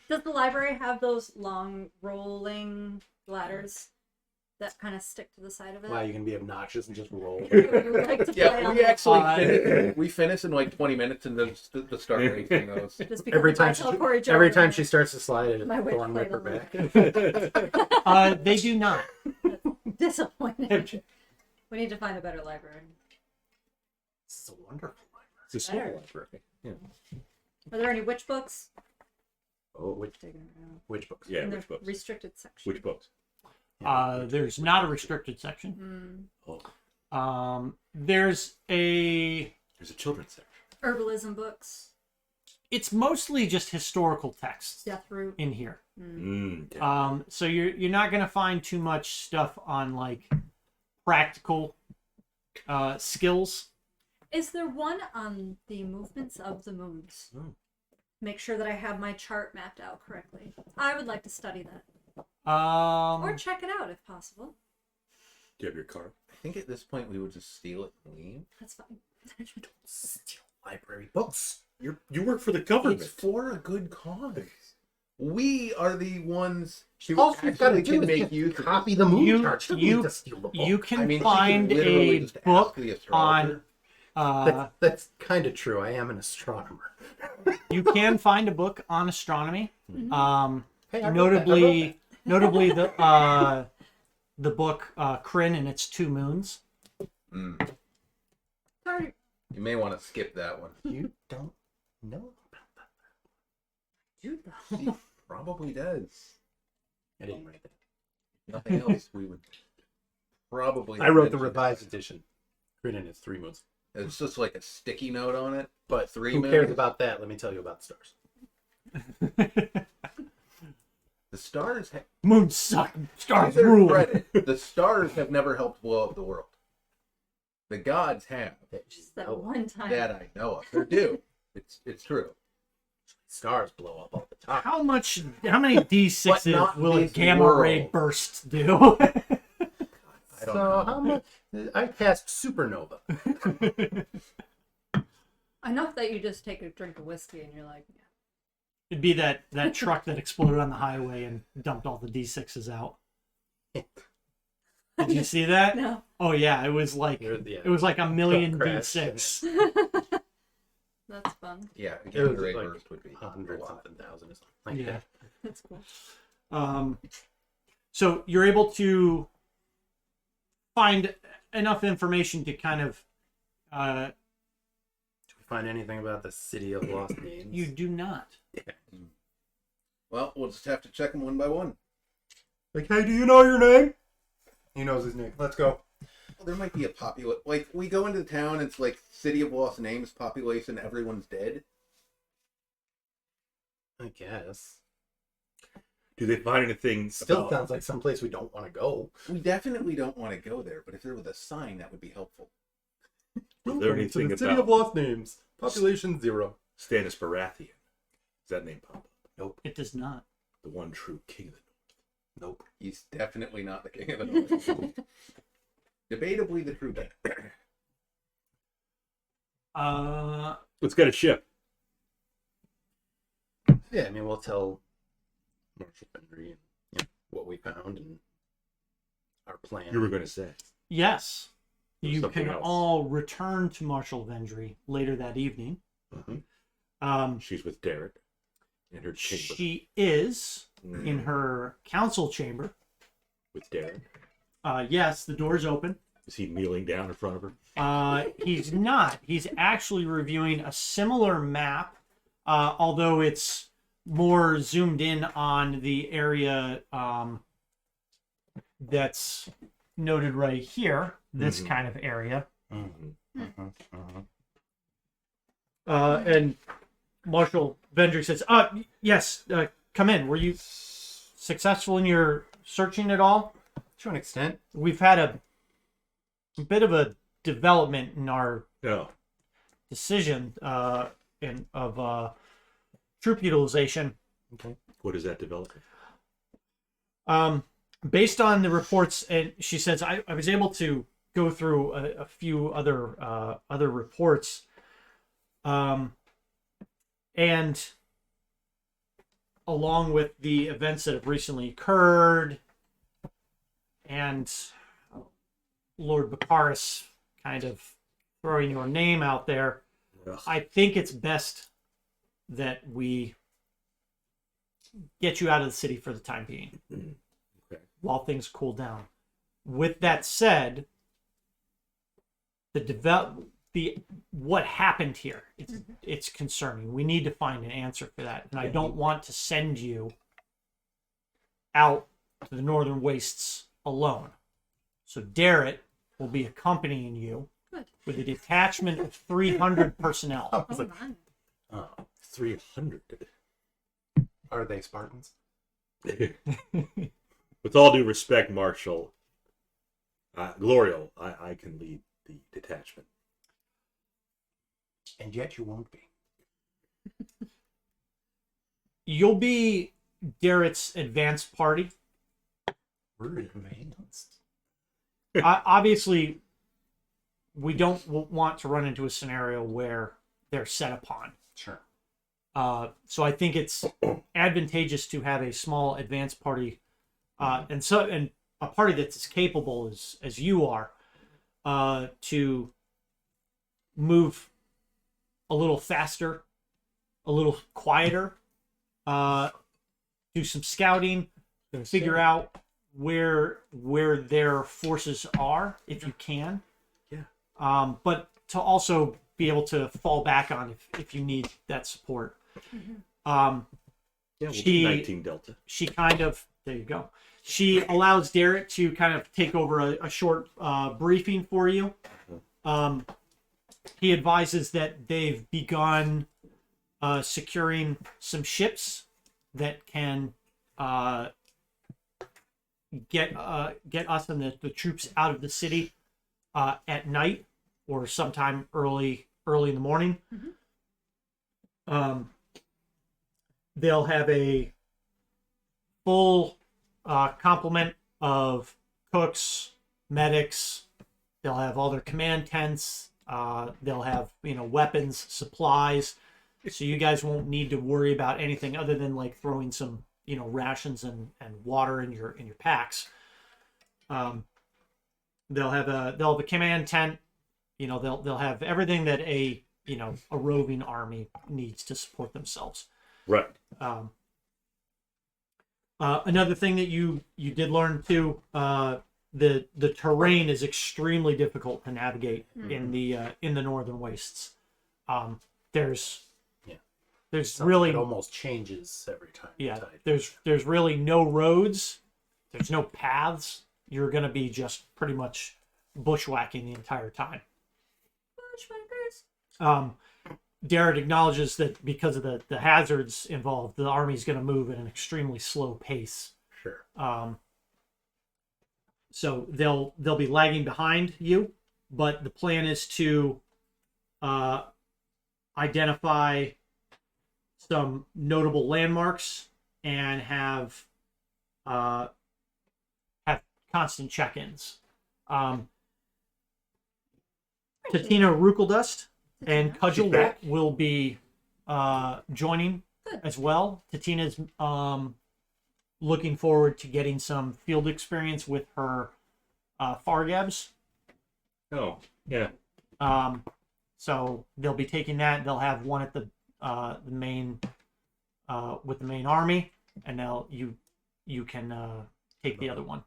Does the library have those long rolling ladders that kind of stick to the side of it? Wow, you can be obnoxious and just roll. I would like to play Yeah, on we that. actually we finish in like 20 minutes and then the start racing those. Just because every if I time tell she, Corey Joe every that time she starts to slide, it My witch thorn whip her blade back. They do not. disappointed. We need to find a better library. This is a wonderful library. It's a small Better. library. Yeah. Are there any witch books? Oh, which Digging around. books? Yeah, In the which books? restricted section. Which books? There's not a restricted section. Mm. There's a. There's a children's section. Herbalism books. It's mostly just historical texts Death root. in here. So you're not gonna find too much stuff on like practical skills. Is there one on the movements of the moons? Make sure that I have my chart mapped out correctly. I would like to study that. Or check it out if possible. Do you have your card? I think at this point we would just steal it and leave. That's fine. You don't steal library books. You work for the government. It's for a good cause. We are the ones who All you've got to actually do can is make just use of copy it. the moon You- charts. You don't you- need to steal the book. You can I mean, she find could literally a just ask book the on. astrologer. That's kind of true. I am an astronomer. You can find a book on astronomy. Hey, I wrote that. Notably the book Krynn and its Two Moons. Sorry. You may want to skip that one. You don't know about that. Dude, though. She probably does. I didn't write that. Nothing else we would probably. I wrote the mention. revised edition. Krynn and its 3 moons. It's just like a sticky note on it. But 3 who moons. cares about that? Let me tell you about stars. The stars. Moons suck. To Stars their rule. credit, the stars have never helped blow up the world. The gods have. Just that one time. That I know of. They do. It's true. Stars blow up all the time. How many But D6s not will a this gamma ray world. burst do? I don't So know. how much? I cast supernova. Enough that you just take a drink of whiskey and you're like, yeah. It'd be that truck that exploded on the highway and dumped all the D6s out. Did you see that? No. Oh yeah, it was like Yeah. it was like a million Truck crash. D6. That's fun. Yeah, a It gamma was ray like burst would be a 100 lot. something thousand or something like Yeah. that. That's cool. So you're able to find enough information to kind of Did we find anything about the city of lost names? you do not. Well, we'll just have to check them one by one. Like, hey, do you know your name? He knows his name. Let's go. Well, there might be a like we go into the town. It's like city of lost names, population. Everyone's dead. I guess. Do they find anything? Still about- sounds like someplace we don't want to go. We definitely don't want to go there, but if there was a sign, that would be helpful. Is there Welcome to anything the city about of lost names. Population 0. Stannis Baratheon? Does that name pop up? It does not. The one true king of the North. Nope. He's definitely not the king of the north. Debatably the true king. Let's get a ship. Yeah, I mean, we'll tell Marshal Henry what we found and our plan. You were going to say. Yes. There's You something can else. all return to Marshal Vendry later that evening. She's with Derek in her chamber. She is Mm. in her council chamber. With Derek. Yes, the door's open. Is he kneeling down in front of her? He's not. He's actually reviewing a similar map, although it's more zoomed in on the area that's noted right here, this kind of area. And Marshal Vendry says, yes, come in. Were you successful in your searching at all? To an extent. We've had a bit of a development in our No. decision troop utilization. Okay. What is that developing? Based on the reports, and she says I was able to go through a few other reports, and along with the events that have recently occurred, and Lord Baccaris kind of throwing your name out there, Ugh. I think it's best that we get you out of the city for the time being, Okay. while things cool down. With that said, what happened here, it's concerning. We need to find an answer for that, and I don't want to send you out to the northern wastes alone. So Darrett will be accompanying you Good. with a detachment of 300 personnel. I was Oh, like, my. 300. are they Spartans? With all due respect, Marshal, Glorial, I can lead the detachment. And yet you won't be. You'll be Darrett's advance party. We're advanced. Obviously, we don't want to run into a scenario where they're set upon. Sure. So I think it's advantageous to have a small advance party, and a party that's as capable as you are, to move a little faster, a little quieter, do some scouting, figure out where their forces are if you can. Yeah. But to also be able to fall back on if you need that support. Yeah, we'll She- do 19 Delta. She kind of, there you go. She allows Derek to kind of take over a short briefing for you. He advises that they've begun securing some ships that can get us and the troops out of the city at night or sometime early in the morning. They'll have a full complement of cooks, medics. They'll have all their command tents. They'll have weapons, supplies. So you guys won't need to worry about anything other than like throwing some rations and water in your packs. They'll have a command tent. They'll have everything that a roving army needs to support themselves. Right. Another thing that you did learn too, the terrain is extremely difficult to navigate in the northern wastes. There's really it almost changes every time. yeah. the tide. There's really no roads. There's no paths. You're gonna be just pretty much bushwhacking the entire time. Bushwhackers. Derek acknowledges that because of the hazards involved, the army's going to move at an extremely slow pace. Sure. So they'll be lagging behind you, but the plan is to identify some notable landmarks and have constant check-ins. Tatina Rukeldust and Cudgel back. will be joining Good. as well. Tatina's looking forward to getting some field experience with her Fargabs. Oh, yeah. So they'll be taking that. They'll have one at the main with the main army, and you can take the other one.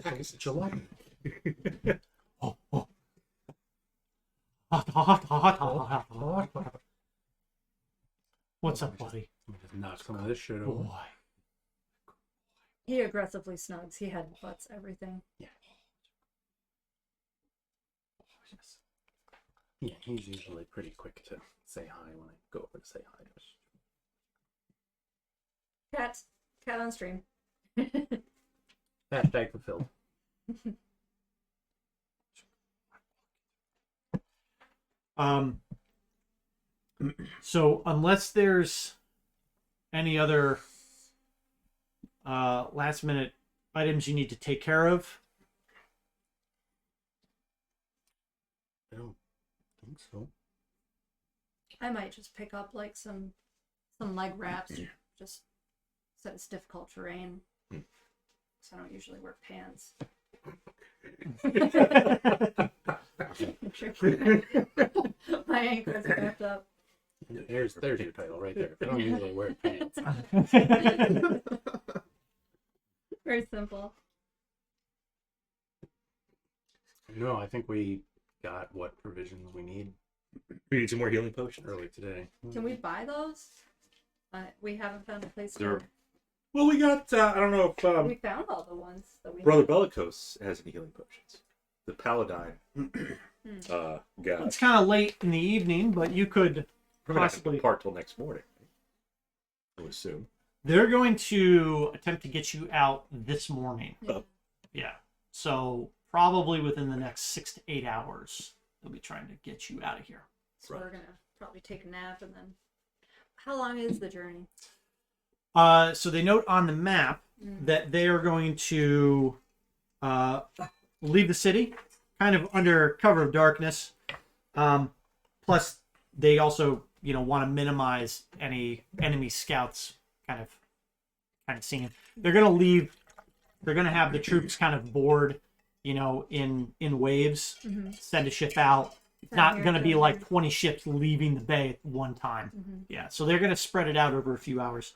It's July. What's up, buddy? Just knock some of this shit over. Boy. He aggressively snugs. He headbutts everything. Yeah, he's usually pretty quick to say hi when I go over to say hi. Cat on stream. Hashtag fulfilled. So unless there's any other last minute items you need to take care of, I don't think so. I might just pick up like some leg wraps. Just said it's difficult terrain. So I don't usually wear pants. Make sure my ankles are wrapped up. There's your title right there. I don't usually wear pants. Very simple. No, I think we got what provisions we need We need some more healing potions. early today. Can we buy those? We haven't found a place They're- to. Well, we got, I don't know if We found all the ones that we. Brother Bellicose has any healing potions. The Paladin guy. it's kind of late in the evening, but you could We're going to have to possibly. depart till next morning. I would assume. They're going to attempt to get you out this morning. Oh. Yeah. So probably within the next 6 to 8 hours, they'll be trying to get you out of here. So we're gonna probably take a nap and then. How long is the journey? So they note on the map that they are going to leave the city, kind of under cover of darkness. Plus, they also, want to minimize any enemy scouts kind of seeing. They're gonna leave. They're gonna have the troops kind of board, in waves. Send a ship out. It's not gonna be like 20 ships leaving the bay at one time. Yeah, so they're gonna spread it out over a few hours.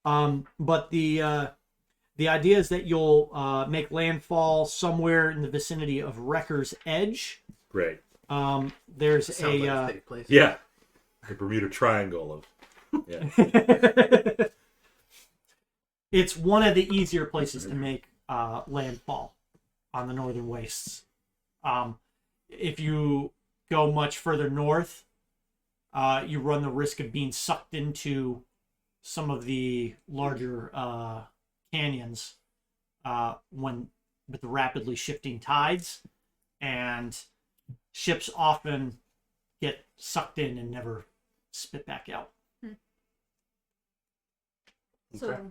But the idea is that you'll make landfall somewhere in the vicinity of Wrecker's Edge. Great. There's Sounds like a safe place. Yeah. The Bermuda Triangle of. Yeah. It's one of the easier places to make landfall on the northern wastes. If you go much further north, you run the risk of being sucked into some of the larger canyons with the rapidly shifting tides, and ships often get sucked in and never spit back out. So,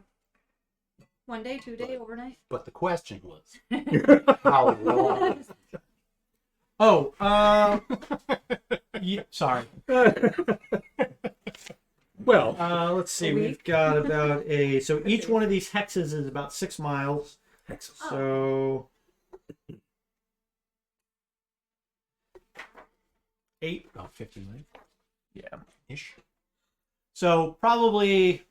1 day, 2 day, overnight? But the question was, how long? Oh, sorry. Well, Let's see. We've got about so each one of these hexes is about 6 miles. So 8. About 50 minutes. Yeah. Ish. So probably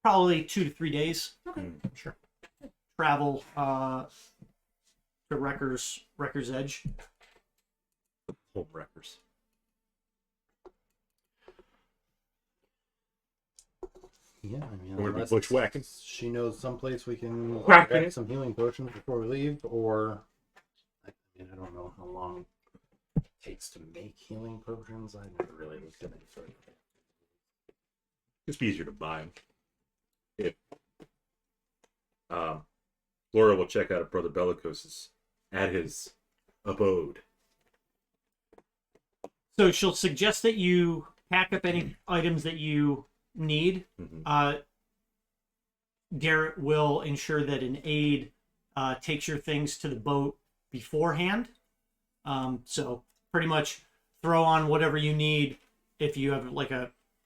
2 to 3 days. Okay. Sure. Travel to Wrecker's Edge. home wreckers. Yeah, I mean, We're gonna be unless bushwhacking. she knows someplace we can Whacking get some healing potions before we leave, or I don't know how long it takes to make healing potions. I never really looked at it. Just be easier to buy them. If Laura will check out if Brother Bellicose at his abode. So she'll suggest that you pack up any items that you need. Mm-hmm. Garrett will ensure that an aide takes your things to the boat beforehand. So pretty much throw on whatever you need. If you have like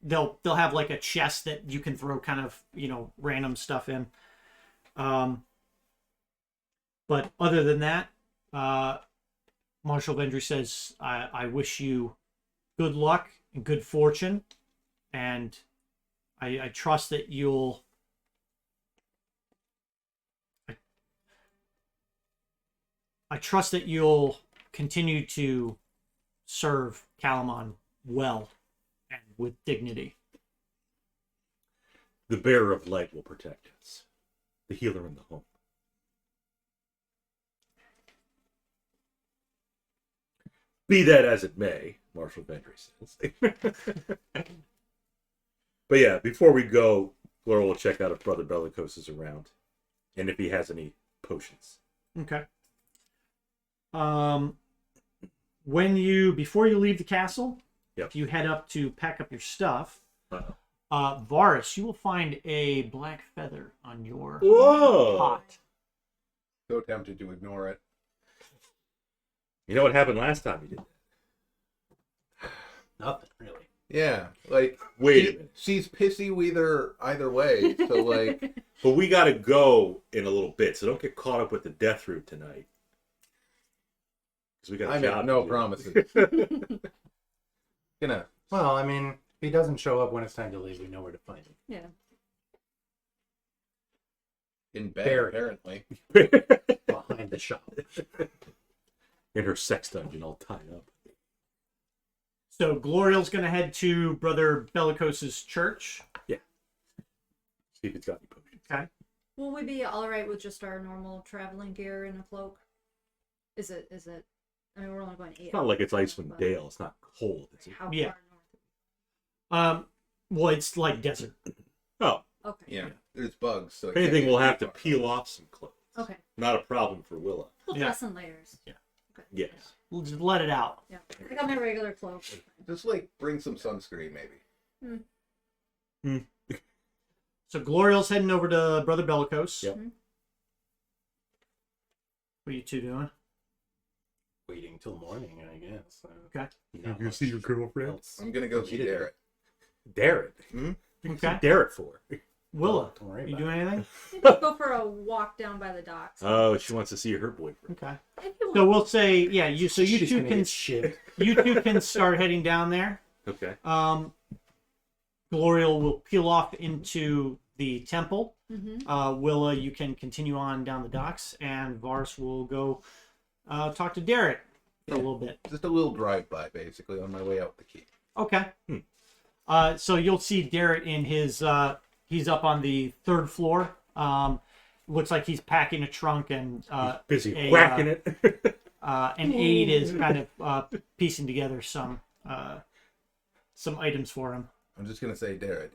they'll have like a chest that you can throw kind of, random stuff in. But other than that, Marshal Vendry says, I wish you good luck and good fortune, and I trust that you'll I trust that you'll continue to serve Kalaman well and with dignity. The bearer of light will protect us. The healer in the home. Be that as it may, Marshal Vendry says. But yeah, before we go, Laura will check out if Brother Bellicose is around, and if he has any potions. Okay. Before you leave the castle, Yep. if you head up to pack up your stuff, Uh-oh. Varus, you will find a black feather on your Whoa! pot. So tempted to ignore it. You know what happened last time you did that? Nothing really. Yeah, like Wait a minute. she's pissy either way. So like, But we gotta go in a little bit, so don't get caught up with the death route tonight. Because we got a I job make no to do. promises. Gonna Well, I mean, if he doesn't show up when it's time to leave, we know where to find him. Yeah. in bed Buried. apparently. Behind the shop. In her sex dungeon, all tied up. So Gloriel's going to head to Brother Bellicose's church. See if it's got any potions. Okay. Will we be all right with just our normal traveling gear and a cloak? Is it? I mean, we're only going 8 It's not like it's hours, Icewind but Dale. It's not cold, is it? How Yeah. far north? Well, it's like desert. Oh, Okay. Yeah, there's bugs. So if it can't anything, get we'll too have to far. peel off some clothes. Okay. Not a problem for Willa. We'll Yeah. dress in layers. Yes. We'll just let it out. Yeah. I got my regular cloak. Just like bring some sunscreen, maybe. So Gloriel's heading over to Brother Bellicose. Yep. What are you two doing? Waiting till morning, I guess. Okay. Not You see your much girlfriend? else. I'm gonna go see Derek. Darren. Hmm? Okay. Darren for. Willa, Don't worry you about doing anything? Maybe go for a walk down by the docks. Oh, she wants to see her boyfriend. Okay. If you So want. we'll say, yeah. You so you She's two gonna can get shivved. you two can start heading down there. Okay. Glorial will peel off into the temple. Mhm. Willa, you can continue on down the docks, and Vars will go talk to Derek for a little bit. Just a little drive-by, basically, on my way out the keep. Okay. So you'll see Derek in his. He's up on the 3rd floor. Looks like he's packing a trunk, and Busy a, whacking it. an aide is kind of piecing together some items for him. I'm just gonna say, Derek,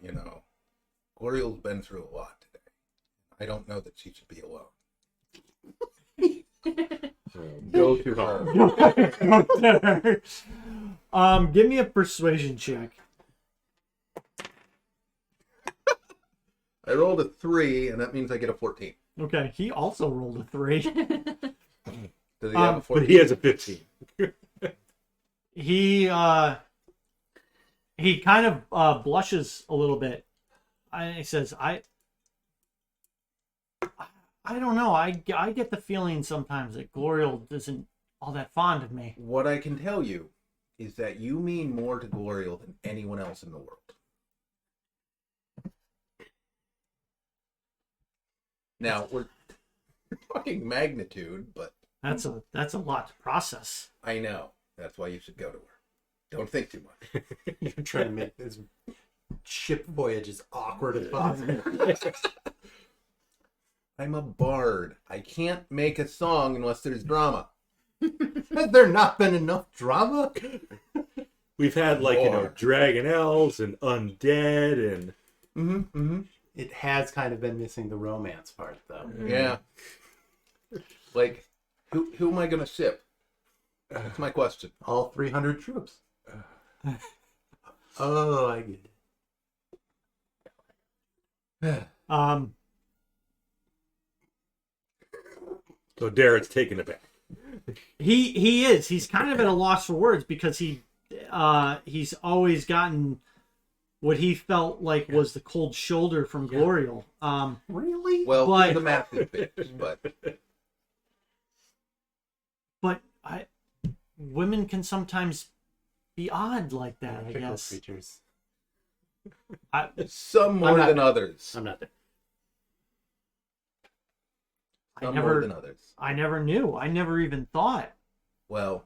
Gloriel's been through a lot today. I don't know that she should be alone. Go to her. Give me a persuasion check. I rolled a 3, and that means I get a 14. Okay, he also rolled a 3. Does he have a 14? But he has a 15. He kind of blushes a little bit. He says, I don't know. I get the feeling sometimes that Gloriel isn't all that fond of me. What I can tell you is that you mean more to Gloriel than anyone else in the world. Now, we're talking magnitude, but That's a lot to process. I know. That's why you should go to her. Don't think too much. You're trying to make this ship voyage as awkward as possible. I'm a bard. I can't make a song unless there's drama. Has there not been enough drama? We've had More. dragon elves and undead and It has kind of been missing the romance part, though. Yeah. Like, who am I going to ship? That's my question. All 300 troops. Oh, I get it. so Darren's taking it back. He is. He's kind of at a loss for words because he's always gotten what he felt like was the cold shoulder from Gloriel. Really? Well, But- he's a massive bitch, But women can sometimes be odd like that, I Fickle guess. creatures. some more not- than others. I'm not there. Some more than others. I never knew. I never even thought. Well,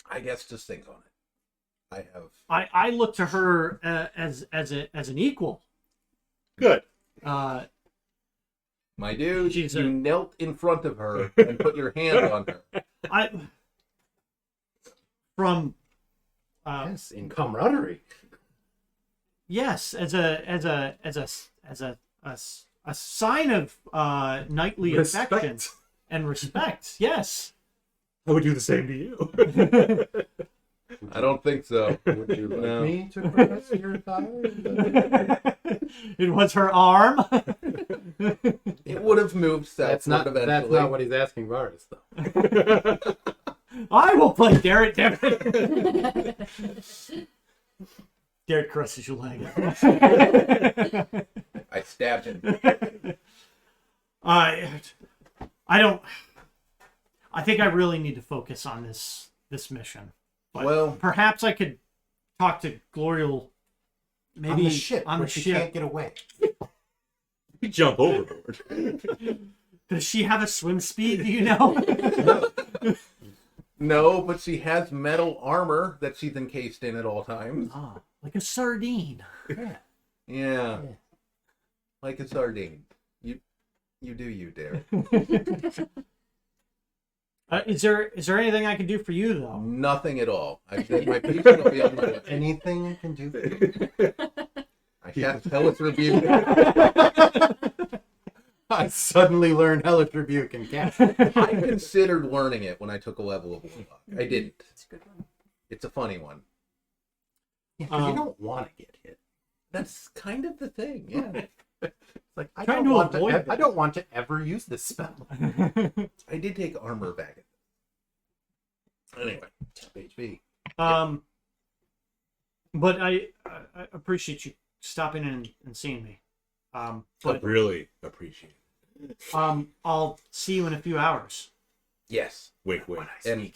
I guess just think on it. I have. I look to her as an equal. Good. My dude, She's you a- knelt in front of her and put your hand on her. From Yes, in camaraderie. yes, as a sign of knightly affection and respect. Yes. I would do the same to you. I don't think so. Would you like No. me to press your thigh? It was her arm. It would have moved That's southward not. eventually. That's not what he's asking Varus, though. I will play Derek. Derek caresses your leg. I stabbed him. I don't. I think I really need to focus on this mission. But Well- perhaps I could talk to Gloriel. Maybe on the ship, On where the she ship. can't get away. You jump overboard. Does she have a swim speed? Do you know? No, but she has metal armor that she's encased in at all times. Ah, like a sardine. Yeah. Like a sardine. You do you, Derek. Is there anything I can do for you though? Nothing at all. I said my piece will be on my way. Anything I can do for you? I can't tell it's rebuke. I suddenly learned Hellish Rebuke and Cast. I considered learning it when I took a level of Warlock. I didn't. It's a good one. It's a funny one. Yeah, 'cause you don't want to get hit. That's kind of the thing, yeah. Like I Trying don't to want avoid I that. don't want to ever use this spell. I did take armor back. Anyway, tap HP. But I appreciate you stopping in and seeing me. But Really appreciate it. I'll see you in a few hours. Yes. Wait. And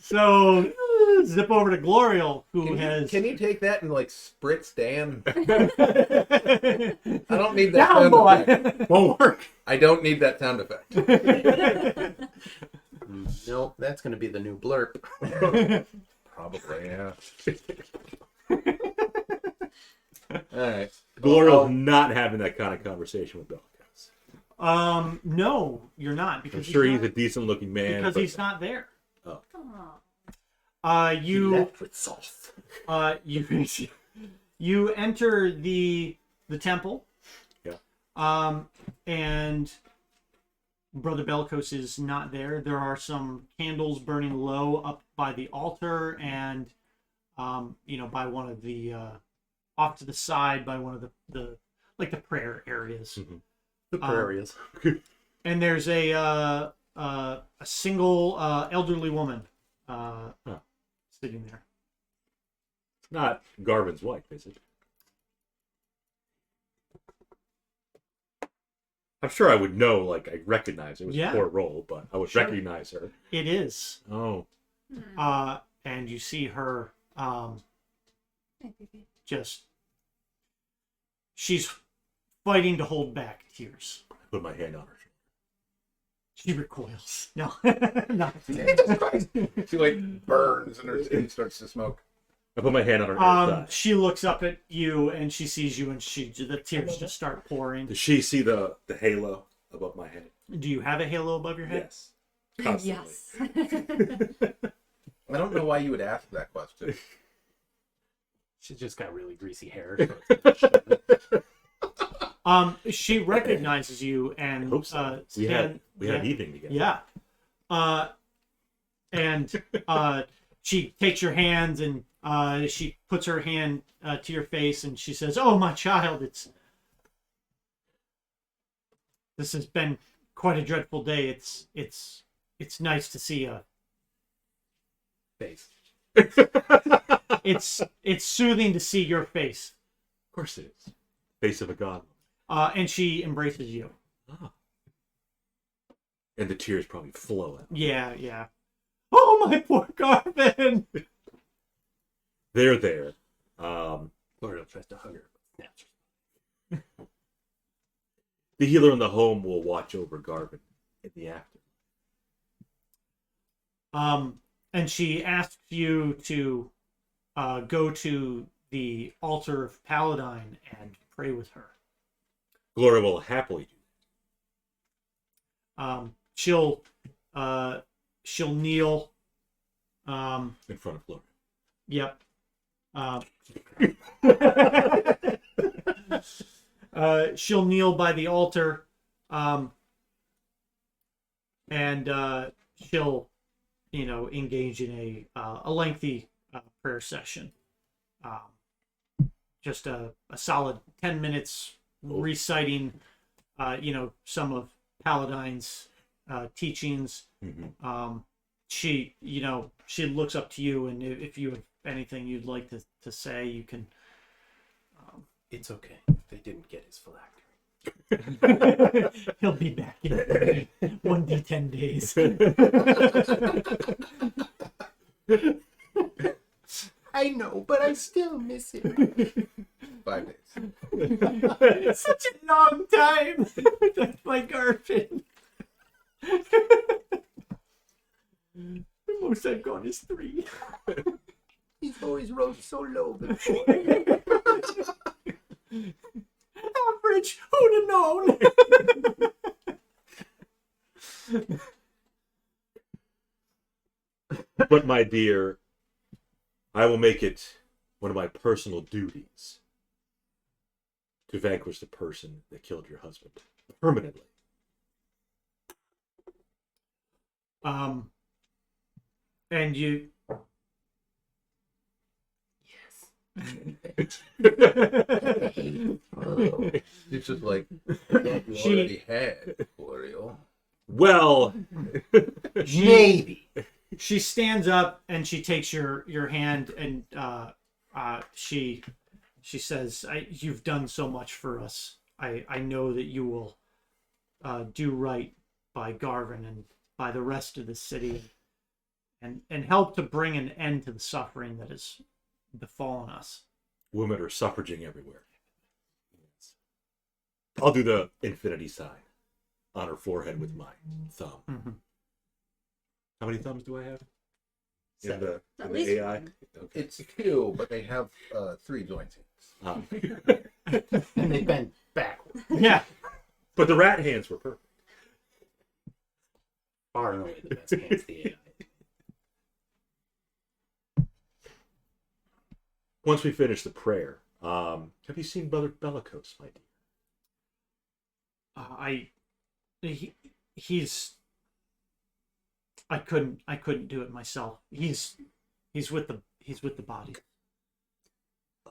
So zip over to Glorial, who has. can you take that and like spritz Dan? I don't need that Down, sound boy. effect. Won't work. I don't need that sound effect. Nope, that's going to be the new blurb. Probably, yeah. All right. Gloriel's not having that kind of conversation with Bellicus. No, you're not I'm because sure he's he's a not, decent-looking man. because but- he's not there. Aw. You left with Soth. you enter the temple. Yeah. And Brother Bellicos is not there. There are some candles burning low up by the altar and by one of the off to the side by one of the prayer areas. Mm-hmm. The prairies. And there's a single elderly woman sitting there. It's not Garvin's wife, is it? I'm sure I would know, like, I recognize it. It was Yeah. a poor role, but I would Sure. recognize her. It is. Oh. And you see her just she's fighting to hold back tears. I put my hand on her shoulder. She recoils. No, no. She like burns and her skin starts to smoke. I put my hand on her thigh. She looks up at you and she sees you and the tears just start pouring. Does she see the halo above my head? Do you have a halo above your head? Yes. Constantly. Yes. I don't know why you would ask that question. She's just got really greasy hair. She recognizes you I and hope so. We had an evening together. Yeah. And she takes your hands and she puts her hand to your face and she says, "Oh, my child, this has been quite a dreadful day. It's nice to see a Face. it's soothing to see your face." Of course it is. Face of a god. And she embraces you. Ah. And the tears probably flow out. Yeah. Oh, my poor Garvin. They're there. L'Oreal tries to hug her. Snaps her. The healer in the home will watch over Garvin in the after. And she asks you to go to the altar of Paladine and pray with her. Gloria will happily do She'll kneel. in front of Gloria. Yep. She'll kneel by the altar, and she'll, engage in a lengthy prayer session. Just a solid 10 minutes reciting, some of Paladine's teachings. Mm-hmm. She looks up to you, and if you have anything you'd like to say, you can. It's okay. They didn't get his phylactery. He'll be back in 1d10 days. I know, but I still miss him. 5 days. It's such a long time. That's my Garvin. The most I've gone is 3. He's always rose so low before. Average, who'd have known? But my dear, I will make it one of my personal duties to vanquish the person that killed your husband permanently. And It's just like you She- already had L'Oreal. Well, Maybe. She stands up and she takes your hand and she says, "You've done so much for us. I know that you will do right by Garvin and by the rest of the city, and help to bring an end to the suffering that has befallen us." women are suffraging everywhere. I'll do the infinity sign on her forehead with my thumb. Mhm. How many thumbs do I have? In Seven. the, At in least the AI? one. Okay. It's 2, but they have 3 joints. And they bend backwards. Yeah. But the rat hands were perfect. Far and away the best against the AI. Once we finish the prayer, have you seen Brother Bellicose, my dear? He's I couldn't do it myself. He's with the body.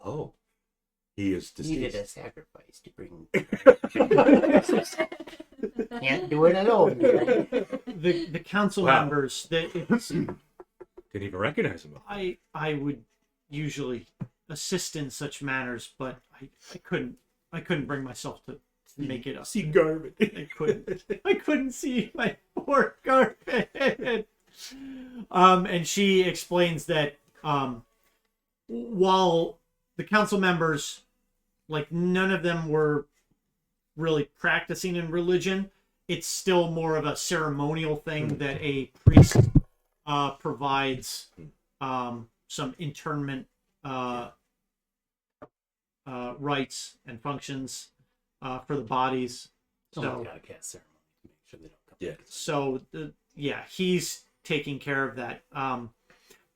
Oh. He is Needed a deceased. sacrifice to bring. Can't do it alone. The council Wow. members that Didn't even recognize him. I would usually assist in such matters, but I couldn't bring myself to make it up. See Garvin. I couldn't see my poor Garvin. And she explains that while the council members, like, none of them were really practicing in religion, it's still more of a ceremonial thing that a priest provides some internment rites and functions for the bodies. Someone's got to cast ceremony to make sure they don't come. Yeah. So yeah, he's taking care of that.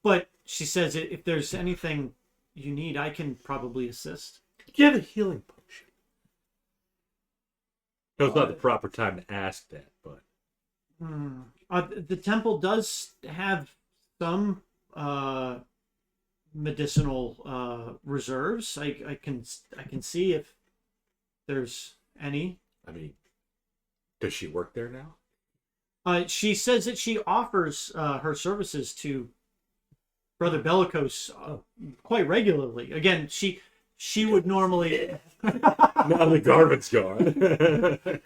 But she says if there's anything you need, I can probably assist. Do you have a healing potion? No, it's not the proper time to ask that, but The temple does have some medicinal reserves. I can see if there's any. I mean, does she work there now? She says that she offers her services to Brother Bellicose quite regularly. Again, she would normally. Now the Garvin's gone.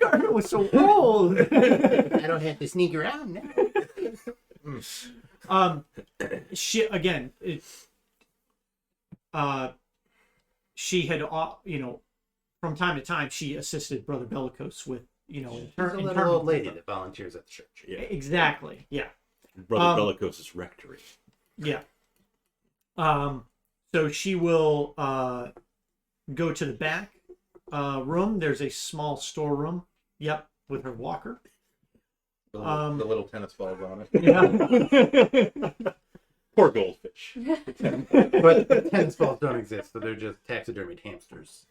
Garvin was so old. I don't have to sneak around now. She again. She had from time to time she assisted Brother Bellicose with She's a little old lady that volunteers at the church. Yeah. Exactly. Yeah. Brother Bellicose's rectory. Yeah. So she will go to the back room. There's a small storeroom. Yep, with her walker. The little tennis balls on it. Yeah. Poor goldfish. But the tennis balls don't exist, so they're just taxidermied hamsters.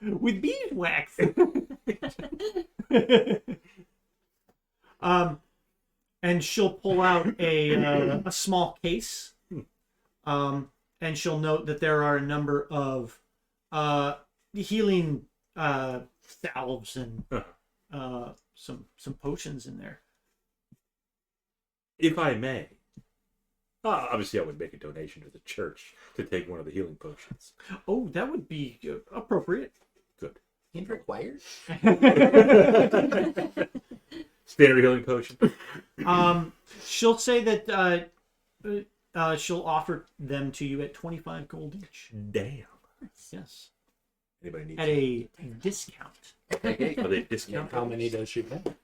With beeswax. And she'll pull out a small case. And she'll note that there are a number of healing salves and some potions in there. If I may, obviously I would make a donation to the church to take one of the healing potions. Oh, that would be appropriate. Good. And required? Standard healing potion. She'll say that she'll offer them to you at 25 gold each. Damn. Yes. Anybody need At a discount. Are they discount? How many does she have?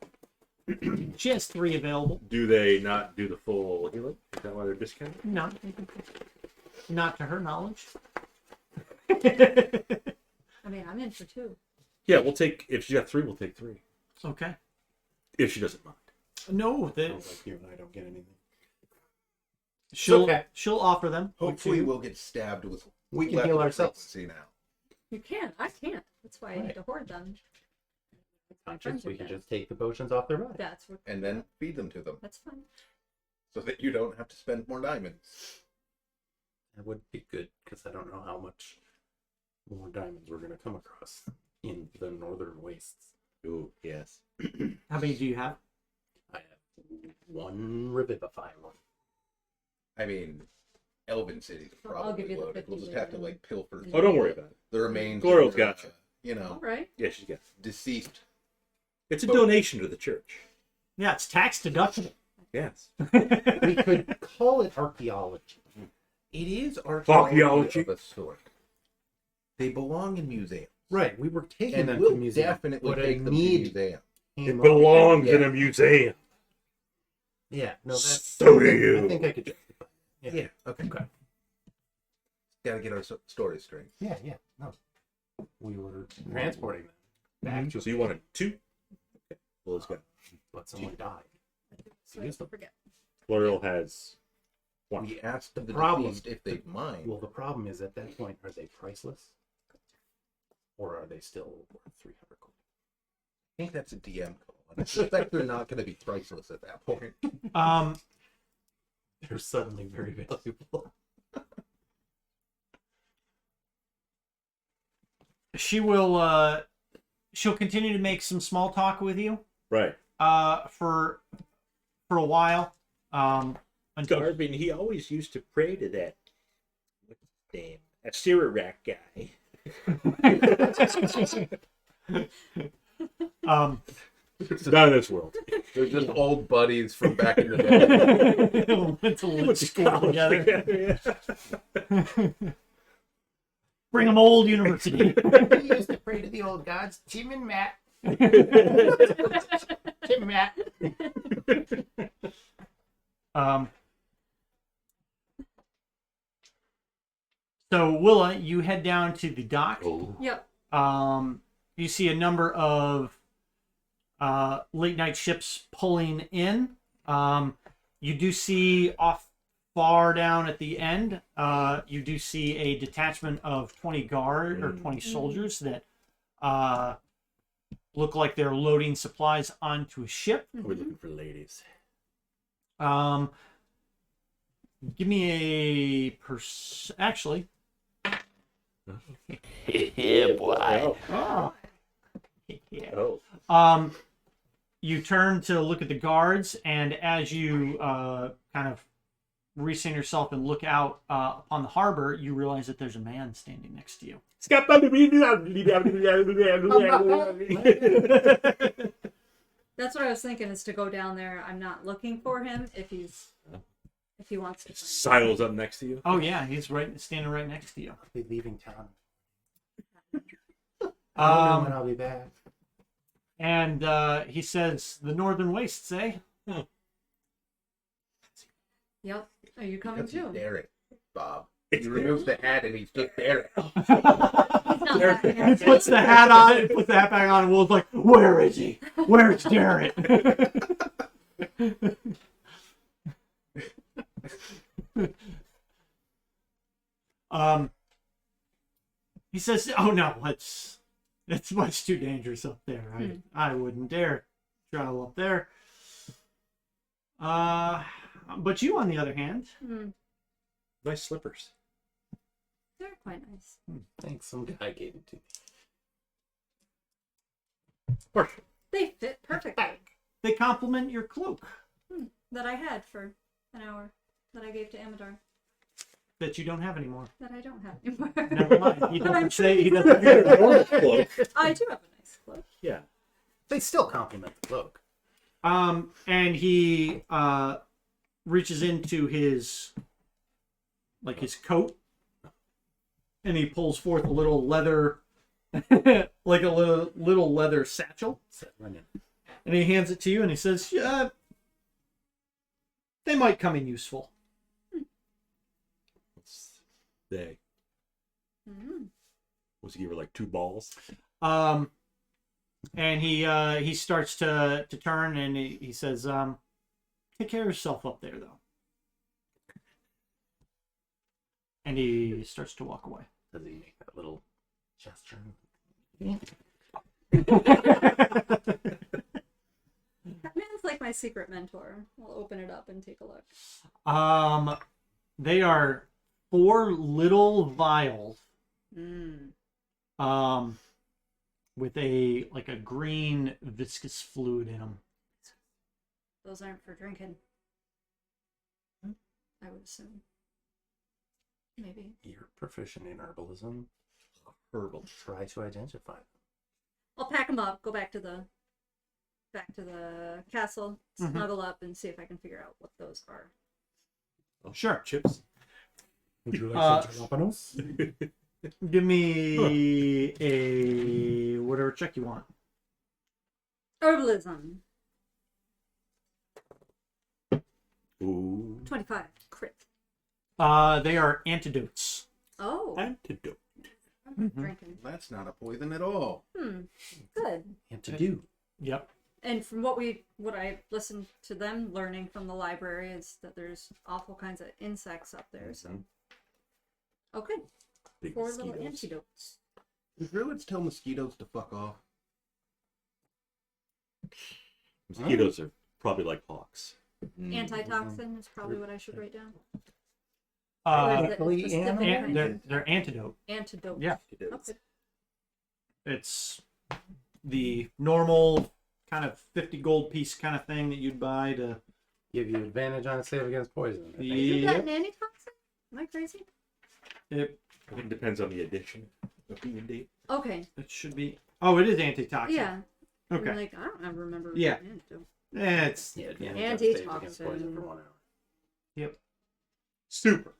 She has 3 available. Do they not do the full healing? Is that why they're discounted? No. Not to her knowledge. I mean, I'm in for 2. Yeah, we'll take. If she got 3, we'll take 3. Okay. If she doesn't mind. No, Sounds like you and I don't get anything. she'll okay. she'll offer them. Hopefully, we'll get stabbed with. We can heal ourselves. See now. You can. I can't. That's why I need to hoard them. My friends We are can dead. just take the potions off their body. That's what. And then feed them to them. That's fine. so that you don't have to spend more diamonds. That would be good, because I don't know how much more diamonds we're going to come across in the northern wastes. Ooh, yes. How many do you have? I have one revivify one. I mean, Elven City's Well, I'll give probably you the loaded. We'll 50 just have to then. like pilfer. Oh, don't worry about it. The remains. Glorio's of their, got you. You All know, right. Yeah, she's got. deceased. It's a donation to the church. Yeah, it's tax deductible. Yes. We could call it archaeology. It is Archaeology. archaeology of a sort. They belong in museums. Right, we were taking And them we'll to museum. definitely but take a them to need museum. came It up. belongs in Yeah. a museum. Yeah, no, that's. So do you. I think I could justify it. Yeah. Okay. Okay. Got to get our story straight. Yeah, no. We were transporting them back to So you wanted 2? Okay. Well, it's got. but someone died. So I don't forget. L'Oreal has 1. We asked the problem- deceased if they'd mind. Well, the problem is at that point, are they priceless? Or are they still worth 300 gold? I think that's a DM call. I suspect they're not going to be priceless at that point. They're suddenly very valuable. She will. She'll continue to make some small talk with you. Right. For a while. Until Garvin, he always used to pray to that. What's his name? That Sirarak guy. Not in this world. They're just old buddies from back in the day. went to Went to school college together. together, yeah. Bring them old university. We used to pray to the old gods, Tim and Matt. Tim and Matt. So Willa, you head down to the dock. Yep. You see a number of late night ships pulling in. You do see off far down at the end, you do see a detachment of 20 guard or 20 soldiers that look like they're loading supplies onto a ship. We're looking for ladies. Give me a actually. Yeah, boy. Oh. Yeah. Oh. You turn to look at the guards, and as you kind of recenter yourself and look out upon the harbor, you realize that there's a man standing next to you. That's what I was thinking, is to go down there. I'm not looking for him if he wants to. Find Silas up next to you. Oh yeah, he's standing right next to you. I'll be leaving town. I don't know when I'll be back. And he says, "The Northern Wastes, eh?" Yep. Are you coming Because he's too? daring, Bob. He removes the hat and he's just daring. He's not that He handsome. puts the hat on. He puts the hat back on, and Will's like, "Where is he? Where's Garrett?" He says, "Oh no, it's much too dangerous up there. I wouldn't dare travel up there. But you, on the other hand, Nice slippers. They're quite nice. Thanks, some guy gave it to me. Perfect. They fit perfectly. they complement your cloak That I had for an hour. That I gave to Amador. that you don't have anymore." That I don't have anymore. Never mind. He But I'm doesn't sure say. you- He doesn't say the normal Cloak. I do have a nice cloak. Yeah. They still compliment the cloak. And he reaches into his coat, and he pulls forth a little leather, like a little leather satchel, and he hands it to you, and he says, "Yeah, they might come in useful." They. Mm. Was he give her like 2 balls? And he starts to turn, and he says, "Take care of yourself up there, though." And he starts to walk away. Does he make that little gesture? That man's like my secret mentor. I'll open it up and take a look. They are 4 little vials. Mm. With a green viscous fluid in them. Those aren't for drinking. I would assume. Maybe. You're proficient in herbalism. Herbal. Try to identify them. I'll pack them up. Go back to the castle. Mhm. Snuggle up and see if I can figure out what those are. Oh, Sure. chips. Would you like some jalapenos? Give me a whatever check you want. Herbalism. Ooh. 25. Crypt. They are antidotes. Oh. Antidote. I'm Mhm. drinking. That's not a poison at all. Good. Antidote. Yep. And from what I listened to them learning from the library is that there's awful kinds of insects up there. So. Okay. Big 4 little mosquitoes. antidotes. Do druids tell mosquitoes to fuck off? Mosquitoes are probably like hawks. Antitoxin is probably what I should write down. Uh, Or is it a specific kind? they're antidote. Antidote. Yeah. Okay. It's the normal kind of 50 gold piece kind of thing that you'd buy to. Give you advantage on a save against poison. I think. Is that Yep. an antitoxin? Am I crazy? It I think it depends on the edition of D&D. Okay. should be. Oh, it is antitoxin. Yeah. Okay. I'm like, I don't ever remember. Yeah. Antidote. It's Yeah, advantage on saves against Antitoxin. poison for 1 hour. yep. Super.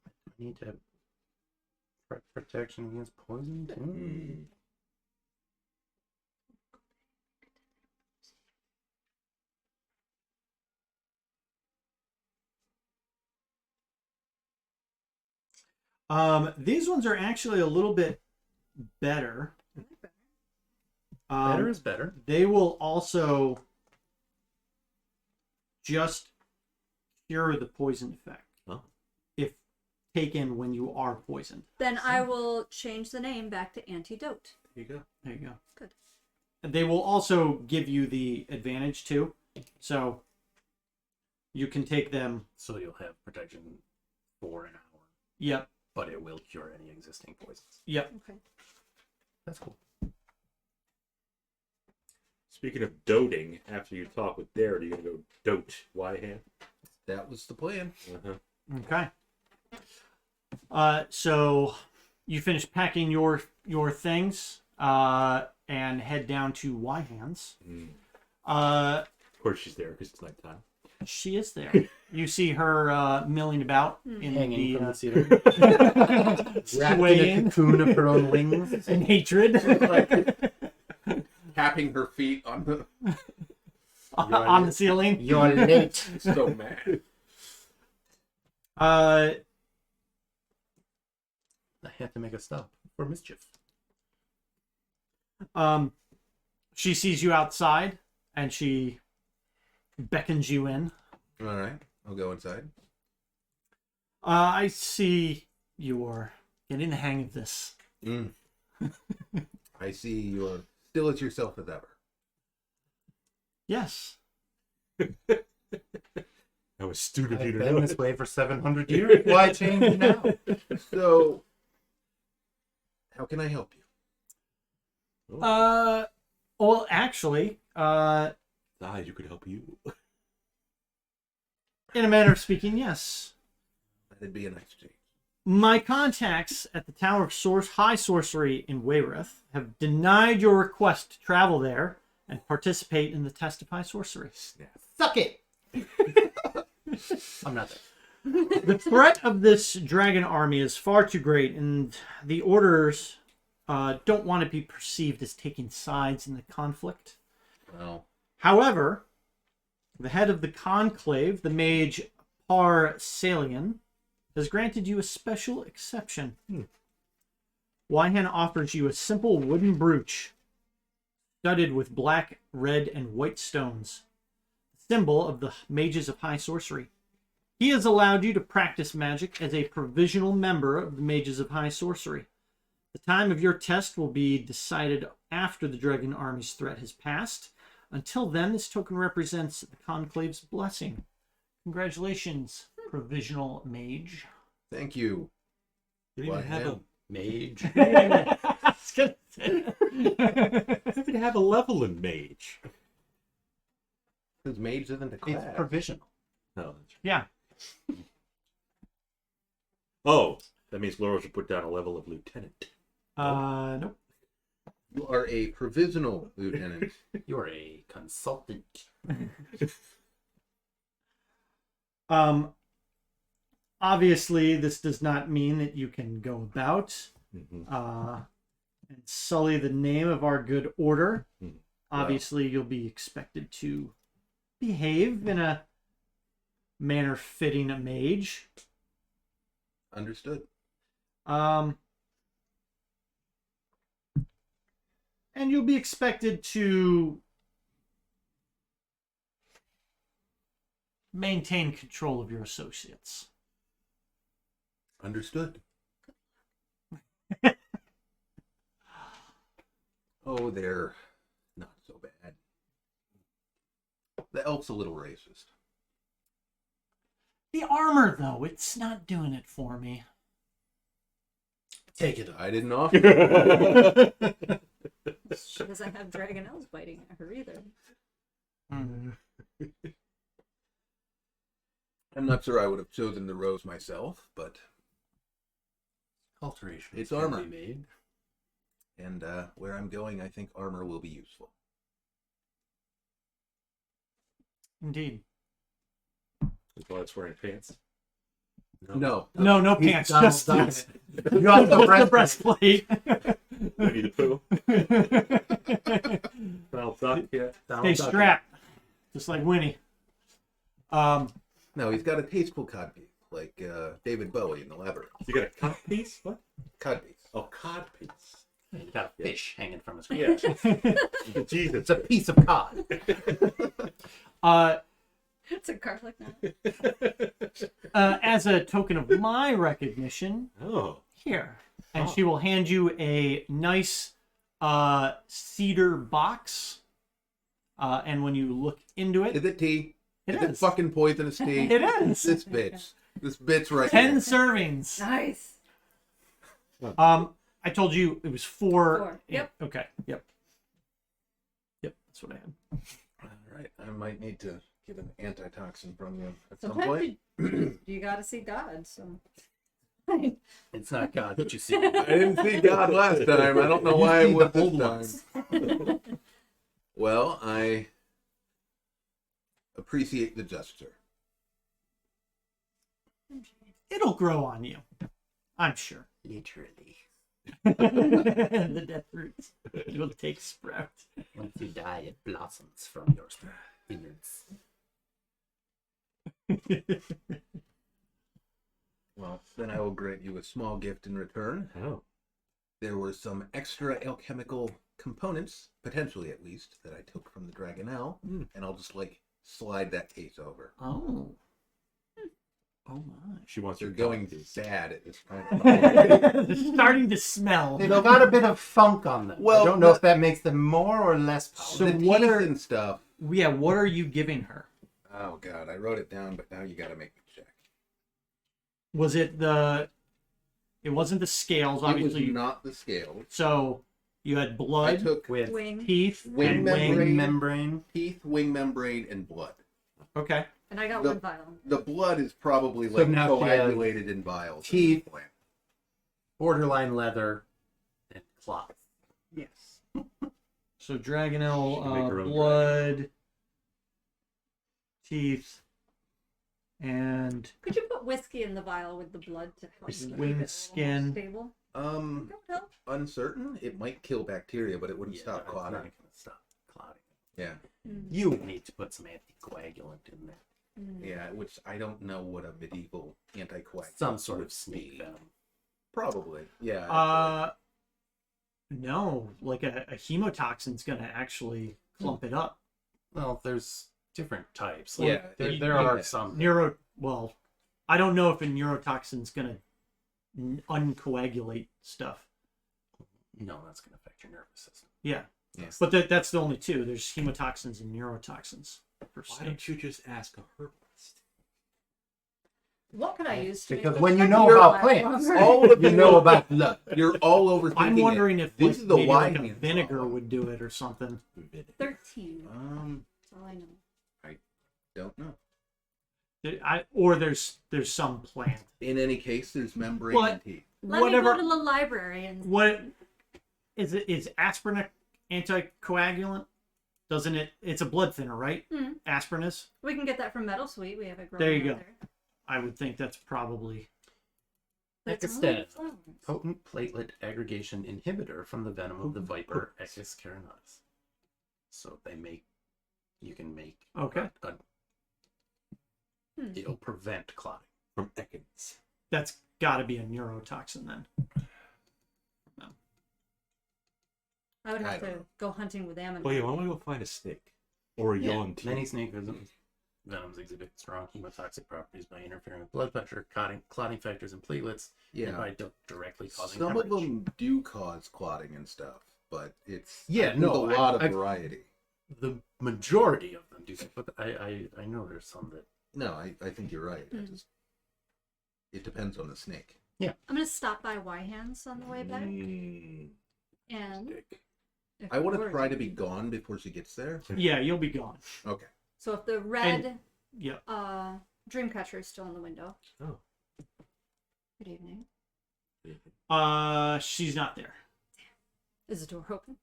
I need to prep protection against poison too. These ones are actually a little bit better. Better is better. They will also just cure the poison effect Oh. if taken when you are poisoned. Then I will change the name back to antidote. There you go. There you go. Good. They will also give you the advantage too, so you can take them. So you'll have protection for an hour, Yep. but it will cure any existing poisons. Yep. Okay. That's cool. Speaking of doting, after you talk with Darrett, are you going to go dote Wyhand? That was the plan. Uh-huh. Okay. So you finish packing your things and head down to Wyhands. Of course she's there because it's nighttime. She is there. You see her milling about in Hanging from the the ceiling. Wrapped in a swaying cocoon of her own wings. in hatred Tapping her feet on the. on the ceiling. You're late. So mad. I had to make a stop for mischief. She sees you outside and she beckons you in. All right, I'll go inside. I see you are getting the hang of this. I see you're still as yourself as ever. Yes. How astute of you I've to been know. this way for 700 years. Why change now? So, how can I help you? Well, actually, You could help you. in a manner of speaking, yes. That'd be a nice change. My contacts at the Tower of High Sorcery in Wayreth have denied your request to travel there and participate in the test of high sorcery. Snap. Suck it! I'm not there. The threat of this dragon army is far too great, and the orders don't want to be perceived as taking sides in the conflict. Well, However, the head of the conclave, the mage Par Salian, has granted you a special exception. Wyhan offers you a simple wooden brooch studded with black, red, and white stones, symbol of the mages of high sorcery. He has allowed you to practice magic as a provisional member of the mages of high sorcery. The time of your test will be decided after the dragon army's threat has passed. Until then, this token represents the Conclave's blessing. Congratulations, Provisional Mage. Thank you. You didn't even have a, Mage. I was gonna say. you didn't even have a level in mage. Because mage isn't a class. It's provisional. No. Yeah. Oh, that means Laura should put down a level of lieutenant. Nope. You are a provisional lieutenant. You're a consultant. Obviously, this does not mean that you can go about Mm-hmm. and sully the name of our good order. Hmm. Obviously, you'll be expected to behave in a manner fitting a mage. Understood. And you'll be expected to maintain control of your associates. Understood. Oh, they're not so bad. The elf's a little racist. The armor, though, it's not doing it for me. Take it. I didn't offer. She doesn't have dragonelles biting at her either. Mm. I'm not sure I would have chosen the rose myself, but Alteration. It's can armor. be made. and where I'm going, I think armor will be useful. Indeed. Well, it's wearing pants. No, No He's pants. Donald Just Duck. just You got the the breastplate. breastplate. Winnie the Pooh. Donald Duck, yeah. Stay strapped, just like Winnie. no, he's got a tasteful codpiece, like David Bowie in the Labyrinth. You got a cod piece? What? Codpiece. Oh, cod piece. He's got a fish hanging from his Yeah. crotch. Jesus. It's a piece of cod. It's a garlic nut. As a token of my recognition, Oh. here, and she will hand you a nice cedar box. And when you look into it, Is it tea? it Is it is. fucking poisonous tea? It is. This bitch. This bitch right 10 here. servings. Nice. I told you it was 4. 4. Yep. Okay. Yep. Yep. That's what I had. All right, I might need to get an antitoxin from you at some Sometimes point. you gotta see God. So. It's not God that you see. I didn't see God last time. I don't know why I see would the this old time. ones. Well, I appreciate the gesture. It'll grow on you. I'm sure. Literally. The death roots will take sprout. Once you die, it blossoms from your innards. Well, then I will grant you a small gift in return. Oh. There were some extra alchemical components, potentially at least, that I took from the Dragonelle, and I'll just like slide that case over. Oh. Oh my. She wants They're your going cod piece. bad at this time. It's starting to smell. They've got a bit of funk on them. Well, I don't know if that makes them more or less powerful. So the what teeth are- and stuff? Yeah, what are you giving her? Oh god, I wrote it down, but now you got to make me check. Was it the... It wasn't the scales, It was obviously. not the scales. So you had I blood, took with Wing. teeth, wing and membrane. wing. membrane. teeth, wing membrane, and blood. Okay. And I got The- one vial. The blood is probably So like now she has coagulated in vials. at teeth. this point. Borderline leather and cloth. Yes. So She can make her Dragonelle, own blood, teeth, and Could you put whiskey in the vial with the blood to help Whiskey. keep it Wing a little skin. stable? Um, That would help. uncertain. It might kill bacteria, but it wouldn't stop it's not clotting. gonna stop clotting. Yeah. You need to put some anticoagulant in there. Yeah, which I don't know what a medieval anticoagulant Some sort would of snake be. venom. Probably. Yeah. no, like a hemotoxin's gonna actually clump it up. Well, there's different types. Yeah, there are yeah. some. Well, I don't know if a neurotoxin's gonna uncoagulate stuff. No, that's going to affect your nervous system. Yeah. Yeah. But that's the only two. There's hemotoxins and neurotoxins for Why snakes. don't you just ask a herbalist? What could I use to Because make when the you know check about last plants, longer? All of You know about luck. You're all overthinking I'm wondering it. if This like, is the maybe like a Wyvern vinegar problem. would do it or something. 13. That's all I know. Don't know. Or there's some plant. In any case, there's membrane What? and teeth. Let Whatever. me go to the library and What is it? Is aspirin an anticoagulant? Doesn't it? It's a blood thinner, right? Mhm. Aspirin is. we can get that from Metal Sweet. We have it growing There you out go. there. I would think that's probably. But it's Ecostat. only flowers. Potent platelet aggregation inhibitor from the venom of the viper Echis carinatus. So you can make Okay. it'll prevent clotting. From Ekans. That's got to be a neurotoxin then. I would I have don't to know. go hunting with Ammon. Well, yeah, why don't we go find a snake? Or a yawn teeth? Many snake venoms exhibit strong hemotoxic properties by interfering with blood pressure, clotting factors, and platelets, and Yeah. by directly causing Some of hemorrhage. them do cause clotting and stuff, but it's Yeah, there's no, a lot of I've- variety. The majority of them do, but I know there's some that. No, I think you're right. It depends on the snake. I'm gonna stop by Hands on the way back, and Snake. if I want to we're- try to be gone before she gets there. Yeah, you'll be gone. Okay. So if the red Yep. Dreamcatcher is still in the window. Oh. Good evening. She's not there. Is the door open?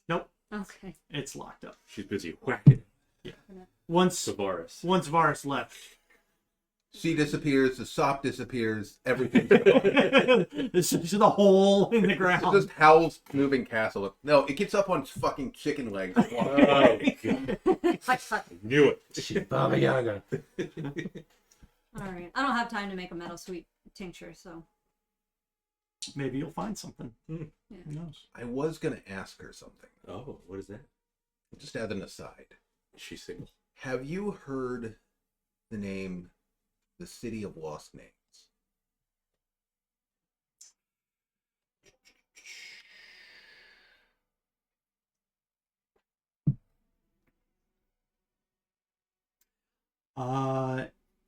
Nope. Okay. It's locked up. She's busy whacking Once Savaris. Varus left. She disappears. The sop disappears. Everything's gone. This is the hole in the It's ground. just Howl's moving castle. No, it gets up on its fucking chicken legs. and walks Oh, away. God. Hut, hut. Knew it. Baba Yaga. All right. I don't have time to make a Metal Sweet tincture, so Maybe you'll find something. Hmm. Yeah. Who knows? I was going to ask her something, Oh, what is that? just as an aside. Is she single? Have you heard the name the City of Lost Names?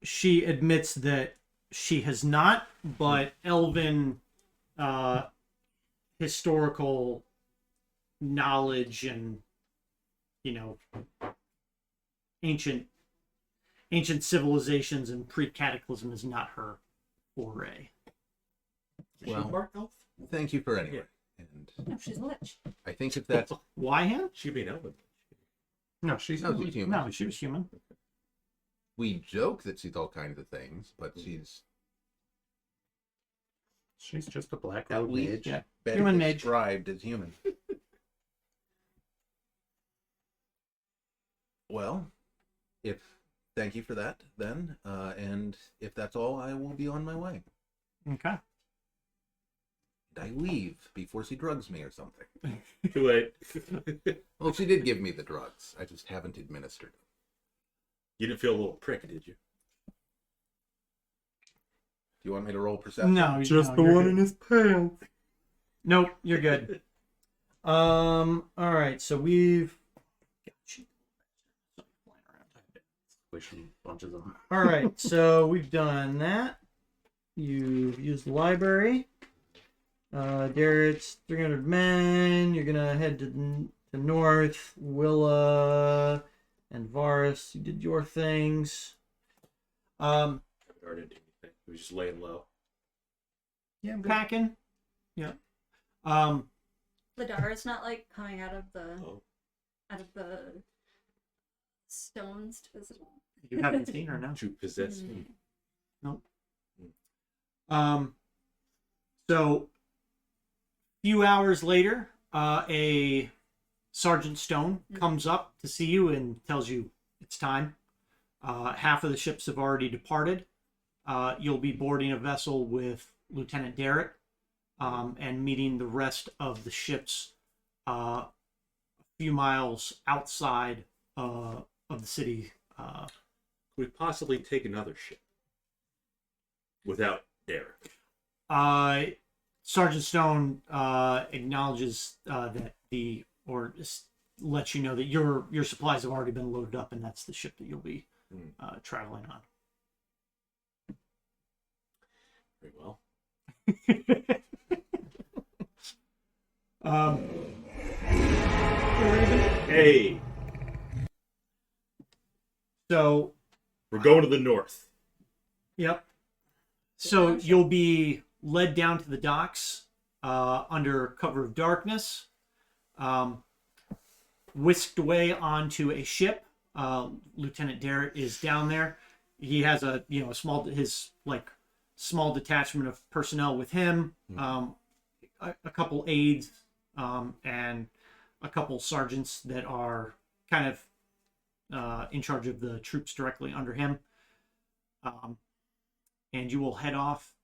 She admits that she has not, but Elven historical knowledge and ancient civilizations and pre-cataclysm is not her foray. Well, thank you for anyway. And no, she's a lich. I think if that's Wyhan? She'd be an elven. No, she's no, she's human. No, she was human. We joke that she's all kinds of things, but she's just a black at robe least mage. Yeah. been Human mage. described as human. Well, thank you for that then, and if that's all, I will be on my way. Okay. And I leave before she drugs me or something. Too late. Well, she did give me the drugs. I just haven't administered them. You didn't feel a little prick, did you? Do you want me to roll perception? No, no, you're good. his pants. Nope, you're good. All right, so we've. Squishing bunches of them. All right, so we've done that. You've used the library. Darrett's 300 men. You're gonna head to the north. Willa and Varus, you did your things. Already didn't do anything. He was just laying low. Yeah, I'm good. Packing. Yeah. Ladara's not like coming out of the Oh. stones to visit him. You haven't seen her now. To possess him. Nope. So, few hours later, a Sergeant Stone comes up to see you and tells you it's time. Half of the ships have already departed. You'll be boarding a vessel with Lieutenant Darrett and meeting the rest of the ships a few miles outside of the city. Could we possibly take another ship? Without Derek. Sergeant Stone acknowledges that the or just lets you know that your supplies have already been loaded up, and that's the ship that you'll be traveling on. Very well. Hey, So, we're going to the north. yep. So you'll be led down to the docks under cover of darkness, whisked away onto a ship. Lieutenant Darrett is down there. He has a small detachment of personnel with him, a couple aides, and a couple sergeants that are kind of in charge of the troops directly under him. And you will head off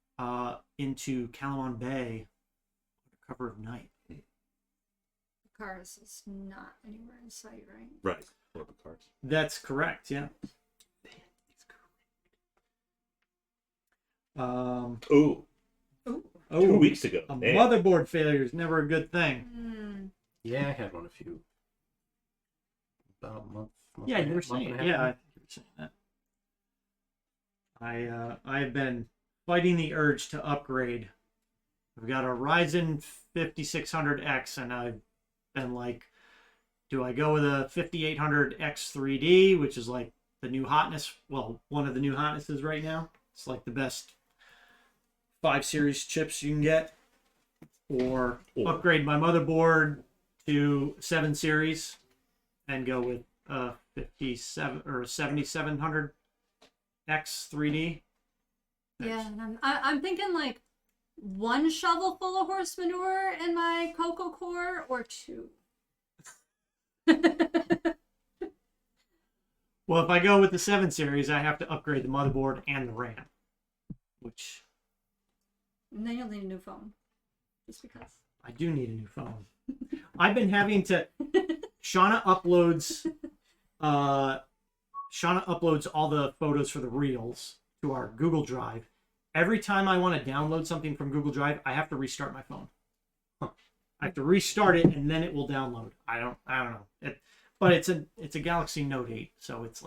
into Kalaman Bay under cover of night. The cars is not anywhere in sight, right? Right. What are the cards? That's correct, yeah. Ooh, Ooh. 2 weeks ago. A Man. motherboard failure is never a good thing. Hmm. Yeah, I had one a few. About a month. Yeah, and you a were half, month saying. and a half Yeah, I ago. think you were saying that. I've been fighting the urge to upgrade. I've got a Ryzen 5600X, and I've been like, do I go with a 5800X 3D, which is like the new hotness? Well, one of the new hotnesses right now. It's like the best 5 series chips you can get, or upgrade my motherboard to 7 series and go with 57 or 7700X 3D. Yeah, and I'm thinking like 1 shovel full of horse manure in my cocoa core, or 2. Well, if I go with the 7 series, I have to upgrade the motherboard and the RAM, which And then you'll need a new phone, just because. I do need a new phone. I've been having to. Shauna uploads all the photos for the reels to our Google Drive. Every time I want to download something from Google Drive, I have to restart my phone. I have to restart it and then it will download. I don't know. But it's a Galaxy Note 8, so it's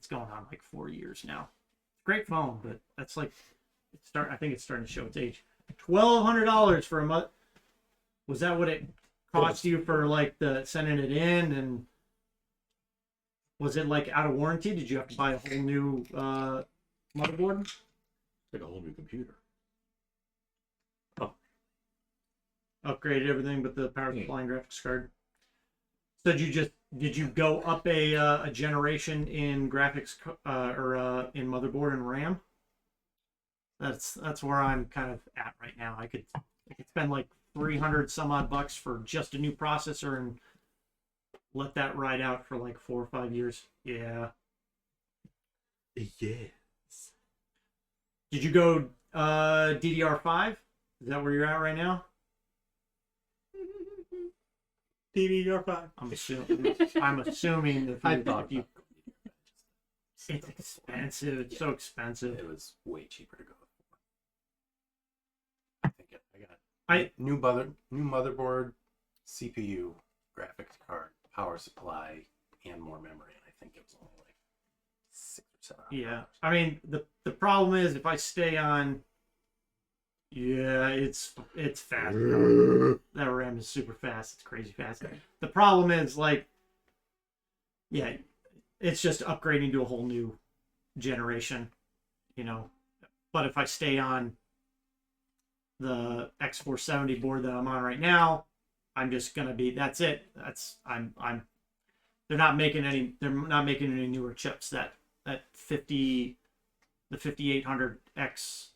going on like 4 years now. Great phone, but that's like I think it's starting to show its age. $1,200 for a month. Was that what it cost you for like the sending it in? And was it like out of warranty? Did you have to buy a whole new motherboard? Like a whole new computer. Upgraded everything but the power supply and graphics card. So did you go up a generation in graphics or in motherboard and RAM? That's where I'm kind of at right now. I could spend like 300 some odd bucks for just a new processor and let that ride out for like 4 or 5 years. Yeah. Yes. Did you go DDR5? Is that where you're at right now? DDR5. I'm assuming that I thought you. It's expensive. It's so expensive. It was way cheaper to go. I got new motherboard, CPU, graphics card, power supply, and more memory. And I think it was only like $600 or $700. Yeah, I mean the problem is if I stay on. Yeah, it's fast. That RAM is super fast. It's crazy fast. The problem is like, yeah, it's just upgrading to a whole new generation, you know. But if I stay on the X470 board that I'm on right now, I'm just gonna be. That's it. I'm. They're not making any newer chips. The 5800X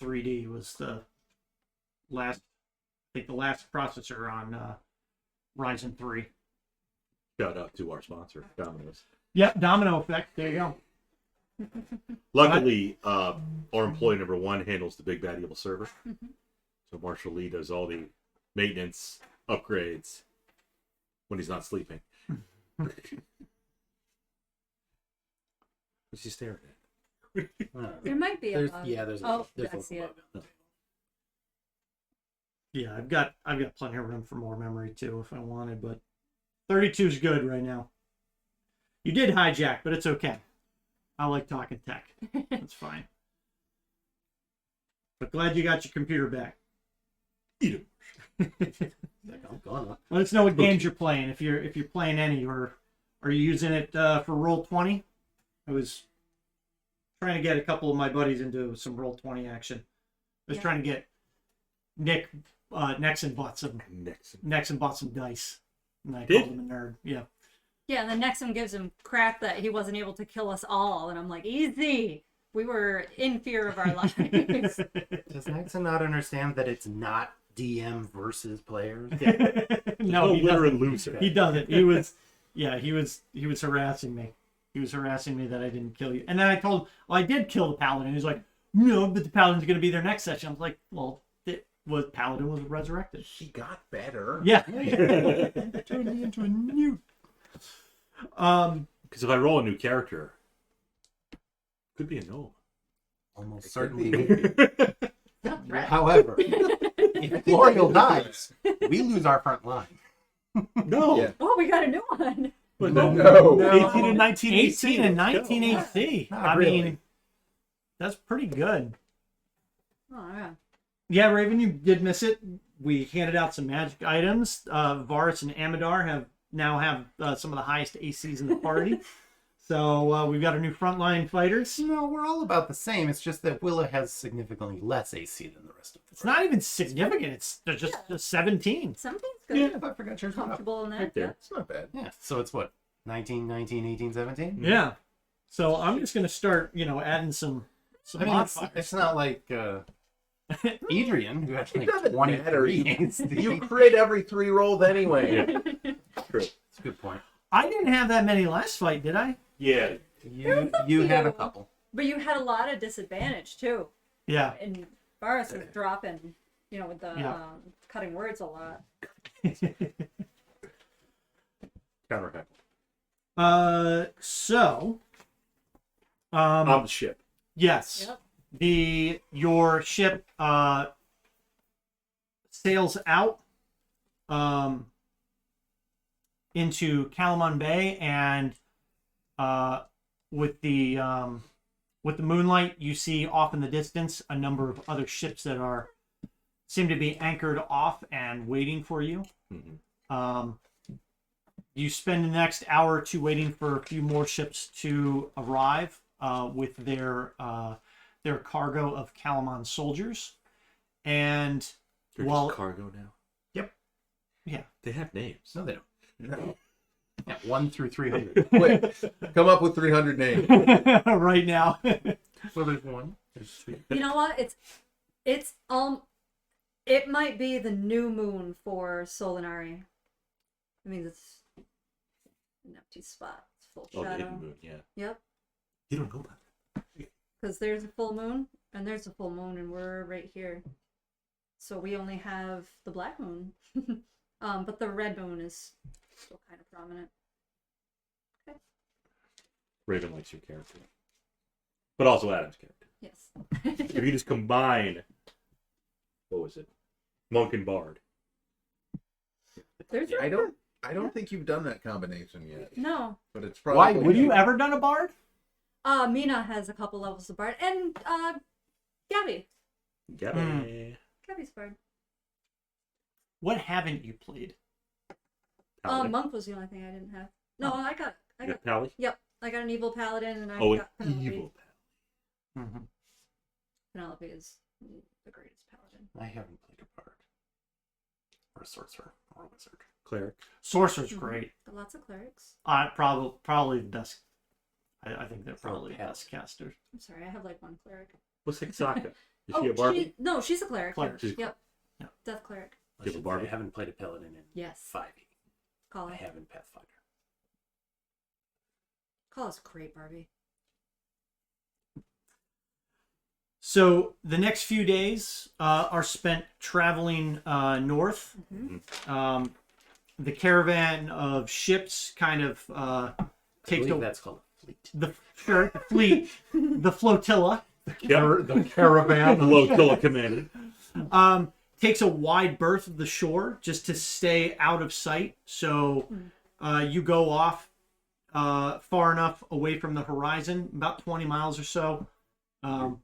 3D was the last processor on Ryzen 3. Shout out to our sponsor, Domino's. Yep, domino effect. There you go. Luckily, our employee number 1 handles the big bad evil server. So Marshall Lee does all the maintenance, upgrades when he's not sleeping. What's he staring at? There might be a There's bug. there's Oh, there's I see it. bug. Yeah, I've got plenty of room for more memory too if I wanted, but 32 is good right now. You did hijack, but it's okay. I like talking tech. That's fine. But glad you got your computer back. Eat it. I'm gonna. Let us know what games you're playing. If you're playing any, or are you using it for Roll20? I was trying to get a couple of my buddies into some Roll20 action. I was trying to get Nick Nexon bought some dice, and I called him a nerd. Yeah. Yeah, and the next one gives him crap that he wasn't able to kill us all, and I'm like, easy. We were in fear of our lives. Does Nexon not understand that it's not DM versus players? No, he winner doesn't. and loser. He doesn't. He was harassing me. He was harassing me that I didn't kill you. And then I told him, well, I did kill the paladin. He's like, no, but the paladin's going to be there next session. I was like, well, paladin was resurrected. He got better. Yeah. Turned me into a newt. Because if I roll a new character, could be a gnome. Almost Could certainly. Right. However, if L'Oreal dies, we lose our front line. No. Yeah. Oh, we got a new one. But No. 18 and 19 18 and let's go. 19 AC. Not I really. mean, that's pretty good. Oh, yeah. Yeah, Raven, you did miss it. We handed out some magic items. Varus and Amadar now have some of the highest ACs in the party. So we've got our new frontline fighters. No, we're all about the same. It's just that Willa has significantly less AC than the rest of the It's not even significant. They're just 17. Something's good. Yeah, I forgot yours went up. Comfortable in that. Right there. It's not bad. Yeah, so it's what? 19, 19, 18, 17? Yeah. So I'm just going to start, adding some I mean, modifiers. it's not like Adrian, who has It like doesn't 23. matter. You crit every 3 rolls anyway. True. That's a good point. I didn't have that many last fight, did I? Yeah. You had a couple. But you had a lot of disadvantage, too. Yeah. And Varus was dropping, with the Yeah. cutting words a lot. Counterattack. So. On the ship. Yes. Yep. Your ship sails out into Kalaman Bay, and with the moonlight, you see off in the distance a number of other ships that seem to be anchored off and waiting for you. Mm-hmm. You spend the next hour or two waiting for a few more ships to arrive with their cargo of Kalaman soldiers, and They're Well- just cargo now. Yep. Yeah. They have names. No, they don't. No. Yeah, 1 through 300. Quick, come up with 300 names. right now. Well, there's 1. There's 2. You know what? It might be the new moon for Solinari. I mean, it's an empty spot. It's full Oh, the shadow. hidden moon. Yeah. Yep. You don't know about Because there's a full moon, and there's a full moon, and we're right here. So we only have the black moon. But the red moon is still kind of prominent. Raven likes your character, but also Adam's character. Yes. If you just combine, what was it, monk and bard? There's I don't think you've done that combination yet, No. but it's Why probably. Have you ever done a bard? Mina has a couple levels of bard, and Gabby. Yeah. Gabby's bard. What haven't you played? Paladin. Monk was the only thing I didn't have. No, I got. You got Pally? Yep, I got an evil paladin, and I Oh, got an Penelope. evil Mm-hmm. Penelope is the greatest paladin. I haven't played a bard. Or a sorcerer. Or a wizard. cleric. Sorcerer's great. Got lots of clerics. Probably the best. I think they're probably the best casters. I'm sorry, I have like one cleric. What's Hexaka? Is she a Barbie? No, she's a cleric. Cleric. She's- Yep. Yeah. Death cleric. I You have a should say, Barbie? I haven't played a paladin in Yes. 5e. Call I it. haven't Pathfinder. Call us great, Barbie. So the next few days are spent traveling north. Mm-hmm. The caravan of ships kind of I takes believe the that's called a fleet. the fleet, the flotilla. Yep. The caravan. Flotilla commander. takes a wide berth of the shore just to stay out of sight. So you go off far enough away from the horizon, about 20 miles or so. Sure.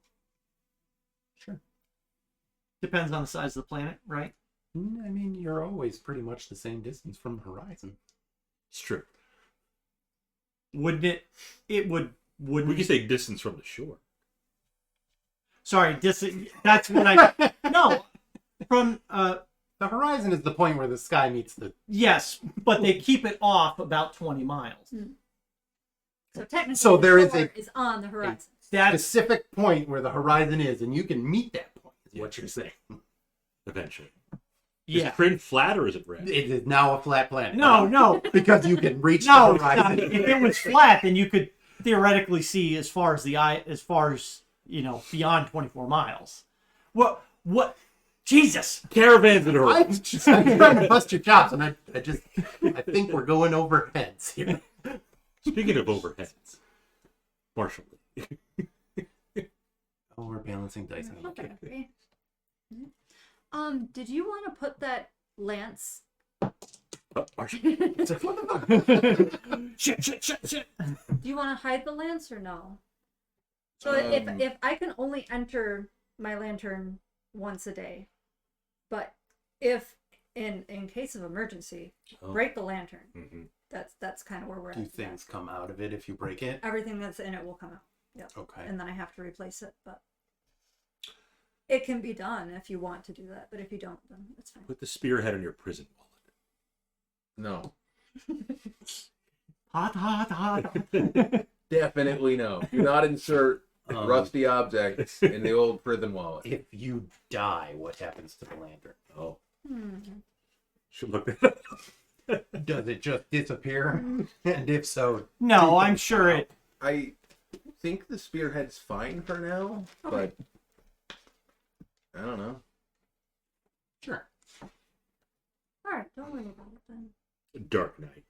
Depends on the size of the planet, right? I mean, you're always pretty much the same distance from the horizon. It's true. Wouldn't it? It would. Wouldn't We can say distance from the shore. Sorry, that's what I. No, from The horizon is the point where the sky meets the. yes, but they keep it off about 20 miles. So technically, So there is shore is on the horizon. That's Specific point where the horizon is, and you can meet that point. Is what you're saying. Eventually. yeah. Is Krynn flat or is it red? It is now a flat planet. No, because you can reach no. the horizon. If it was flat, then you could theoretically see as far as the eye, as far as beyond 24 miles. What? Jesus! Caravans and I'm herders. trying to bust your chops, and I think we're going over heads here. Speaking of overheads, Marshall. Oh, we're balancing dice. Okay. Did you want to put that lance? Marshall. Shit! Do you want to hide the lance or no? So if I can only enter my lantern once a day, but if in case of emergency, break the lantern. Mm-hmm. That's kind of where we're Do at. things come out of it if you break it? Everything that's in it will come out. Yep. Okay. And then I have to replace it, but it can be done if you want to do that. But if you don't, then it's fine. Put the spearhead in your prison No. Hot. Definitely no. Do not insert rusty objects in the old prison wallet. If you die, what happens to the lantern? Oh. Hmm. Should look that up. Does it just disappear? And if so, No, I'm sure it. I think the spearhead's fine for now, Okay. but I don't know. sure. All right, don't worry about it then. Dark Knight.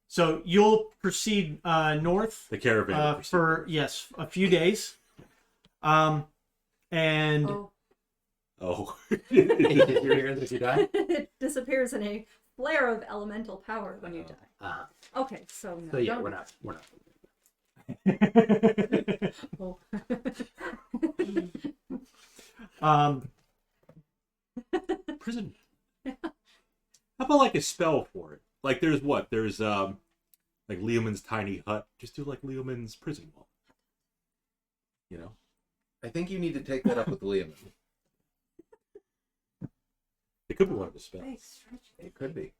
So you'll proceed north The caravan. will proceed. for a few days, and Oh, Oh. You hear if you die? it disappears in a flare of elemental power when you die. Uh-huh. Okay, so no. So yeah, don't- we're not. Oh. Prison. How about like a spell for it? Like there's like Leoman's tiny hut. Just do like Leoman's prison wall. You know? I think you need to take that up with Liam. It could be one of the spells. Very stretchy. It could be.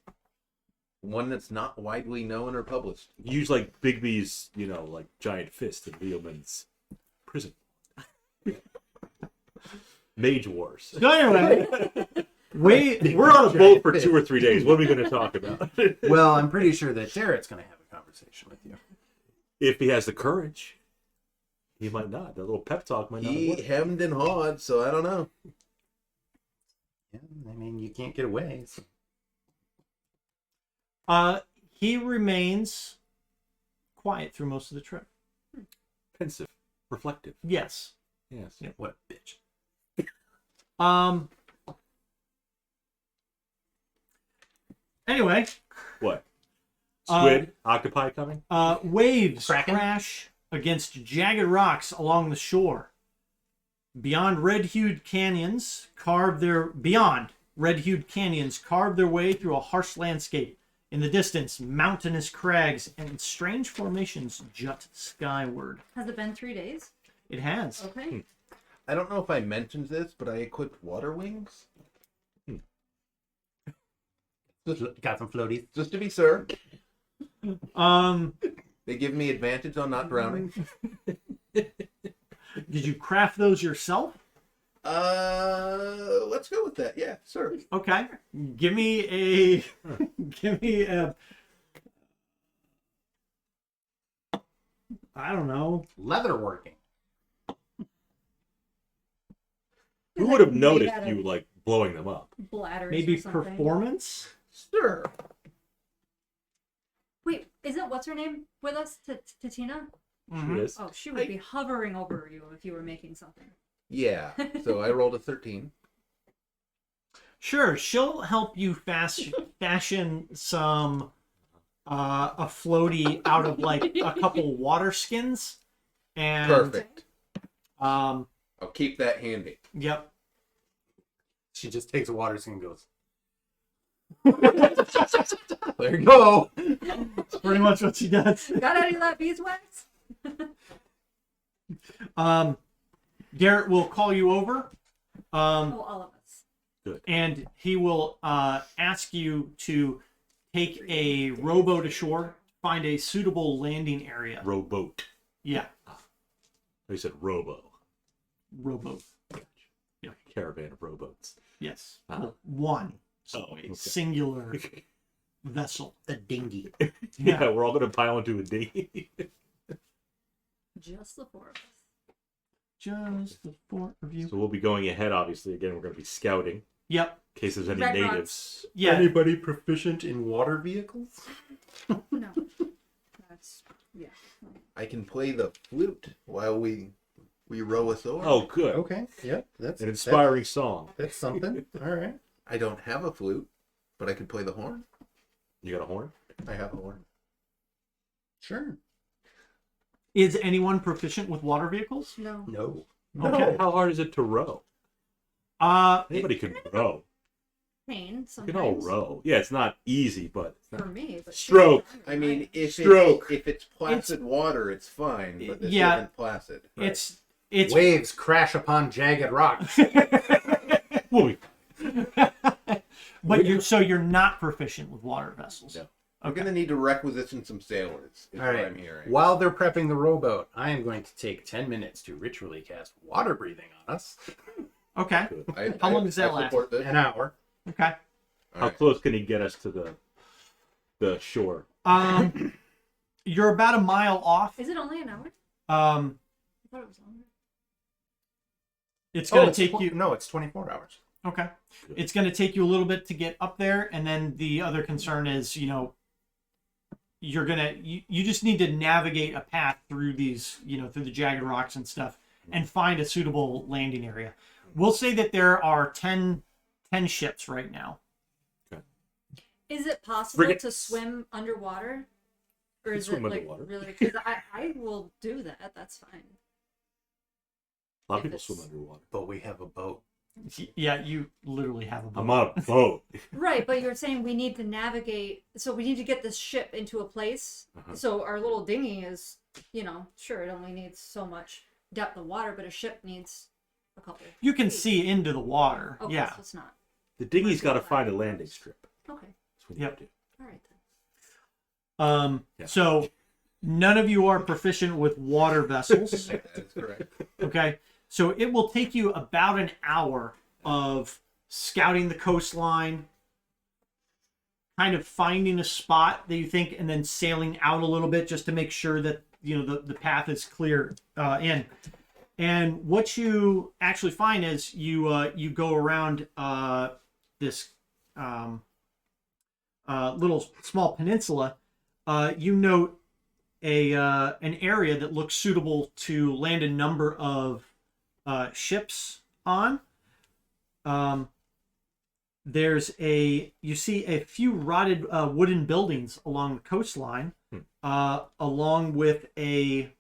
One that's not widely known or published. Use like Bigby's, like giant fist in Leoman's prison. Mage Wars. so anyway, We're on a boat for 2 or 3 days. What are we going to talk about? Well, I'm pretty sure that Jarrett's going to have a conversation with you. If he has the courage, he might not. That little pep talk might not He work. hemmed and hawed, so I don't know. Yeah, I mean, you can't get away. So. he remains quiet through most of the trip. Pensive, reflective. Yes. Yes. Yeah, what a bitch. Anyway, What? Squid? Octopi coming? waves Kraken? crash against jagged rocks along the shore. Beyond red-hued canyons carve their way through a harsh landscape. In the distance, mountainous crags and strange formations jut skyward. Has it been 3 days? It has. Okay. I don't know if I mentioned this, but I equipped water wings. Got some floaties. Just to be sure. Um, They give me advantage on not drowning. did you craft those yourself? Let's go with that. Yeah, sure. Okay. Give me a I don't know. Leatherworking. Who would have Made noticed out of you, like, blowing them up? bladders Maybe or something. performance? Sure. Wait, isn't what's her name with us? Tatina? Mhm. She is. Oh, she would be hovering over you if you were making something. Yeah. So I rolled a 13. Sure, she'll help you fashion some a floaty out of like a couple water skins, and Perfect. I'll keep that handy. Yep. She just takes a water skin and goes. There you go. That's pretty much what she does. Got any of that beeswax? Garrett will call you over. Oh, all of us. And he will ask you to take a rowboat ashore, find a suitable landing area. Rowboat. Yeah, He said robo. rowboat. Caravan of rowboats. Yes, Ah. one. So Oh, a okay. singular vessel. A dinghy. Yeah, we're all gonna pile into a dinghy. Just the four of us. Just the four of you. So we'll be going ahead. Obviously, again, we're gonna be scouting Yep. in case there's any Red natives. Yeah. Anybody proficient in water vehicles? No. That's, yeah. I can play the flute while we row us over. Oh, good. Okay. Yep. That's An inspiring song. That's something. All right. I don't have a flute, but I can play the horn. You got a horn? I have a horn. Sure. Is anyone proficient with water vehicles? No. No. Okay. How hard is it to row? Anybody can row. Pain We can all sometimes. row. Yeah, it's not easy, but it's For not... me, but Stroke. I mean, if Stroke. it's placid water, it's fine, but this Yeah. isn't placid. It's Waves crash upon jagged rocks. Whoa. but you're not proficient with water vessels. No. We're gonna need to requisition some sailors. Is All what right. I'm hearing. While they're prepping the rowboat, I am going to take 10 minutes to ritually cast water breathing on us. Okay. How long does that last? support this. An hour. Okay. All How right. close can he get us to the shore? You're about a mile off. Is it only an hour? Um, I thought it was longer. it's gonna it's take you. No, it's 24 hours. Okay. It's gonna take you a little bit to get up there, and then the other concern is, you're gonna you just need to navigate a path through these, through the jagged rocks and stuff, and find a suitable landing area. We'll say that there are 10 ships right now. Is it possible Frigates. to swim underwater? Or You is swim it like underwater. really? Because I will do that. That's fine. A lot of If people it's- swim underwater. But we have a boat. Yeah, you literally have a boat. I'm on a boat. Right, but you're saying we need to navigate. So we need to get this ship into a place. Uh-huh. So our little dinghy is, sure, it only needs so much depth of water, but a ship needs a couple. You can feet. see into the water. Okay, Yeah. so it's not. The dinghy's got to find a landing strip. Okay. That's what you Yep. do. All right then. Yeah. So none of you are proficient with water vessels. That is correct. Okay. So it will take you about an hour of scouting the coastline, kind of finding a spot that you think, and then sailing out a little bit just to make sure that the path is clear in. And what you actually find is you go around this little small peninsula. You note an area that looks suitable to land a number of ships on. You see a few rotted wooden buildings along the coastline, along with a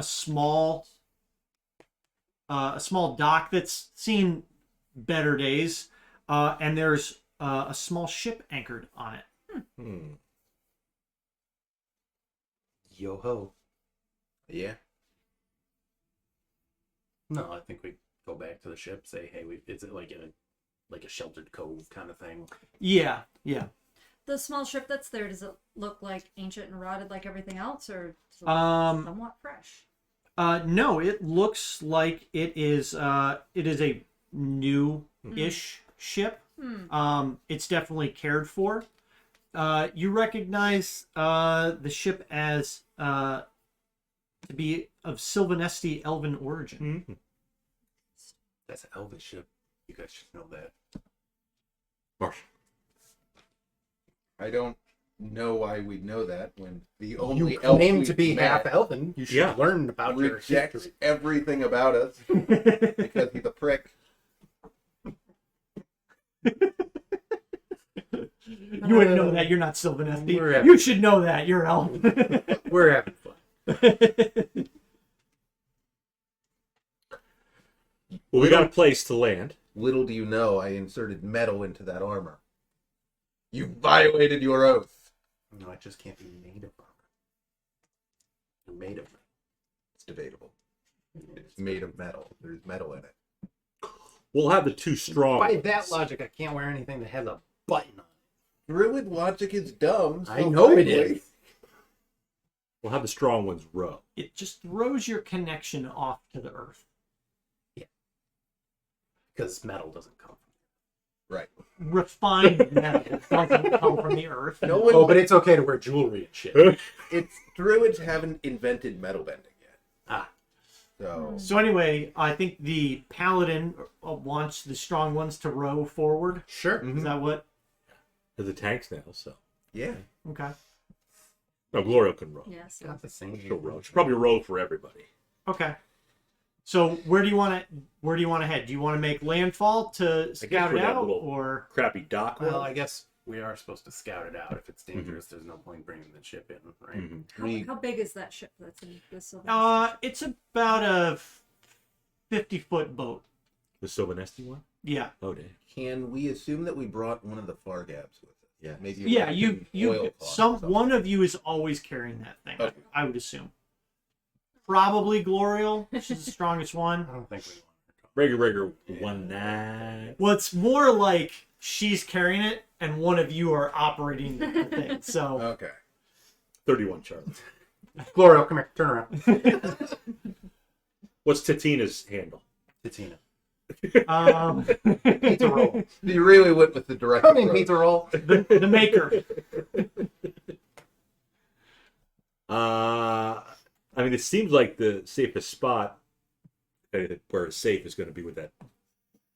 small dock that's seen better days, and there's a small ship anchored on it. Hmm. Yo ho. Yeah. No, I think we go back to the ship. Say, hey, is it like a sheltered cove kind of thing? Yeah, yeah. The small ship that's there, does it look like ancient and rotted like everything else, or does it look somewhat fresh? No, it looks like it is a new-ish ship. It's definitely cared for. You recognize the ship as to be of Sylvanesti elven origin. Mhm. That's an elvish ship. You guys should know that. Marsh. I don't know why we'd know that when the You only elf claim we've to be met half elven. You should Yeah. learn about your rejects history. everything about us because he's a prick. You wouldn't know that. You're not Sylvan Esty. We're having- You should know that. You're elf. We're having fun. Well, we got a place to land. Little do you know, I inserted metal into that armor. You violated your oath. No, it just can't be made of armor. You're made of it. It's debatable. It's made of metal. There's metal in it. We'll have the two strong By ones. that logic, I can't wear anything that has a button on it. Druid logic is dumb. I know it finally- is. We'll have the strong ones row. It just throws your connection off to the earth. Because metal doesn't come from Right. Refined metal doesn't come from the earth. No one. Oh, but it's okay to wear jewelry and shit. It's druids haven't invented metal bending yet. Ah. So So anyway, I think the paladin wants the strong ones to row forward. Sure. Is that what? They're the tanks now, so. yeah. Okay. No, Gloria can row. Yes. Not the same. She'll row. She'll probably row for everybody. Okay. So where do you want to head? Do you want to make landfall to scout for it that out, little- or Crappy dock. Well, row. I guess we are supposed to scout it out. If it's dangerous, there's no point bringing the ship in, right? Mhm. How big is that ship that's in the Sylvan? it's about a 50-foot boat. The Sylvanesti one? Yeah. Oh, damn. Can we assume that we brought one of the Fargabs with us? Yeah. Maybe. a Yeah, Russian you oilcloth or something. one of you is always carrying that thing. Okay. I would assume. Probably Glorial. She's the strongest one. I don't think we want Regular 1-9. Well, it's more like she's carrying it and one of you are operating the thing. So Okay. 31, Charlie. Gloria, come here. Turn around. What's Tatina's handle? Titina. pizza roll. You really went with the direct Come in, approach. pizza roll. the maker. I mean, it seems like the safest spot, where it's safe, is going to be where that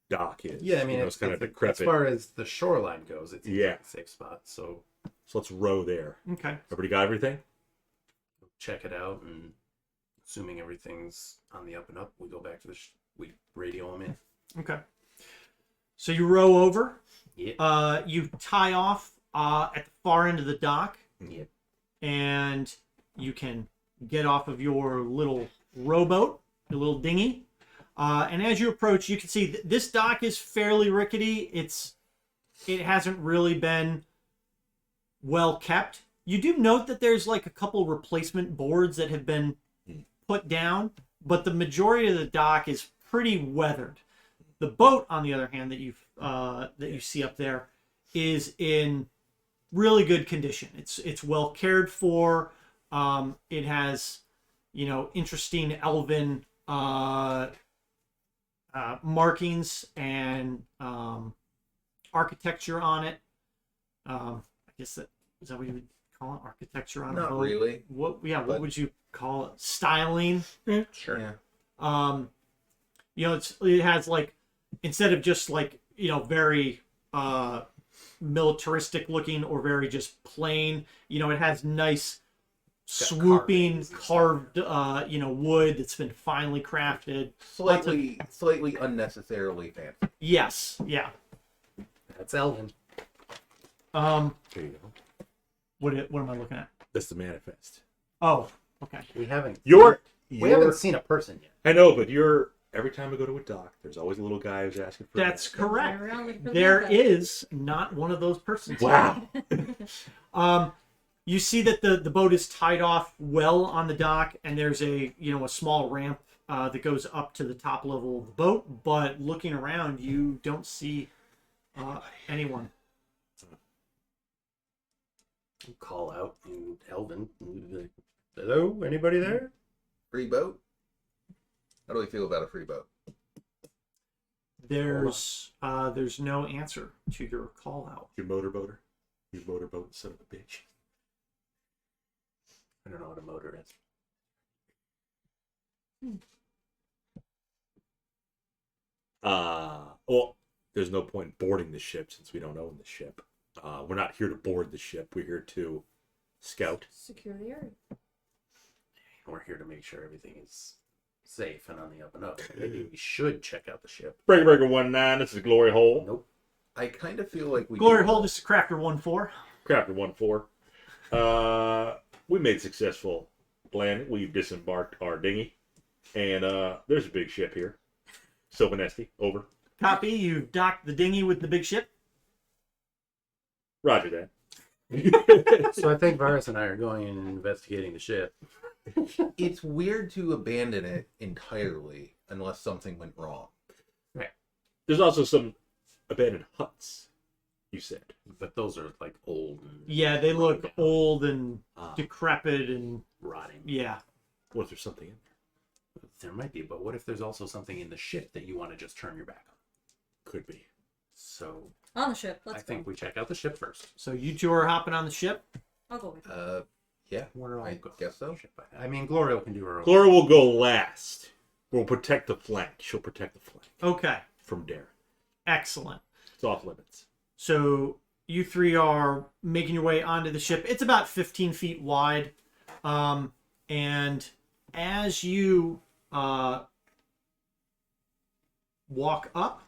dock is. Yeah, I mean, You know, it's kind of as decrepit. far as the shoreline goes, it's Yeah. a safe spot. So So let's row there. Okay. Everybody got everything? check it out, and assuming everything's on the up and up, we go back to we radio them in. Okay. So you row over. Yeah. You tie off at the far end of the dock. Yeah. And you can get off of your little rowboat, your little dinghy. And as you approach, you can see this dock is fairly rickety. It hasn't really been well kept. You do note that there's like a couple replacement boards that have been put down, but the majority of the dock is pretty weathered. The boat, on the other hand, that you see up there, is in really good condition. It's well cared for. It has, interesting elven markings and architecture on it. I guess is that what you would call it? Architecture on a Not boat? really. What but- would you call it? Styling. Sure. Yeah. It has like, instead of just like, very militaristic looking or very just plain, it has nice swooping carved wood that's been finely crafted. Slightly unnecessarily fancy. Yes. Yeah. That's Elvin. There you go. What am I looking at? That's the manifest. Oh, okay. We haven't seen a person yet. I know, but every time I go to a dock, there's always a little guy who's asking for That's a correct. Around with the There leather. is not one of those persons. Wow. You see that the boat is tied off well on the dock, and there's a small ramp that goes up to the top level of the boat. But looking around, you don't see anyone. We'll call out in Elvin. We'll be like, hello, anybody there? Free boat? How do we feel about a free boat? There's no answer to your call out. Your motorboater? Your motorboat, son of a bitch. I don't know what a motor is. Well, there's no point boarding the ship since we don't own the ship. We're not here to board the ship. We're here to scout. Secure the area. We're here to make sure everything is safe and on the up and up. Maybe we should check out the ship. Breaker 19, this is Glory Hole. Nope. I kind of feel like we Glory do- Hole, this is Crafter 1-4. Crafter 1-4. We made successful landing. We've disembarked our dinghy. And there's a big ship here. Sylvanesti, over. Copy, you've docked the dinghy with the big ship. Roger that. So I think Varus and I are going and investigating the ship. It's weird to abandon it entirely unless something went wrong. There's also some abandoned huts, you said. But those are like old and Yeah, they look down. old and Ah, decrepit and rotting. yeah. what if there's something in there? There might be, but what if there's also something in the ship that you want to just turn your back on? Could be. So On the ship. Let's I think go. we check out the ship first. So you two are hopping on the ship. I'll go with you. Yeah. We're all I go- guess so. ship. I mean, Gloria can do her own. Clara will go last. We'll protect the flank. She'll protect the flank Okay, from Darren. excellent. It's off limits. So you three are making your way onto the ship. It's about 15 feet wide. And as you walk up,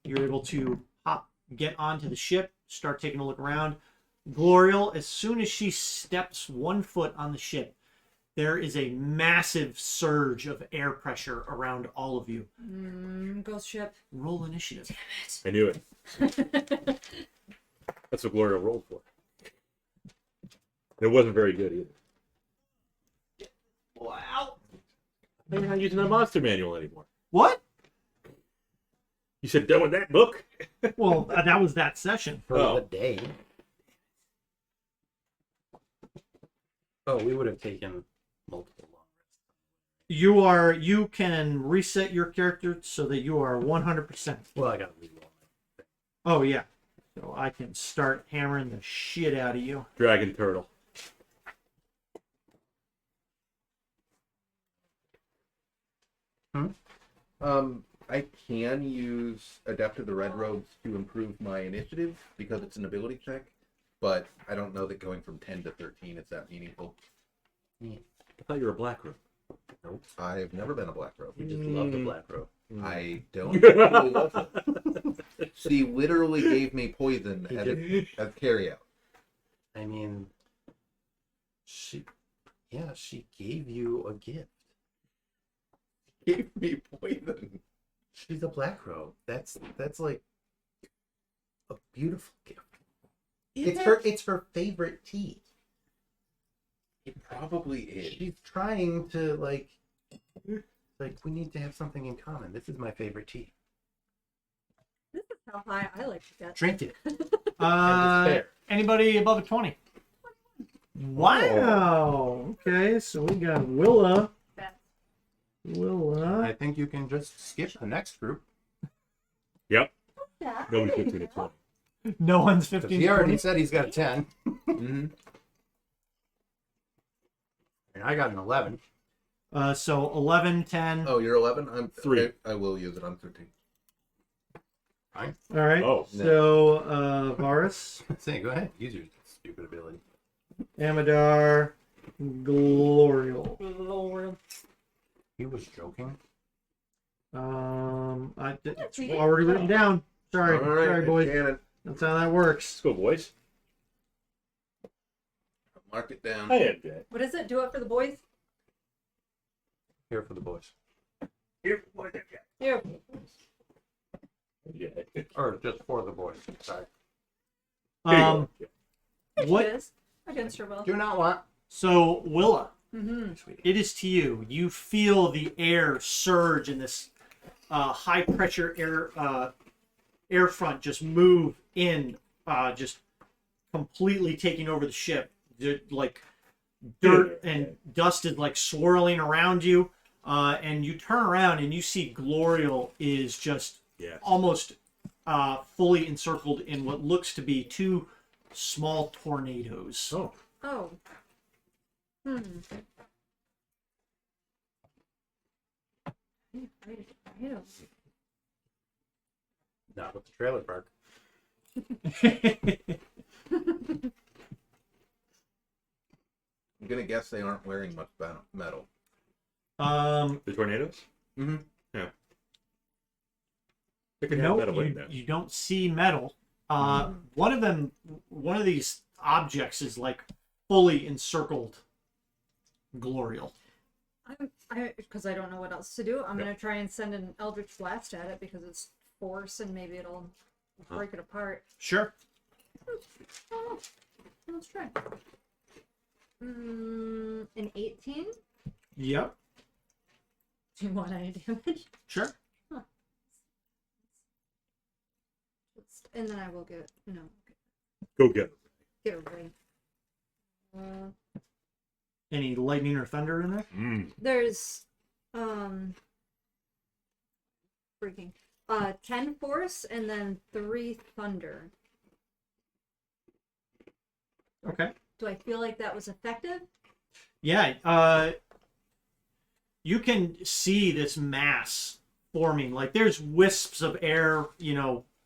you're able to get onto the ship, start taking a look around. Glorial, as soon as she steps 1 foot on the ship, there is a massive surge of air pressure around all of you. Ghost ship. Roll initiative. I knew it. That's what Gloria rolled for. It wasn't very good either. Wow. They're not using the monster manual anymore. What? You said done with that book? Well, that was that session. For Oh. the day. Oh, we would have taken multiple long rests. You can reset your character so that you are 100%. Well, I got to reroll. Oh yeah. So I can start hammering the shit out of you. Dragon Turtle. I can use Adept of the Red Robes to improve my initiative because it's an ability check, but I don't know that going from 10 to 13 is that meaningful. I thought you were a black room. Nope. I've never been a Black Robe. We just love the black robe. I don't really love it. She literally gave me poison He as carryout. I mean, she gave you a gift. Gave me poison. She's a black robe. That's like a beautiful gift. It's her favorite tea. It probably is. She's trying to like we need to have something in common. This is my favorite tea. This is how high I like to get. Drink it. And despair. Anybody above a 20? Wow. Okay, so we got Willa. I think you can just skip the next group. Yep. Yeah. Nobody's 15 to 20. No one's 'Cause 15. he to already 20. said he's got a 10. Mm-hmm. And I got an 11. So 11, 10. Oh, you're 11? I'm 3. I will use it. I'm 13. Fine. All right. Oh, So Varus, Say, go ahead. Use your stupid ability. Amadar, Glorial. He was joking. It's already written down. Sorry, All right, sorry, boys. Shannon, That's how that works. Let's go, boys. mark it down. I had that. What is it? Do it for the boys? Here for the boys. Here, boys. Here. Yeah. Or just for the boys. Sorry. Here you go. There she What- is. Against your will. Do not want. So Willa, Mm-hmm. it is to you. You feel the air surge in this high pressure air front just move in, just completely taking over the ship. Like dirt and dust is like swirling around you, and you turn around and you see Glorial is just Yeah. almost fully encircled in what looks to be two small tornadoes. Oh. Oh. Hmm. Not with the trailer park. I'm gonna guess they aren't wearing much metal. The tornadoes? Mm-hmm. Yeah. They could have metal in there. you don't see metal. One of these objects is like fully encircled Glorial. Because I don't know what else to do. I'm Yep. gonna try and send an Eldritch Blast at it because it's force and maybe it'll break it apart. Sure. Oh, let's try. An 18. Yep. Do you want any damage? Sure. And then I will get Go get it. get a ring. Any lightning or thunder in there? There's freaking 10 force and then 3 thunder. Okay. Do I feel like that was effective? Yeah. You can see this mass forming. Like there's wisps of air,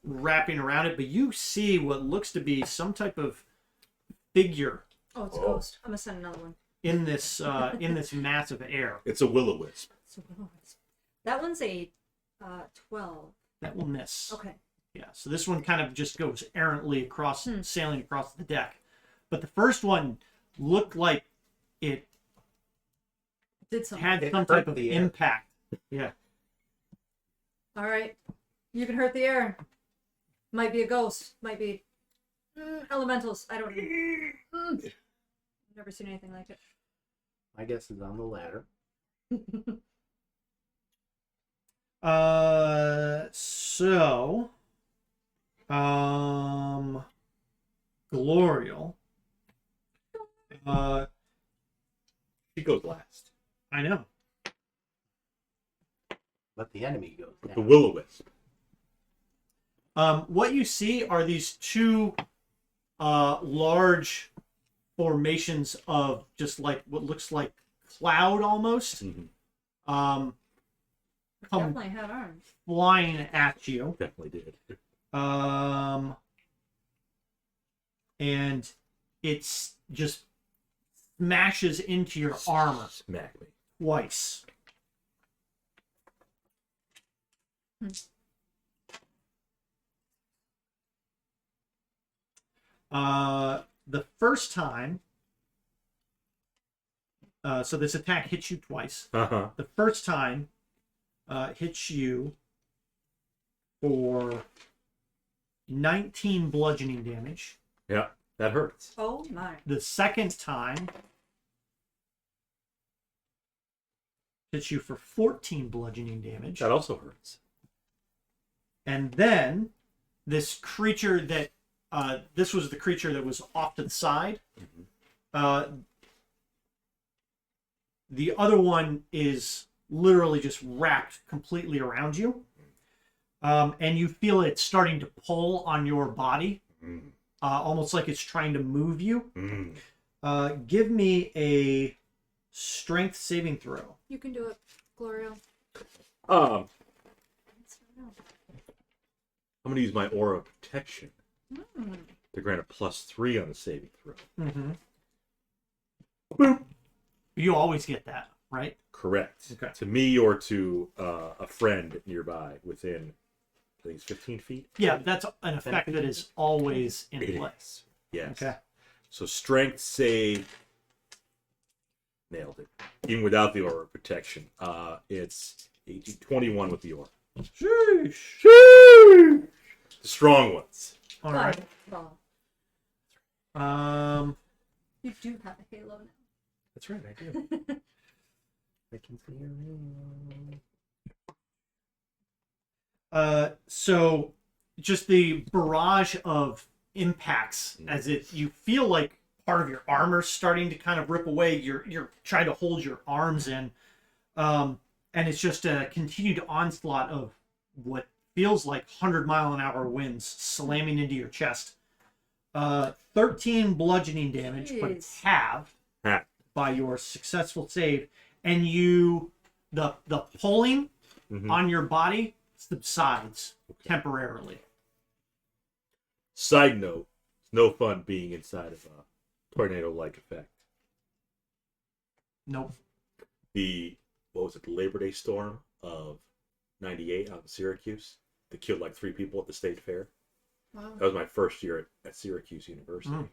wrapping around it, but you see what looks to be some type of figure Oh, it's a ghost. I'm gonna send another one. in this mass of air. It's a will-o-wisp. That one's a 12. That will miss. Okay. Yeah, so this one kind of just goes errantly across, sailing across the deck. But the first one looked like it Did something. had some type of impact. Yeah. All right. You can hurt the air. Might be a ghost. Might be elementals. I don't know. Never seen anything like it. My guess is on the ladder. Glorial. She goes last. I know. But the enemy goes down. The will-o-wisp. What you see are these two large formations of just like what looks like cloud almost. Come Definitely had arms. flying at you. Definitely did. And it's just smashes into your armor Smack me. twice. The first time, so this attack hits you twice. Uh-huh. The first time hits you for 19 bludgeoning damage. Yeah, that hurts. Oh my. The second time hits you for 14 bludgeoning damage. That also hurts. And then this creature that this was the creature that was off to the side. The other one is literally just wrapped completely around you. And you feel it starting to pull on your body, almost like it's trying to move you. Give me a strength saving throw. You can do it, Gloria. I'm going to use my aura of protection to grant a +3 on the saving throw. Boop. You always get that, right? Correct. Okay. To me or to a friend nearby within, I think it's 15 feet. Yeah, that's an effect that is always in It play. is. Yes. Okay. So strength save. Nailed it. Even without the aura of protection. It's 18, 21 with the aura. Sheesh. The strong ones. All right. Well, You you do have a halo now. That's right, I do. I can see your ring. So just the barrage of impacts as you feel like part of your armor's starting to kind of rip away. You're trying to hold your arms in. And it's just a continued onslaught of what feels like 100-mile-an-hour winds slamming into your chest. 13 bludgeoning damage, but it's halved by your successful save. And the pulling on your body subsides temporarily. Side note, it's no fun being inside of a tornado-like effect. Nope. The Labor Day storm of '98 out in Syracuse that killed like 3 people at the state fair. Wow. That was my first year at Syracuse University. Mm.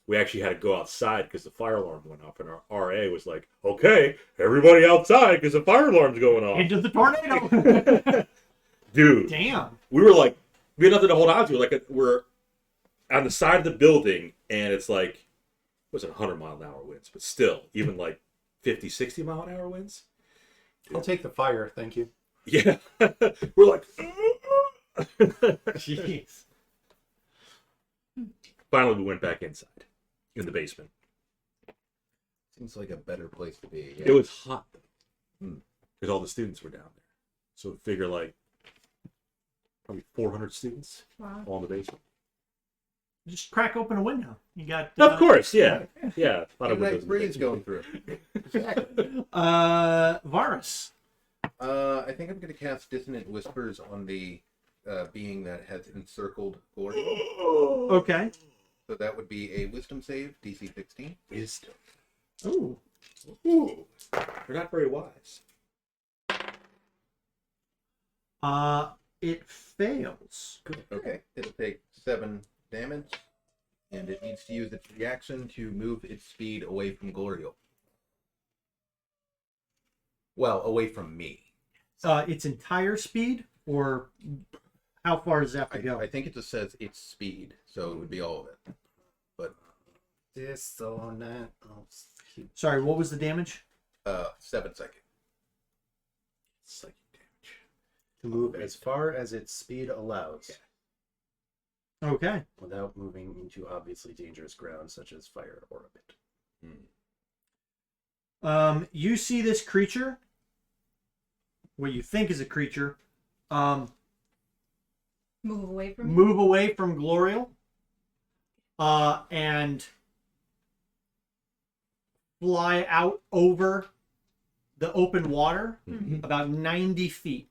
We actually had to go outside because the fire alarm went off, and our RA was like, "Okay, everybody outside because the fire alarm's going off." Into the tornado. Dude, Damn. we were like, we had nothing to hold on to. Like, we're on the side of the building, and it's like, it wasn't 100-mile-an-hour winds, but still, even like 50, 60-mile-an-hour winds. I'll take the fire, thank you. Yeah. We're like, Jeez. finally, we went back inside in the basement. Seems like a better place to be. Yeah. It was hot because all the students were down there. So figure like probably 400 students Wow. all in the basement. Just crack open a window. You got. Of course, yeah. Yeah. A lot of Nice windows in the breeze basement. going through. Exactly. Varus. I think I'm going to cast Dissonant Whispers on the being that has encircled Glory. Okay. So that would be a Wisdom save, DC 16. Wisdom. Ooh. Ooh. They're not very wise. It fails. Okay, it'll take 7 damage, and it needs to use its reaction to move its speed away from Glorial. Well, away from me. Its entire speed, or how far does it have to go? I think it just says its speed, so it would be all of it. But This on that. Oh, Sorry, what was the damage? 7 seconds. Psychic damage. to move as far as its speed allows, Okay. without moving into obviously dangerous ground such as fire or a pit. You see this creature, what you think is a creature, Move away from me. move away from Glorial, and fly out over the open water about 90 feet.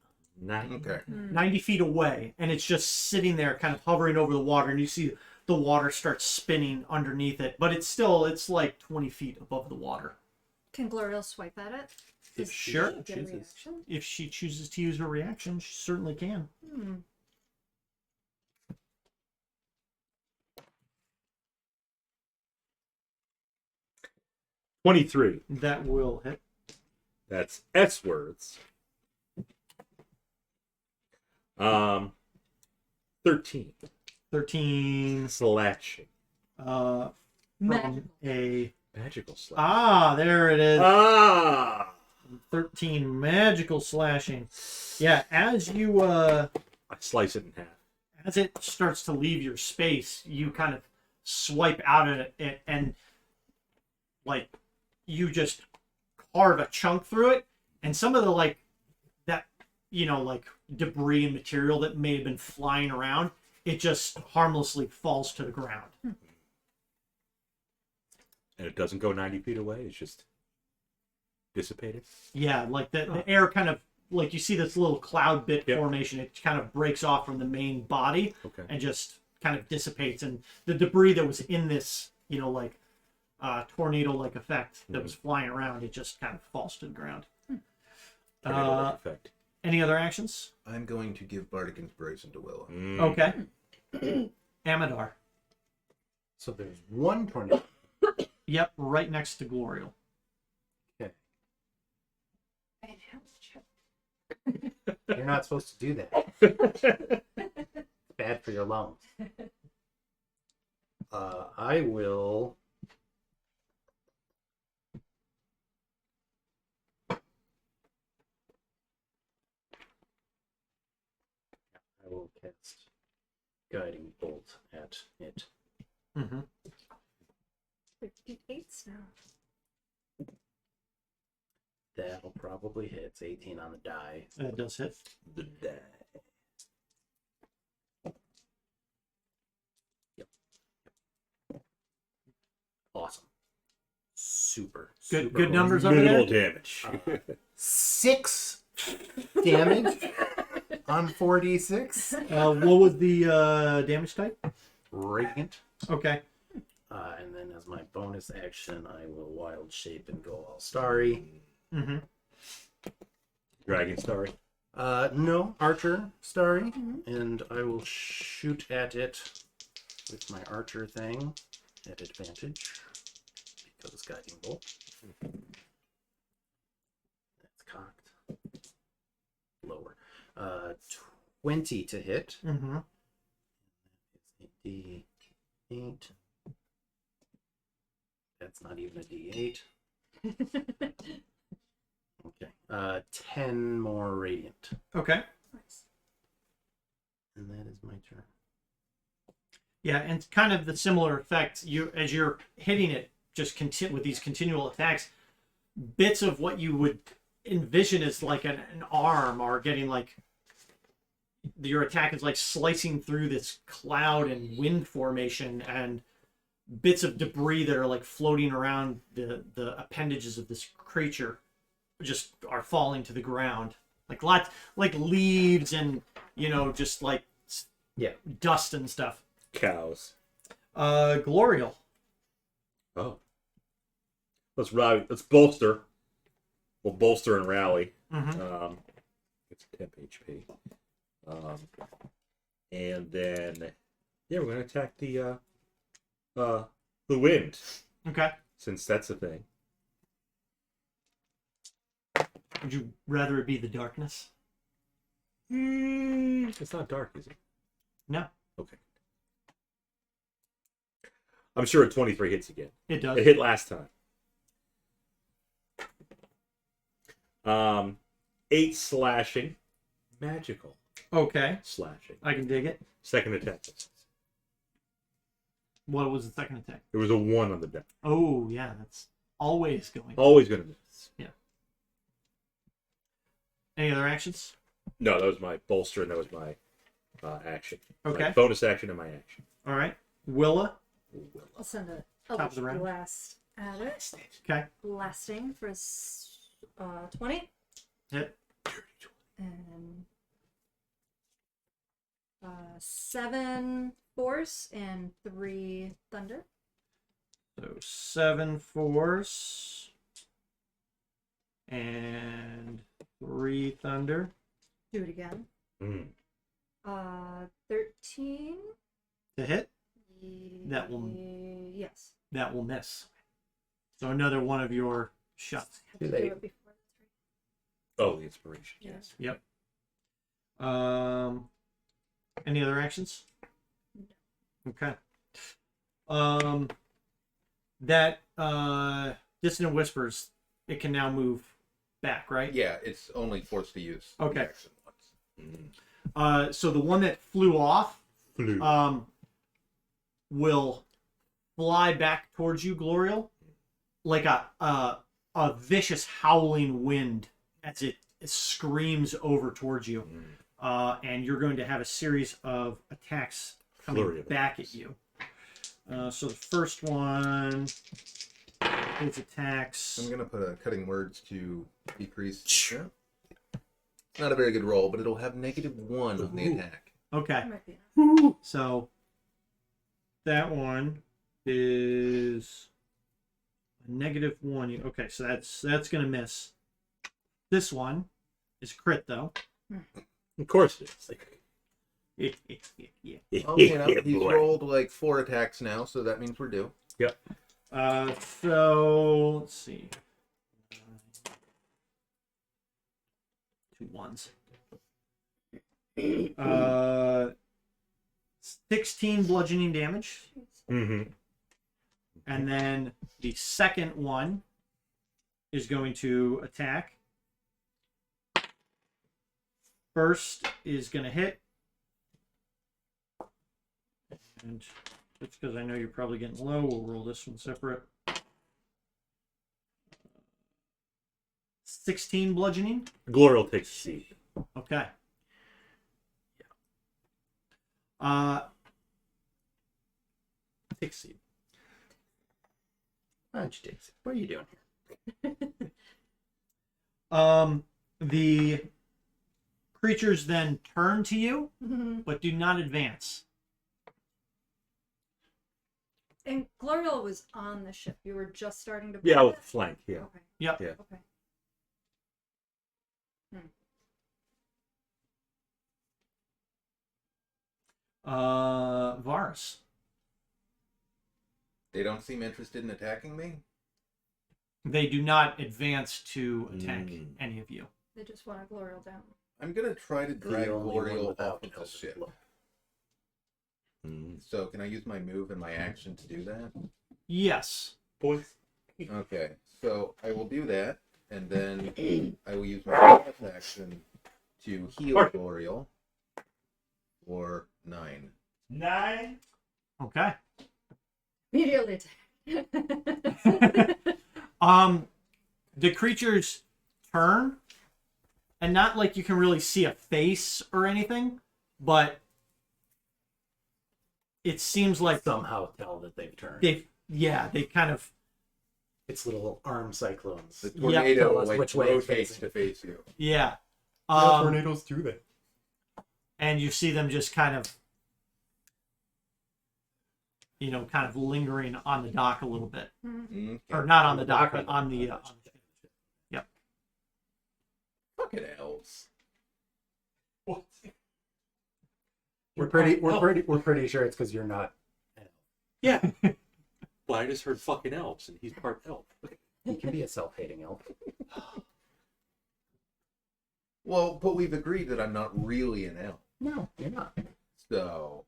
Okay. 90 feet away, and it's just sitting there kind of hovering over the water, and you see the water starts spinning underneath it, but it's like 20 feet above the water. Can Gloriel swipe at it? If Sure. Get a chooses. reaction? If she chooses to use her reaction, she certainly can. Hmm. $23. That will hit. That's S words. 13. 13 Slashing. from Magical. a Magical slash. there it is. 13 magical slashing. Yeah, as you I slice it in half. as it starts to leave your space, you kind of swipe out at it, and like you just carve a chunk through it, and some of the like debris and material that may have been flying around, it just harmlessly falls to the ground. And it doesn't go 90 feet away. It's just dissipated. Yeah, like the air kind of, like you see this little cloud bit Yep. formation, it kind of breaks off from the main body Okay. and just kind of dissipates, and the debris that was in this tornado like effect that was flying around, it just kind of falls to the ground. Tornado-like effect. Any other actions? I'm going to give Bardic Inspiration to Willow. Okay. Amadar. So there's one tornado. Yep, right next to Glorial. You're not supposed to do that. It's bad for your lungs. I will. I will cast Guiding Bolt at it. Mm-hmm. 58s now. That'll probably hit. It's 18 on the die. That does hit. The die. Awesome. Super. Good super numbers over Minimal there. damage. 6 damage on 4d6. What was the damage type? radiant. Okay. And then as my bonus action, I will wild shape and go all starry. Mm-hmm. Dragon Starry. No, archer starry, and I will shoot at it with my archer thing at advantage because guiding bolt. That's cocked. Lower. 20 to hit. Mm-hmm. It's a D8. That's not even a D8. Okay. 10 more radiant. Okay. And that is my turn. Yeah, and kind of the similar effect. As you're hitting it, just with these continual attacks, bits of what you would envision as like an arm are getting like your attack is like slicing through this cloud and wind formation, and bits of debris that are like floating around the appendages of this creature just are falling to the ground, like lots like leaves and just like dust and stuff. Cows. Glorial. Oh. Let's rally. Let's bolster. We'll bolster and rally. Mm-hmm. It's temp HP. And then we're gonna attack the wind, Okay. since that's a thing. Would you rather it be the darkness? It's not dark, is it? No, Okay. I'm sure a 23 hits again. it does. It hit last time. 8 slashing. Magical Okay, slashing. I can dig it. Second attack. What was the second attack? There was a 1 on the deck. Oh, yeah, that's always going. Always gonna miss. Any other actions? No, that was my bolster and that was my action. Okay. My bonus action and my action. All right. Willa. I'll send a Top of the round. blast at it. Okay. Blasting for 20 Hit. and 7 force and 3 thunder. So 7 force and 3 thunder. Do it again. 13. To hit. That will- Yes. That will miss. So another one of your shots. I have Too to late. do it before the Oh, the inspiration. Yeah. Yes. Yep. Any other actions? Okay. That Dissonant Whispers, it can now move back, right? Yeah, it's only forced to use. the Okay. action once. So the one that flew off Flew. will fly back towards you, Glorial, like a vicious howling wind as it screams over towards you. And you're going to have a series of attacks coming Flurry of back attacks. at you. So the first one, its attacks. I'm gonna put a cutting words to decrease. Yeah. It's not a very good roll, but it'll have -1 on the attack. Okay. That might be enough. So that one is a -1. Okay, so that's gonna miss. This one is crit though. Of course it is. Yeah. Oh, you know, Yeah, he's boy. rolled like 4 attacks now, so that means we're due. So let's see. 2 1s. 16 bludgeoning damage. Mm-hmm. And then the second one is going to attack. First is going to hit. And just because I know you're probably getting low, we'll roll this one separate. 16 bludgeoning. Glorial takes a seat. Okay. Take a seat. Why don't you take a seat? What are you doing here? The creatures then turn to you, Mhm. but do not advance. And Glorial was on the ship. You were just starting to. Yeah, board with it? flank. Yeah. Okay. Yep. Yeah. Okay. Varus. They don't seem interested in attacking me. They do not advance to attack Mm. any of you. They just want a Glorial down. I'm gonna try to drag The only one Glorial without off of the Elven ship. blood. Mm. So can I use my move and my action to do that? Yes. Boys. Okay, so I will do that, and then I will use my bonus action to heal Glorial for 9. 9. Okay. Immediately attack. The creatures turn, and not like you can really see a face or anything, but it seems like Somehow tell that they've turned. they kind of, It's little arm cyclones. The Yep, tornado tell us like which way it's rotates facing. to face you. yeah. Tornadoes do that. And you see them just kind of, kind of lingering on the dock a little bit. Okay. Or not on the dock, but on the... yep. Fucking elves. What? We're pretty sure it's because you're not. Yeah. Well, I just heard fucking elves, and he's part elf. You can be a self-hating elf. Well, but we've agreed that I'm not really an elf. No, you're not. So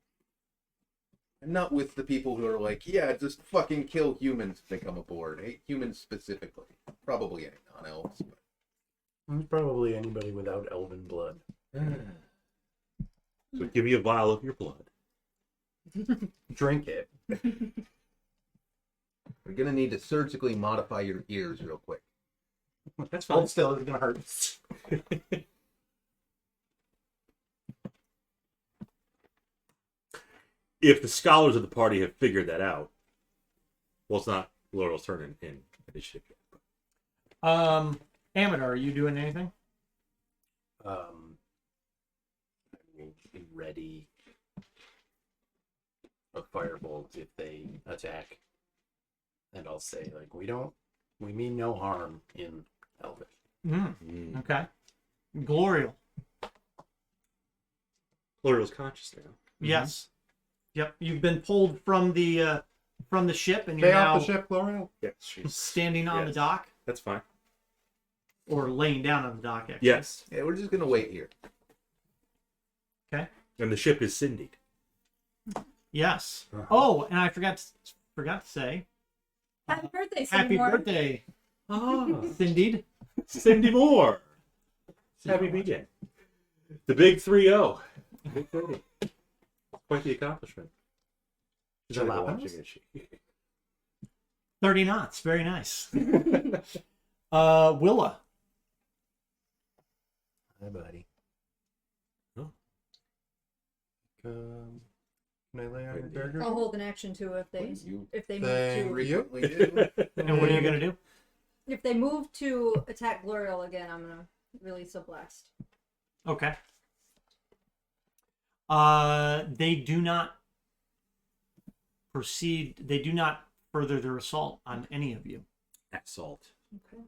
I'm not with the people who are like, yeah, just fucking kill humans if they come aboard. Hate humans specifically. Probably any non-elves. But... There's probably anybody without elven blood. So give me a vial of your blood. Drink it. We're gonna need to surgically modify your ears real quick. That's Hold still, it's gonna hurt. If the scholars of the party have figured that out, well, it's not Laurel's turn in initiative yet. Amador, are you doing anything? I will be ready a firebolt if they attack. And I'll say, like, we mean no harm in Elvish. Mm. Okay. Glorial. Laurel's conscious now. Yes. Yep. You've been pulled from the ship, and you're Stay now off the ship, L'Oreal. Yes, she's... standing on the Yes. dock, That's fine. or laying down on the dock. Actually. Yes. Yeah, we're just gonna wait here. Okay. And the ship is cindied. Yes. Uh-huh. Oh, and I forgot to say, Happy birthday, happy Seymour. birthday, Ah, Cindy. Cindy Moore. Happy birthday. The big 3-0. Big 30. Quite the accomplishment. She's not even Jalapenos? watching, is she? 30 knots. Very nice. Willa. Hi, buddy. Oh. Can I lay on your Wait, burger? I'll hold an action too if they You move Thank to frequently do. And what are you gonna do? if they move to attack Glorial again. I'm gonna release a blast. Okay. They do not proceed. They do not further their assault on any of you. Assault. Okay.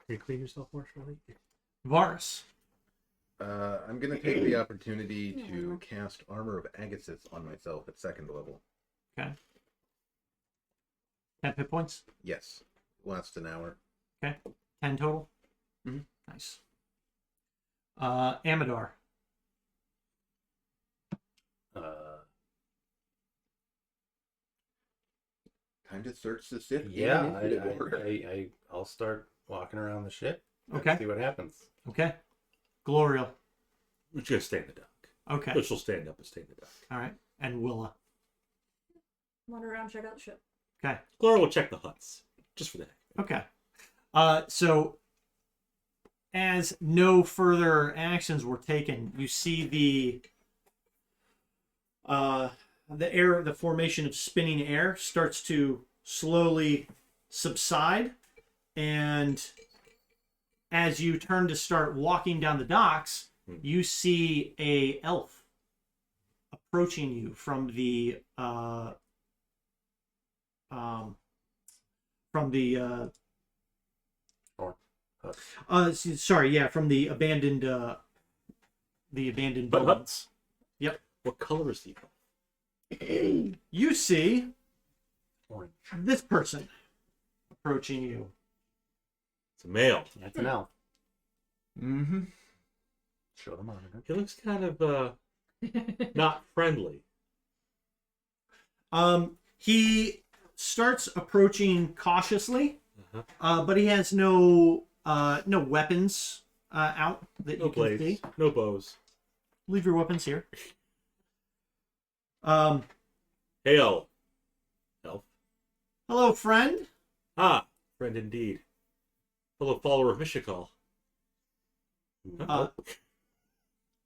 Can you clean yourself more, Charlie? Varus. I'm gonna take the opportunity to cast Armor of Agassiz on myself at 2nd level. Okay. 10 hit points. Yes, lasts an hour. Okay. 10 total. Mhm. Nice. Amador. Time to search the ship. Yeah, Initiative order. I'll start walking around the ship. Okay. See what happens. Okay. Glorial. We're just gonna stay in the dock. Okay. But she'll stand up and stay in the dock. All right. And Willa. Wander around, check out the ship. Okay. Laura will check the huts. Just for that. Okay. So as no further actions were taken, you see the formation of spinning air starts to slowly subside, and as you turn to start walking down the docks, you see a elf approaching you from the sorry, yeah, from the abandoned But- buildings. Yep. What color is he? You see Orange. this person approaching you. It's a male. That's an elf. Mm-hmm. Show them monitor. He looks kind of not friendly. He starts approaching cautiously, Uh-huh. but he has no weapons out that No you can see. blades, no bows. Leave your weapons here. Hail, elf. Hello, friend. Ah, friend indeed. Fellow follower of Mishikal.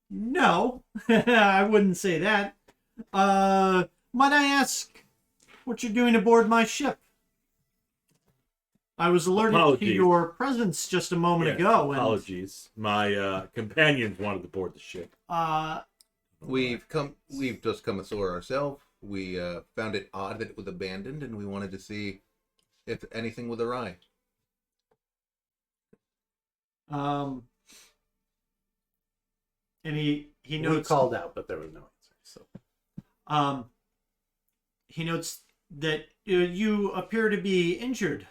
No, I wouldn't say that. Might I ask what you're doing aboard my ship? I was alerted to Apologies. your presence just a moment Yes, ago. apologies. My companions wanted to board the ship. And, We've just come ashore ourselves. We found it odd that it was abandoned, and we wanted to see if anything was awry. and he We notes called out, but there was no answer. So he notes that you appear to be injured,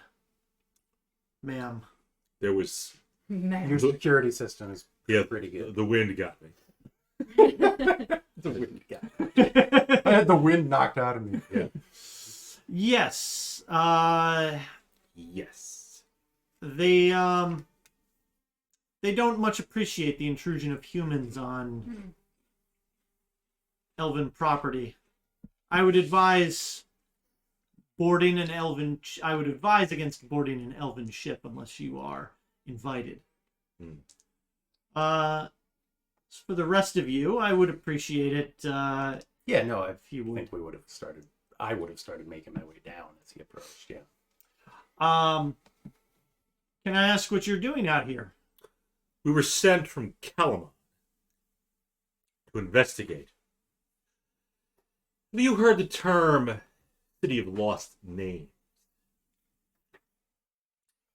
ma'am. There was Man. your security system is yeah, pretty good. the wind got me. The wind got I had the wind knocked out of me. Yeah. Yes. Yes. They don't much appreciate the intrusion of humans on elven property. I would advise I would advise against boarding an elven ship unless you are invited. As for the rest of you, I would appreciate it. Yeah, no, I you would. think I would have started making my way down as he approached. Yeah. Can I ask what you're doing out here? We were sent from Kalaman to investigate. Have you heard the term City of Lost Names?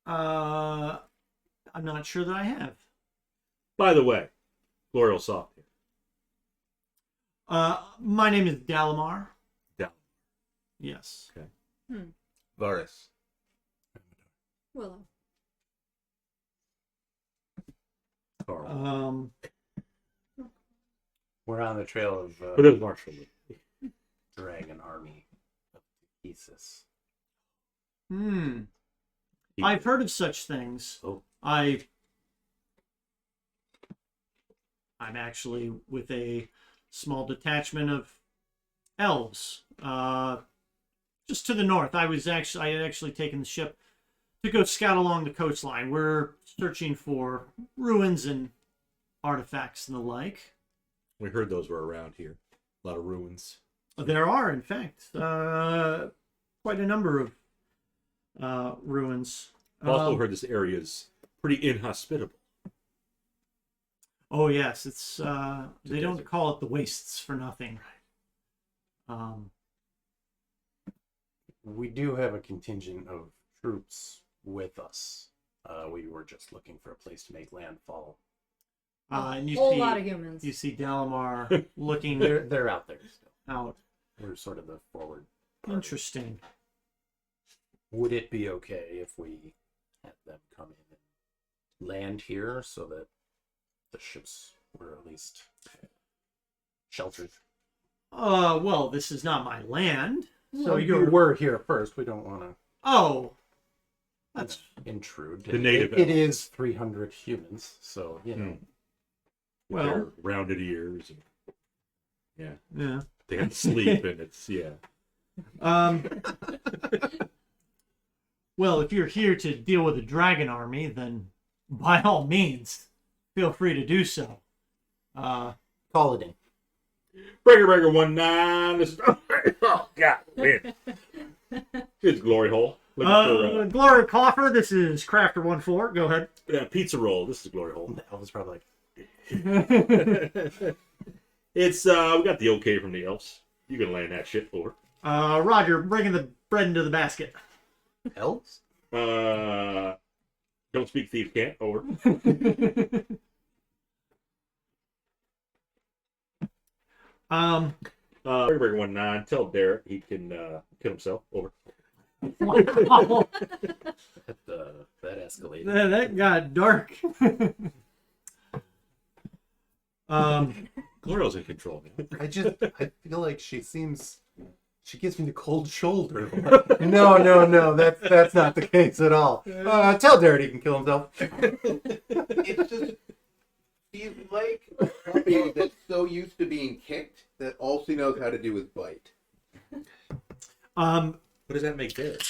I'm not sure that I have. By the way, Loren Soth here. My name is Dalamar. Dal. Yes. Varus. Willow. Carl. We're on the trail of But it was Marshall Lee. dragon army of Thesis. I've heard of such things. Oh. I'm actually with a small detachment of elves, just to the north. I had actually taken the ship to go scout along the coastline. We're searching for ruins and artifacts and the like. We heard those were around here. A lot of ruins. There are, in fact, quite a number of ruins. I've also heard this area is pretty inhospitable. Oh yes, it's they don't desert. call it the wastes for nothing. We do have a contingent of troops with us. We were just looking for a place to make landfall. And you whole see, lot of humans. you see Dalamar looking They're out there still. out. We're sort of the forward party. Interesting. Would it be okay if we had them come in and land here so that the ships were at least sheltered? Well, this is not my land, so you you're. were here first. We don't want to Oh, that's intrude. The native It is 300 humans, so you know. With their well. rounded ears. And, yeah. Yeah. They have to sleep and it's, yeah. Well, if you're here to deal with a dragon army, then by all means, feel free to do so. Call it in. Breaker 19. This is, oh, God. Man. It's Glory Hole. Looking Glory Coffer, this is Crafter14. Go ahead. for pizza roll. This is Glory Hole. That was probably like, It's we got the okay from the elves. You can land that shit over. Roger, bringing the bread into the basket. Elves? Don't speak thieves can't over. Burger 19. Tell Derek he can kill himself over. Wow. That escalated. That got dark. Glorio's in control, man. I feel like she gives me the cold shoulder. No, that's not the case at all. Tell Derek he can kill himself. It's just she's like a puppy that's so used to being kicked that all she knows how to do is bite. What does that make Derek?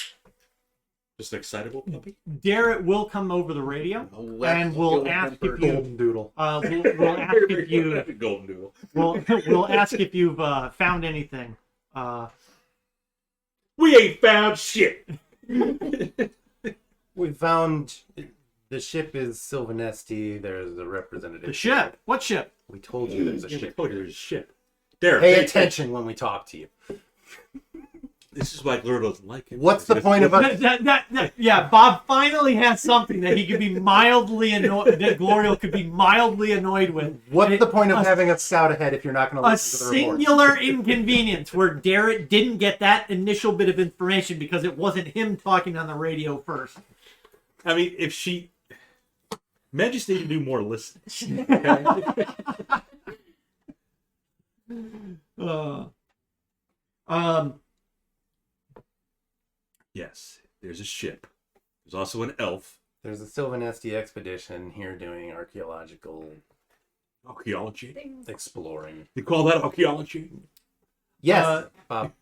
Just an excitable puppy? Darrett will come over the radio and we'll ask if you Golden doodle. we'll ask if you Golden Doodle. we'll ask if you've found anything. We ain't found shit. We found the ship is Sylvanesti. There's a representative. The ship. What ship? We told you there's a Yeah, ship. we told you there's a ship. Derek, Pay attention when we talk to you. This is why Glor doesn't like it. What's the point of us? Yeah, Bob finally has something that he could be mildly annoyed. That Glorial could be mildly annoyed with. What's the point of having us scout ahead if you're not going to A listen to the report? singular inconvenience where Derek didn't get that initial bit of information because it wasn't him talking on the radio first. I mean, if she... Men just need to do more listening. Okay? Yes, there's a ship. There's also an elf. There's a Sylvanesti expedition here doing archaeological Archaeology. exploring. You call that archaeology? Yes, Bob.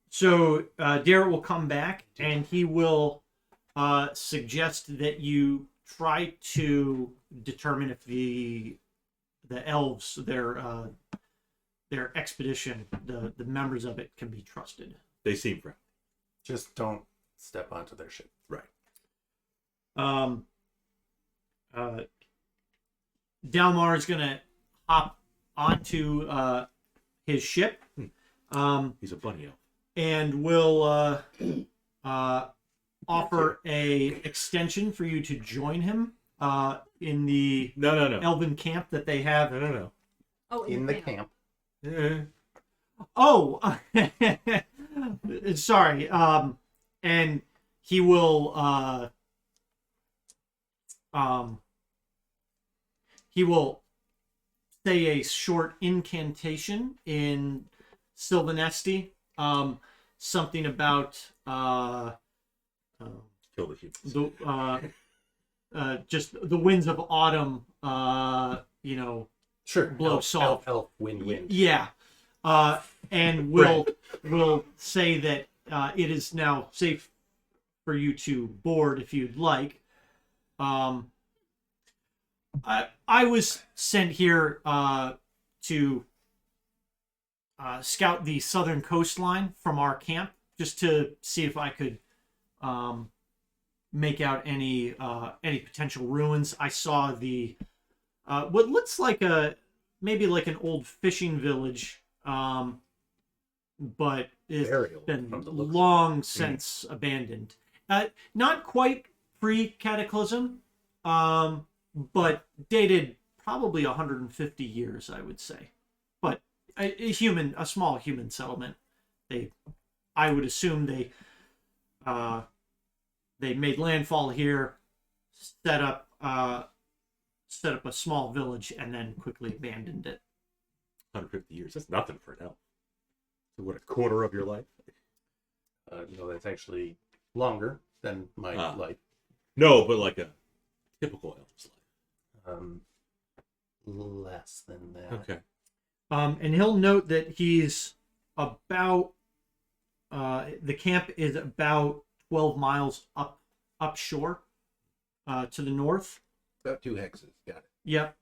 So Derek will come back and he will suggest that you try to determine if the elves, their expedition, the members of it can be trusted. They seem friendly. Just don't step onto their ship. Right. Dalmar is gonna hop onto his ship. He's a bunny elf. And will offer a extension for you to join him in the No. elven camp that they have. No. Oh, In the camp. Yeah. Oh, sorry. And he will say a short incantation in Sylvanesti. Something about Kill the humans. just the winds of autumn. Sure. Blow salt. Elf, wind. Yeah. And we'll say that it is now safe for you to board if you'd like. I was sent here to scout the southern coastline from our camp, just to see if I could make out any potential ruins. I saw the what looks like maybe like an old fishing village, but it's Burial, been from the looks of it. long since abandoned. Not quite pre-Cataclysm, but dated probably 150 years, I would say. But a small human settlement. I would assume they made landfall here, set up a small village, and then quickly abandoned it. 150 years. That's nothing for an elf. So what, a quarter of your life? No, that's actually longer than my life. No, but like a typical elf's life. Less than that. Okay. And he'll note that he's about the camp is about 12 miles upshore to the north. About 2 hexes. Got it. Yep.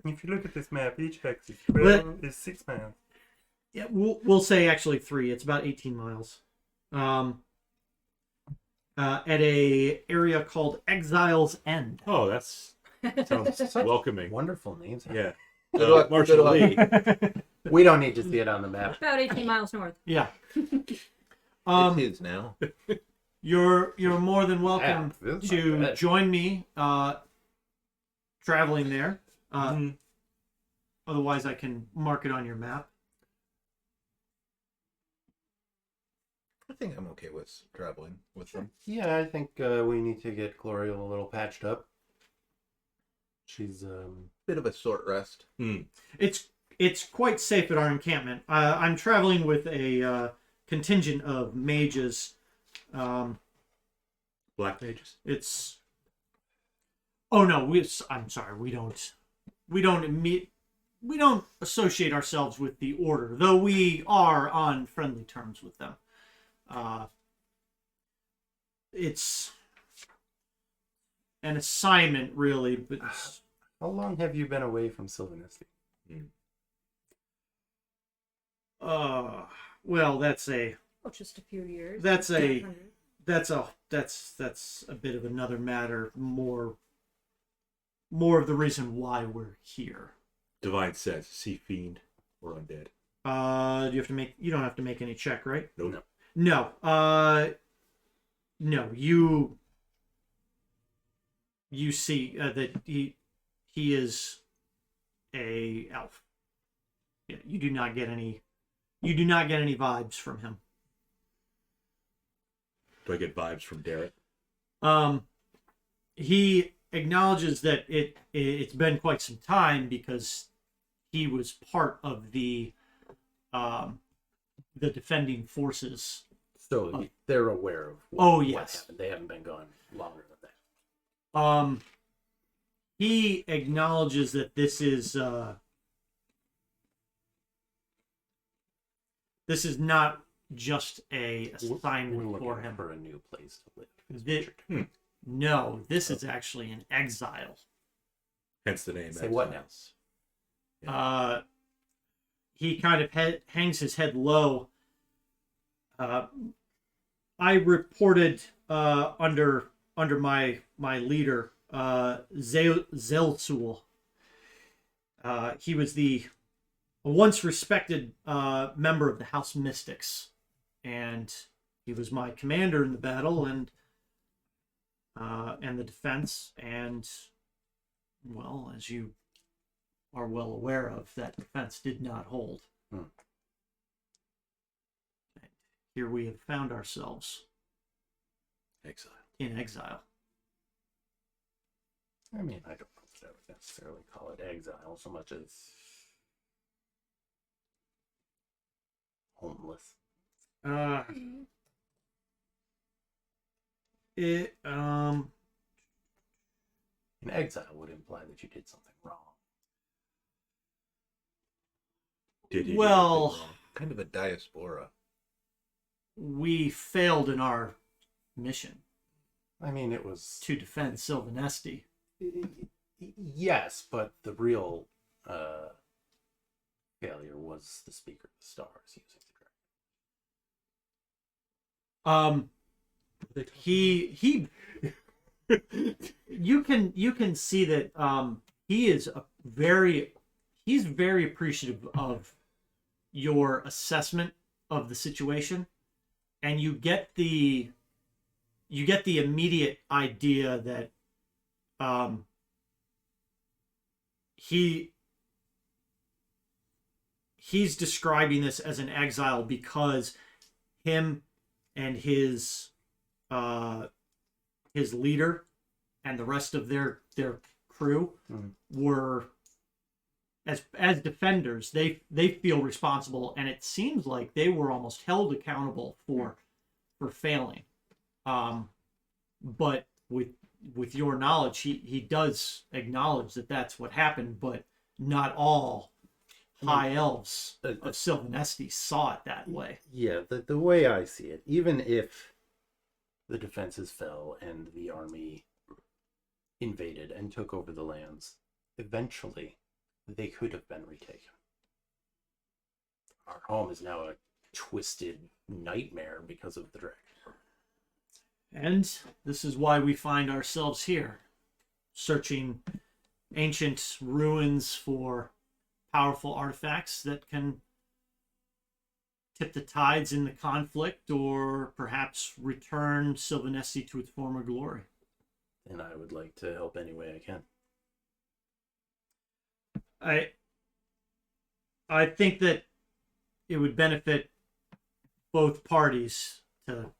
If you look at this map, each hex is But- is 6 miles. Yeah, we'll say actually 3. It's about 18 miles. At a area called Exile's End. Oh, that sounds welcoming. Wonderful names. Yeah. Good luck. Marshal Good luck. Lee. We don't need to see it on the map. About 18 miles north. Yeah. It's his now. You're more than welcome this is to not bad. join me traveling there. Otherwise, I can mark it on your map. I think I'm okay with traveling with them. Yeah, I think we need to get Gloria a little patched up. She's Bit of a short rest. It's quite safe at our encampment. I'm traveling with a contingent of mages. Black mages. It's. Oh no, I'm sorry. We don't associate ourselves with the order, though we are on friendly terms with them. It's an assignment, really, but how long have you been away from Sylvanesti? well, that's a Just a few years. That's a- 100. that's a bit of another matter. More of the reason why we're here. Divine says, sea fiend or undead. Do you have to make? You don't have to make any check, right? Nope. No. No. You see that he is a elf. Yeah, you do not get any vibes from him. Do I get vibes from Derek? He acknowledges that it's been quite some time because he was part of the defending forces. So they're aware of Oh, yes. happened. They haven't been gone longer than that. He acknowledges that this is not just a We're assignment looking for him. for a new place to live. is what Thi- you're doing. No, this is actually an exile. Hence the name. Say what now? He kind of hangs his head low. I reported under my leader, Zelsul. He was a once respected member of the House Mystics, and he was my commander in the battle and the defense. And well, as you are well aware of, that defense did not hold. Here we have found ourselves Exile. in exile. I mean, I don't know if I would necessarily call it exile so much as homeless. An exile would imply that you did something wrong. Did he? Well, Kind of a diaspora. we failed in our mission I mean, it was to defend Sylvanesti. yes, but the real failure was the Speaker of the Stars using the dragon. He you can see that he's very appreciative of your assessment of the situation, and you get the immediate idea that he's describing this as an exile because him and his leader and the rest of their crew were as defenders. They feel responsible, and it seems like they were almost held accountable for failing. But with your knowledge, he does acknowledge that that's what happened, but not all high elves of Sylvanesti saw it that way. Yeah, the way I see it, even if the defenses fell and the army invaded and took over the lands, eventually they could have been retaken. Our home is now a twisted nightmare because of the dragon. And this is why we find ourselves here, searching ancient ruins for powerful artifacts that can tip the tides in the conflict, or perhaps return Sylvanesti to its former glory. And I would like to help any way I can. I think that it would benefit both parties to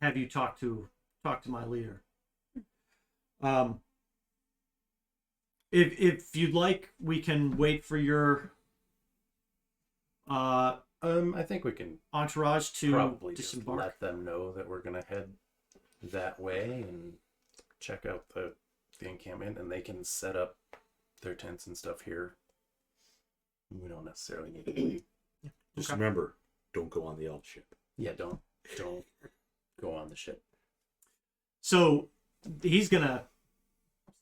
have you talk to my leader. If you'd like, we can wait for your I think we can entourage to probably just disembark. let them know that we're gonna head that way and check out the encampment, and they can set up their tents and stuff here. We don't necessarily need to leave. Just Okay. remember, don't go on the elf ship. Yeah, don't go on the ship. So he's gonna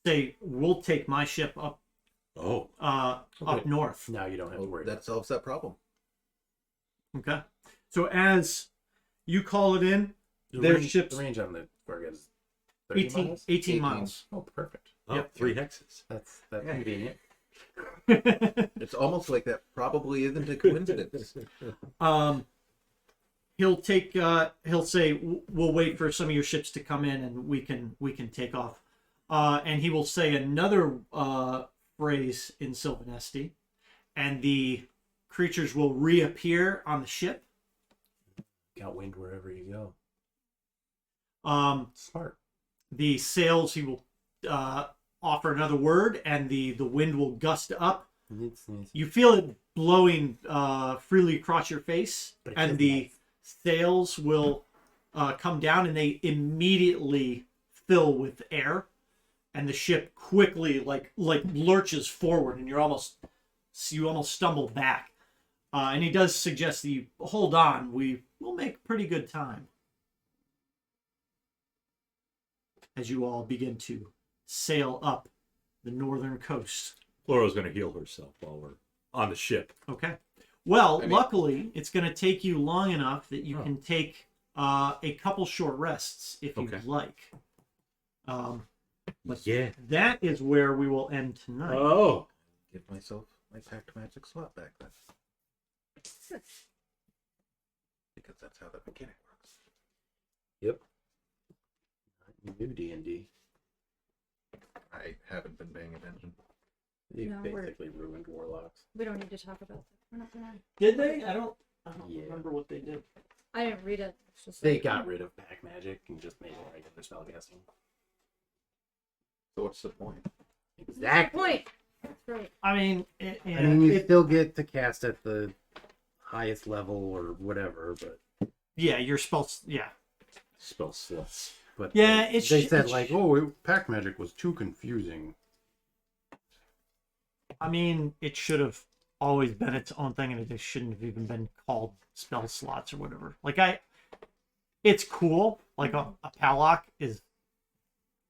say, "We'll take my ship up Oh, up Okay. north." Now you don't have to Well, worry. that solves that problem. Okay. So as you call it in, The their range, ships the range on the target is 30 18 miles. 18 miles. Oh, perfect. oh, Yep. 3 hexes. That's convenient. It's almost like that probably isn't a coincidence. He'll take he'll say, "We'll wait for some of your ships to come in and we can take off." And he will say another phrase in Sylvanesti, and the creatures will reappear on the ship. Got wind wherever you go. Smart. The sails, he will offer another word, and the wind will gust up. It's nice. You feel it blowing freely across your face, But it and feels the nice. sails will come down, and they immediately fill with air, and the ship quickly like lurches forward, and you almost stumble back. And he does suggest that you hold on. We will make pretty good time as you all begin to sail up the northern coast. Laura's going to heal herself while we're on the ship. Okay. Well, I mean- luckily, it's going to take you long enough that you Oh. can take a couple short rests if you'd Okay. like. Yeah. That is where we will end tonight. Oh. Give myself my packed magic slot back then. Because that's how the mechanic works. Yep. New D&D. I haven't been paying attention. You No, we're- basically ruined warlocks. We don't need to talk about that. We're not gonna. Did they? I don't Yeah. remember what they did. I didn't read it. It's just They like- got rid of pack magic and just made it regular spellcasting. So what's the point? Exactly. Point. That's right. I mean, I mean, you it, still get to cast at the highest level or whatever, but yeah, your spells. Yeah, Spell slots. Yeah, they, it's- they said it's- like, oh, pack magic was too confusing. I mean, it should have always been its own thing, and it shouldn't have even been called spell slots or whatever. Like it's cool. Like a Pallock is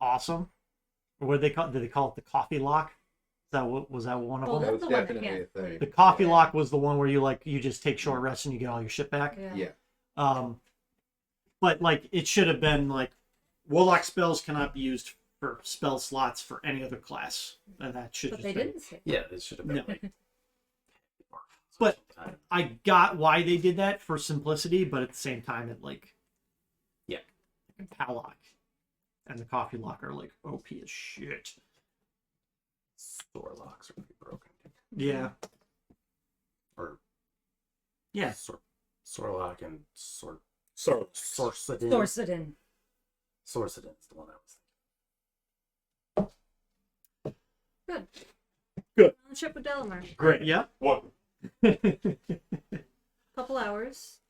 awesome. Or what did they call? Did they call it the coffee lock? Was that one of Well, them? that's That was the one that definitely a can't thing. break. The coffee Yeah. lock was the one where you just take short rests and you get all your shit back. Yeah. Yeah. But like it should have been like warlock spells cannot be used for spell slots for any other class, and that should. But just they been- didn't say. Yeah, this should have been No. like. But I got why they did that for simplicity, but at the same time, it like, Yeah. Pallock and the coffee lock are like OP as shit. Warlocks are pretty broken. Yeah, Or yeah. Sorlock and Sorry. Sorcidin. Thorsidon. Sorcidin's the one I was Good. Good. On the ship with Delamar. Great. Yeah. What? Couple hours.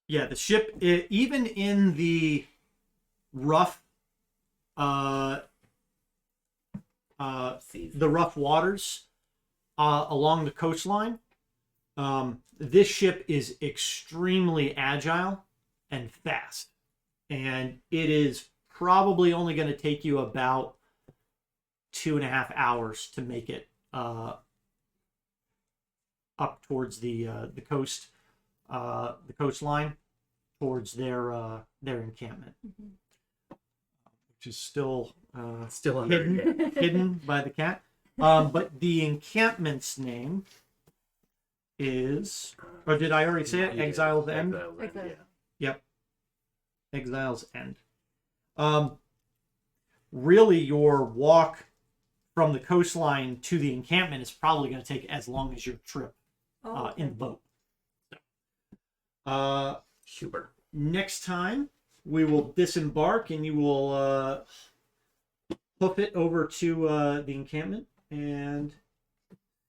Yeah, the ship, even in the rough, seized. the rough waters along the coastline, this ship is extremely agile and fast, and it is probably only going to take you about 2.5 hours to make it up towards the coast, the coastline, towards their encampment, which is still Still under hidden, hidden by the cat. But the encampment's name is, or did I already say it? Yeah, Exile's End. Exile's End, Exile. yeah. Yep. Exile's End. Really, your walk from the coastline to the encampment is probably going to take as long as your trip Oh, in the boat. Hubert. Next time, we will disembark and you will hoof it over to the encampment and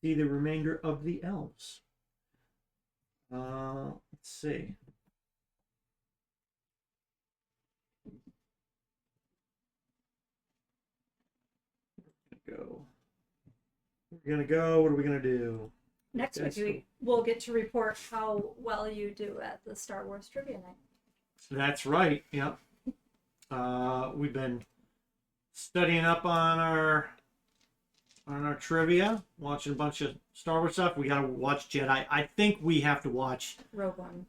see the remainder of the elves. Let's see. We're gonna go. What are we gonna do? Next Yes. week we'll get to report how well you do at the Star Wars trivia night. That's right. Yep. We've been studying up on our trivia, watching a bunch of Star Wars stuff. We gotta watch Jedi. I think we have to watch. Rogue One.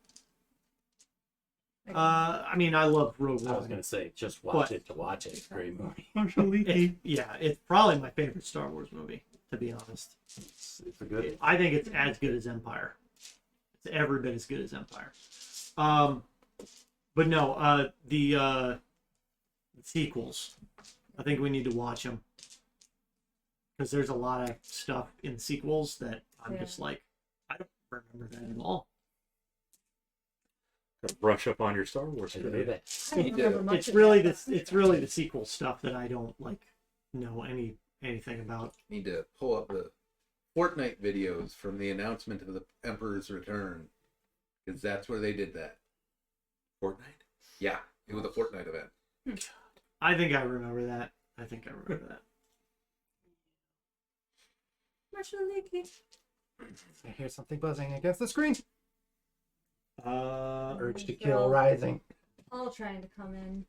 I mean, I love Rogue I was One. gonna say, just watch But- it to watch it. Great movie. Yeah, it's probably my favorite Star Wars movie, to be honest. It's a good. I think it's as good as Empire. It's every bit as good as Empire. But no, the sequels. I think we need to watch them because there's a lot of stuff in sequels that I'm just like, I don't remember that at all. Gotta brush up on your Star Wars I do today. that. I don't remember much It's of really that, this. It's really the sequel stuff that I don't like know anything about. Need to pull up the Fortnite videos from the announcement of the Emperor's Return, because that's where they did that. Fortnite? Yeah, it was a Fortnite event. I think I remember that. I that. Much leaky. I hear something buzzing against the screen. Urge to They're kill all- rising. All trying to come in.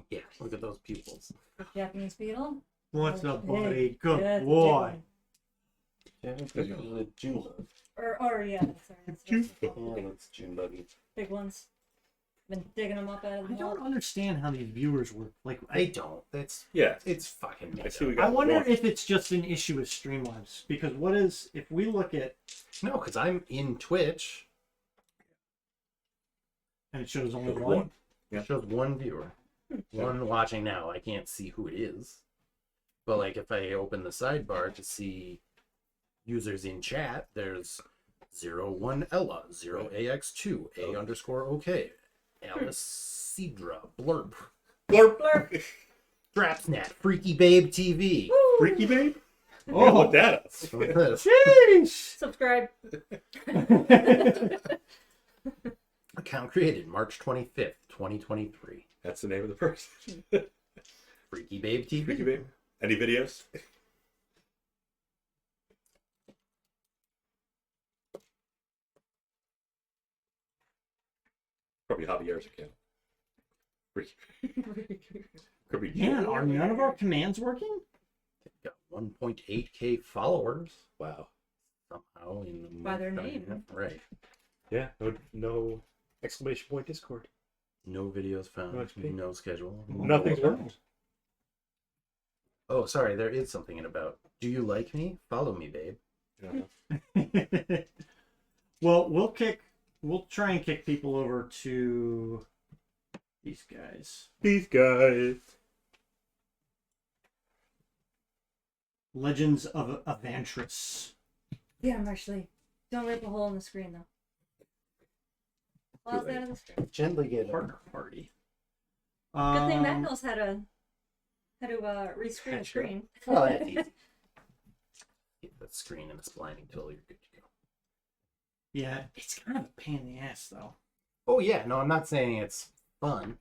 Yeah, look at those pupils. Japanese beetle. What's up, Hey, buddy? Good that's a big boy. one. June bug. Or yeah, that's what it's called. Yeah, that's June buggy. Big ones. Been digging them up out of the I don't wall. understand how these viewers work. Like, They don't. Yeah. It's fucking. I made see we up. got I wonder one. if it's just an issue with Streamlabs because what is if we look at No, because I'm in Twitch. and it shows only Shows one. one. Yeah. It shows one viewer, one watching now. I can't see who it is, but like if I open the sidebar to see users in chat, there's 01 Ella, 0AX2, A_OK, Alice Cedra, Blurp, Blurp. Drapsnat, Freaky Babe TV. Freaky Babe? Oh, look that up. What's this? Sheesh! Subscribe. Account created March 25th, 2023. That's the name of the person. Freaky Babe TV. Freaky Babe. Any videos? Probably Javier's account. Freaky. Could be Man, are none of our commands working? Got 1.8k followers Wow. somehow in the By their name. Right. Yeah. No exclamation point Discord. No videos found. No XP. No schedule. Nothing's working. Oh, sorry. There is something in about. Do you like me? Follow me, babe. Yeah. Well, we'll try and kick people over to these guys. These guys. Legends of Avantris. Yeah, Marshall. Don't rip a hole in the screen though. Well, out of the screen. Gently get Partner party. Good thing that knows how to rescreen a Catch screen. Oh, that's easy. Hit that screen and it's blinding tool. You're good to go. Yeah, it's kind of a pain in the ass though. Oh yeah. No, I'm not saying it's fun.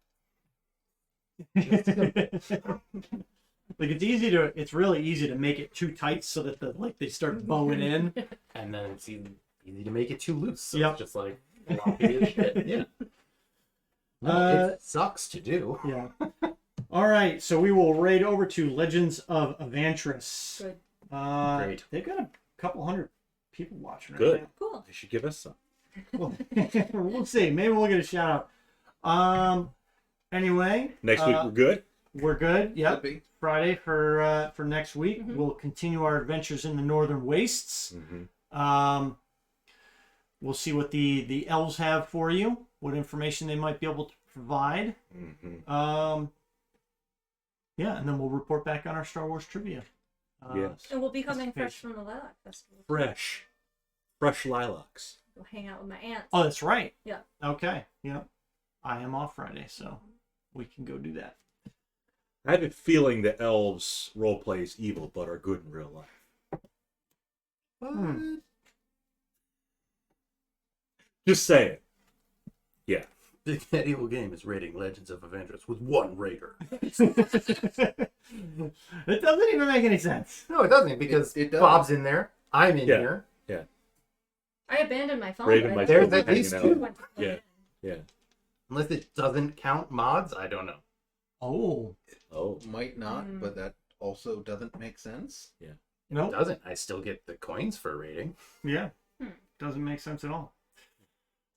Like it's really easy to make it too tight so that they start bowing in. And then it's easy to make it too loose. So Yep. it's just like floppy as shit. Yeah. No, it sucks to do. Yeah. All right, so we will raid over to Legends of Avantris. Good. Great. They've got a couple hundred people watching right Good. Cool. They should give us some. now. We'll see. Maybe we'll get a shout out. Anyway, Next week we're good. we're good. Yep. Could be. Friday for next week. Mhm. We'll continue our adventures in the Northern Wastes. Mm-hmm. We'll see what the elves have for you, what information they might be able to provide. Mm-hmm. Yeah, and then we'll report back on our Star Wars trivia. Yes. And we'll be coming fresh Participation. from the Lilac Festival. Fresh lilacs. Go hang out with my aunts. Oh, that's right. Yeah. Okay. Yep. I am off Friday, so we can go do that. I have a feeling the elves roleplay is evil, but are good in real life. Hmm. Just saying. Yeah. Big Bad Evil Game is rating Legends of Avengers with 1 Raider. It doesn't even make any sense. No, it doesn't, because It does. Bob's in there. I'm in Yeah. here. I abandoned my phone. Raven but might I There's still at be least hanging out. two. went to Yeah. bed. Yeah. Unless it doesn't count mods, I don't know. Oh, Oh. Might not, Mm. but that also doesn't make sense. no. It doesn't. I still get the coins for rating. Yeah. Hmm. Doesn't make sense at all.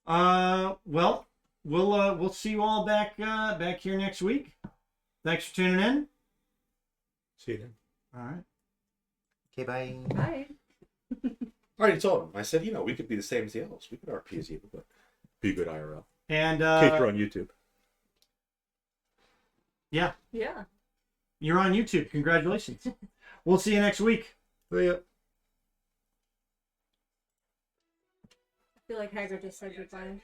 Well, we'll see you all back here next week. Thanks for tuning in. See you then. All right. Okay, bye. Bye. I already told him. I said, we could be the same as the elves. We could RP as evil, but be good IRL. And In case you're on YouTube. yeah, Yeah. you're on YouTube. Congratulations. We'll see you next week. See ya. I feel like Hagrid just said goodbye.